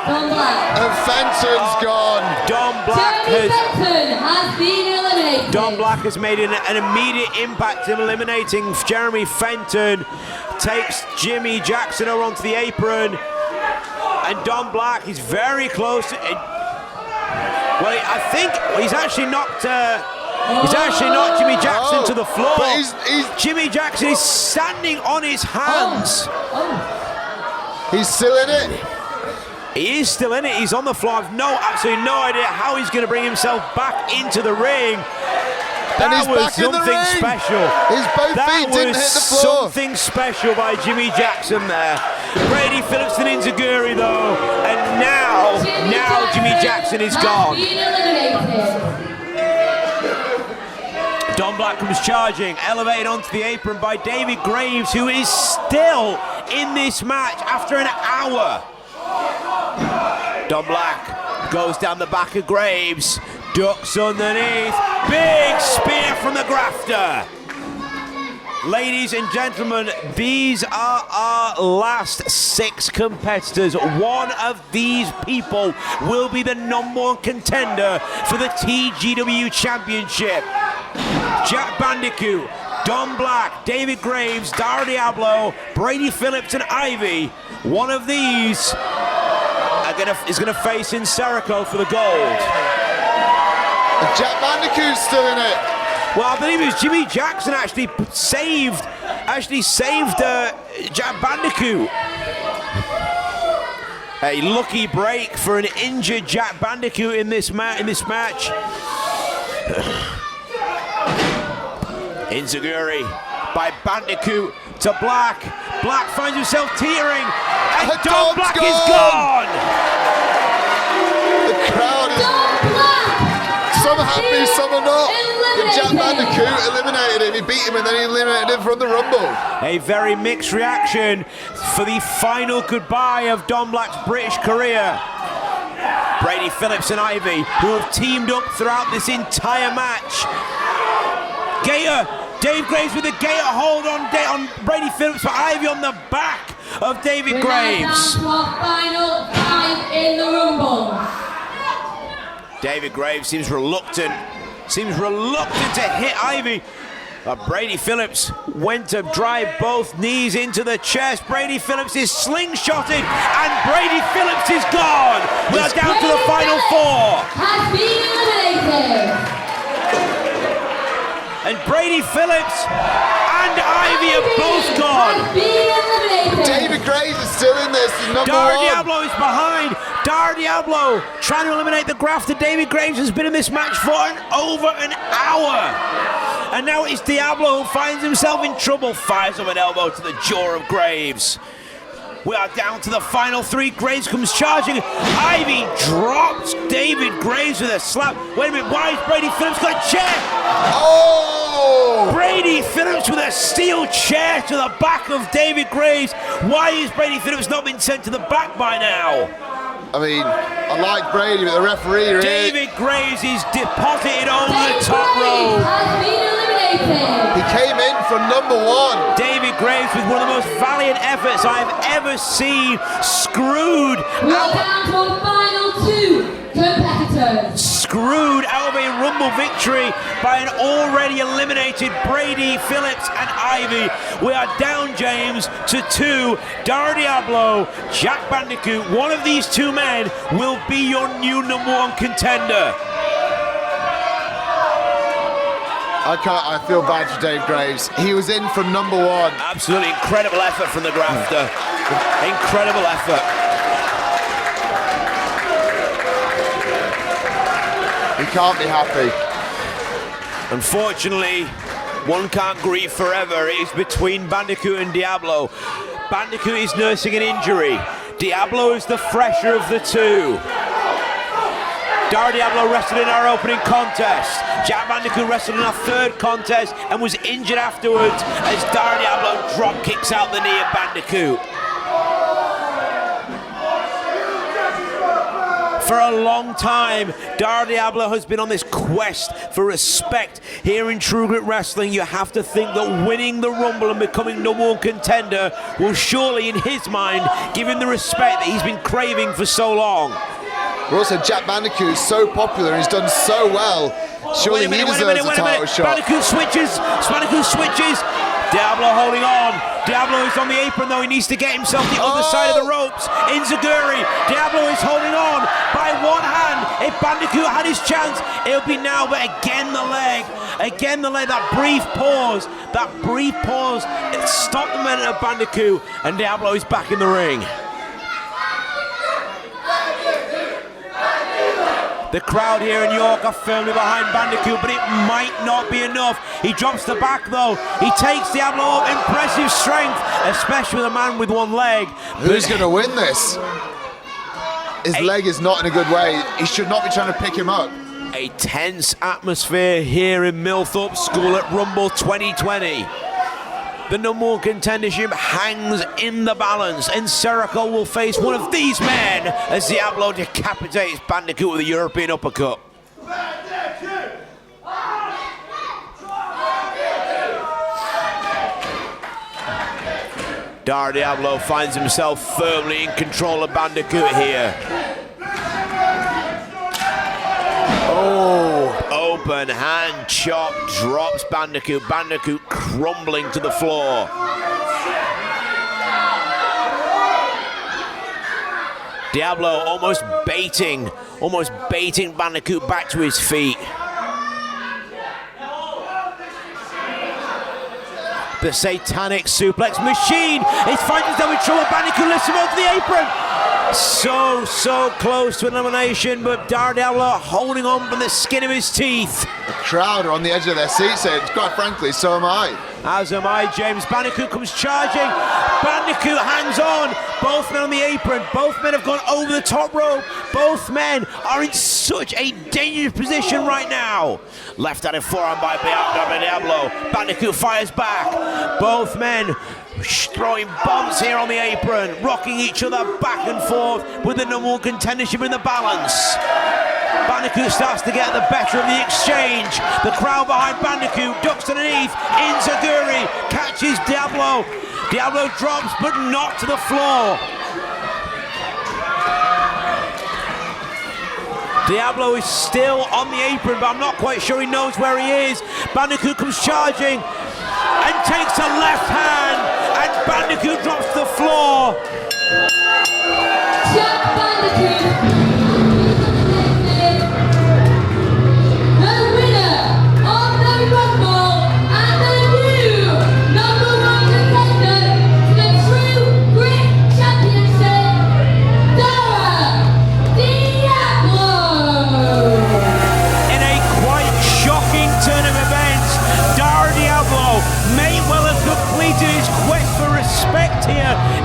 Speaker 1: Don Black.
Speaker 3: And Fenton's gone.
Speaker 2: Don Black
Speaker 1: Jeremy
Speaker 2: has
Speaker 1: Fenton has been eliminated.
Speaker 2: Don Black has made an immediate impact in eliminating Jeremy Fenton. Takes Jimmy Jackson over onto the apron. And Don Black is very close to it. Well, I think he's actually knocked Jimmy Jackson to the floor.
Speaker 3: But he's
Speaker 2: Jimmy Jackson is standing on his hands.
Speaker 3: he's still in it.
Speaker 2: He is still in it. He's on the floor. I've absolutely no idea how he's going to bring himself back into the ring.
Speaker 3: And he's
Speaker 2: That was
Speaker 3: back in the
Speaker 2: something
Speaker 3: ring.
Speaker 2: special.
Speaker 3: His both
Speaker 2: That
Speaker 3: feet didn't
Speaker 2: was
Speaker 3: hit the floor.
Speaker 2: something special by Jimmy Jackson there. Brady Phillips and Inzaguri though, and now Jimmy Jackson is
Speaker 1: has
Speaker 2: gone.
Speaker 1: been eliminated.
Speaker 2: Don Black comes charging, elevated onto the apron by David Graves, who is still in this match after an hour. Don Black goes down the back of Graves, ducks underneath, big spear from the grafter. Ladies and gentlemen, these are our last 6 competitors. One of these people will be the #1 contender for the TGW Championship. Jack Bandicoot, Don Black, David Graves, Dara Diablo, Brady Phillips and Ivy. One of these is going to face Inserico for the gold.
Speaker 3: And Jack Bandicoot's still in it.
Speaker 2: Well, I believe it was Jimmy Jackson actually saved Jack Bandicoot. A lucky break for an injured Jack Bandicoot in this match. Inzaguri by Bandicoot to Black. Black finds himself teetering, and Don Black is gone.
Speaker 3: The crowd is some happy, some are not. But Jack Bandicoot eliminated him. He beat him and then he eliminated him from the Rumble.
Speaker 2: A very mixed reaction for the final goodbye of Don Black's British career. Brady Phillips and Ivy, who have teamed up throughout this entire match. Gator, Dave Graves with a Gator hold on Brady Phillips, for Ivy on the back of David Graves.
Speaker 1: We're now down to our final 5 in the Rumble.
Speaker 2: David Graves seems reluctant to hit Ivy. Brady Phillips went to drive both knees into the chest. Brady Phillips is slingshotted, and Brady Phillips is gone. We are down to the final 4.
Speaker 1: Has been eliminated.
Speaker 2: And Brady Phillips and Ivy are both gone.
Speaker 1: Has been eliminated.
Speaker 3: David Graves is still in this, #1.
Speaker 2: Dara Diablo is behind. Dara Diablo trying to eliminate the grafter. David Graves has been in this match for over an hour. And now it's Diablo who finds himself in trouble. Fires up an elbow to the jaw of Graves. We are down to the final 3. Graves comes charging. Ivy drops David Graves with a slap. Wait a minute, why is Brady Phillips got a chair?
Speaker 3: Oh!
Speaker 2: Brady Phillips with a steel chair to the back of David Graves. Why is Brady Phillips not been sent to the back by now?
Speaker 3: I mean, I like Brady, but the referee here.
Speaker 2: David Graves is deposited over
Speaker 1: David
Speaker 2: the top
Speaker 1: Graves
Speaker 2: rope.
Speaker 1: has been eliminated.
Speaker 3: He came in from #1.
Speaker 2: David Graves with one of the most valiant efforts I've ever seen. Screwed
Speaker 1: We are down to our final 2 competitors.
Speaker 2: screwed out of a Rumble victory by an already eliminated Brady Phillips and Ivy. We are down, James, to 2. Dara Diablo, Jack Bandicoot. One of these 2 men will be your new #1 contender.
Speaker 3: I feel bad for Dave Graves. He was in from #1.
Speaker 2: Absolutely incredible effort from the grafter. Incredible effort.
Speaker 3: He can't be happy.
Speaker 2: Unfortunately, one can't grieve forever. It is between Bandicoot and Diablo. Bandicoot is nursing an injury. Diablo is the fresher of the 2. Dara Diablo wrestled in our opening contest. Jack Bandicoot wrestled in our 3rd contest and was injured afterwards as Dara Diablo drop kicks out the knee of Bandicoot. For a long time, Dara Diablo has been on this quest for respect. Here in True Grit Wrestling, you have to think that winning the Rumble and becoming #1 contender will surely, in his mind, give him the respect that he's been craving for so long.
Speaker 3: But also, Jack Bandicoot is so popular and he's done so well. Surely he deserves a title shot.
Speaker 2: Bandicoot switches. Diablo holding on. Diablo is on the apron though. He needs to get himself the other side of the ropes. Inzaguri. Diablo is holding on by one hand. If Bandicoot had his chance, it'll be now. But again the leg. That brief pause. It stopped the momentum of Bandicoot. And Diablo is back in the ring. The crowd here in York are firmly behind Bandicoot, but it might not be enough. He drops the back though. He takes Diablo up. Impressive strength, especially with a man with one leg.
Speaker 3: Who's going to win this? His leg is not in a good way. He should not be trying to pick him up.
Speaker 2: A tense atmosphere here in Millthorpe School at Rumble 2020. The number one contendership hangs in the balance, and Serico will face one of these men as Diablo decapitates Bandicoot with a European uppercut. Dar Diablo finds himself firmly in control of Bandicoot here. Oh, open hand chop drops Bandicoot. Bandicoot crumbling to the floor. Diablo almost baiting Bandicoot back to his feet. The satanic suplex machine. It finds himself in trouble. Bandicoot lifts him onto the apron. So close to elimination, but Dar Diablo holding on by the skin of his teeth.
Speaker 3: The crowd are on the edge of their seats, and quite frankly, so am I.
Speaker 2: As am I, James. Bandicoot comes charging. Bandicoot hangs on. Both men on the apron. Both men have gone over the top rope. Both men are in such a dangerous position right now. Left-handed forearm by Diablo. Bandicoot fires back. Both men throwing bombs here on the apron, rocking each other back and forth with the number one contendership in the balance. Bandicoot starts to get the better of the exchange. The crowd behind Bandicoot ducks underneath. Inzaguri catches Diablo. Diablo drops, but not to the floor. Diablo is still on the apron, but I'm not quite sure he knows where he is. Bandicoot comes charging and takes a left hand, and Bandicoot drops to the floor.
Speaker 1: Jack Bandicoot.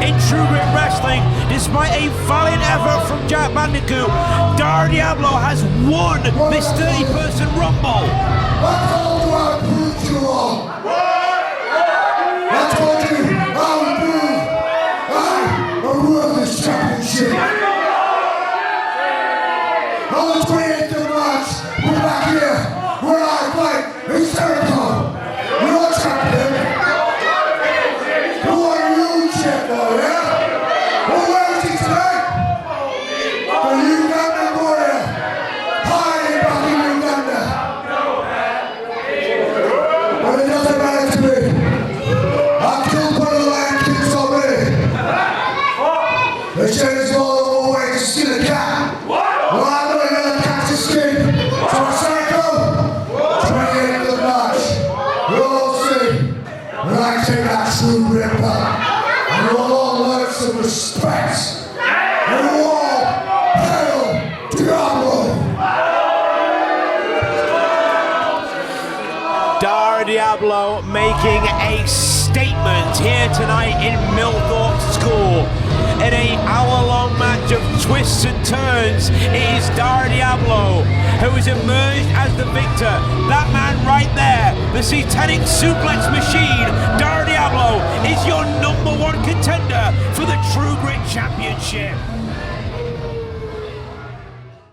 Speaker 2: In True Grit Wrestling, despite a valiant effort from Jack Bandicoot, Dar Diablo has won this 30-person Rumble.
Speaker 4: I told you I would prove you wrong. I told you I would prove I won this championship. On the 28th of March, we're back here where I fight in Serico. You're champion. Who are you, champion? Yeah? Well, where is he tonight? The Uganda warrior, hiding back in Uganda. But it doesn't matter to me. I've killed one of the Lion Kings already. They say there's no other way to skin a cat. Well, I'm gonna let a cat escape. So I say go. 28th of March. You'll all see. When I take that true grip back. And you'll all learn some respect. And you all hail Diablo.
Speaker 2: Dar Diablo making a statement here tonight in Millthorpe School. In an hour-long match of twists and turns, it is Dar Diablo who has emerged as the victor. That man right there, the satanic suplex machine, Dar Diablo, is your #1 contender for the True Grit Championship.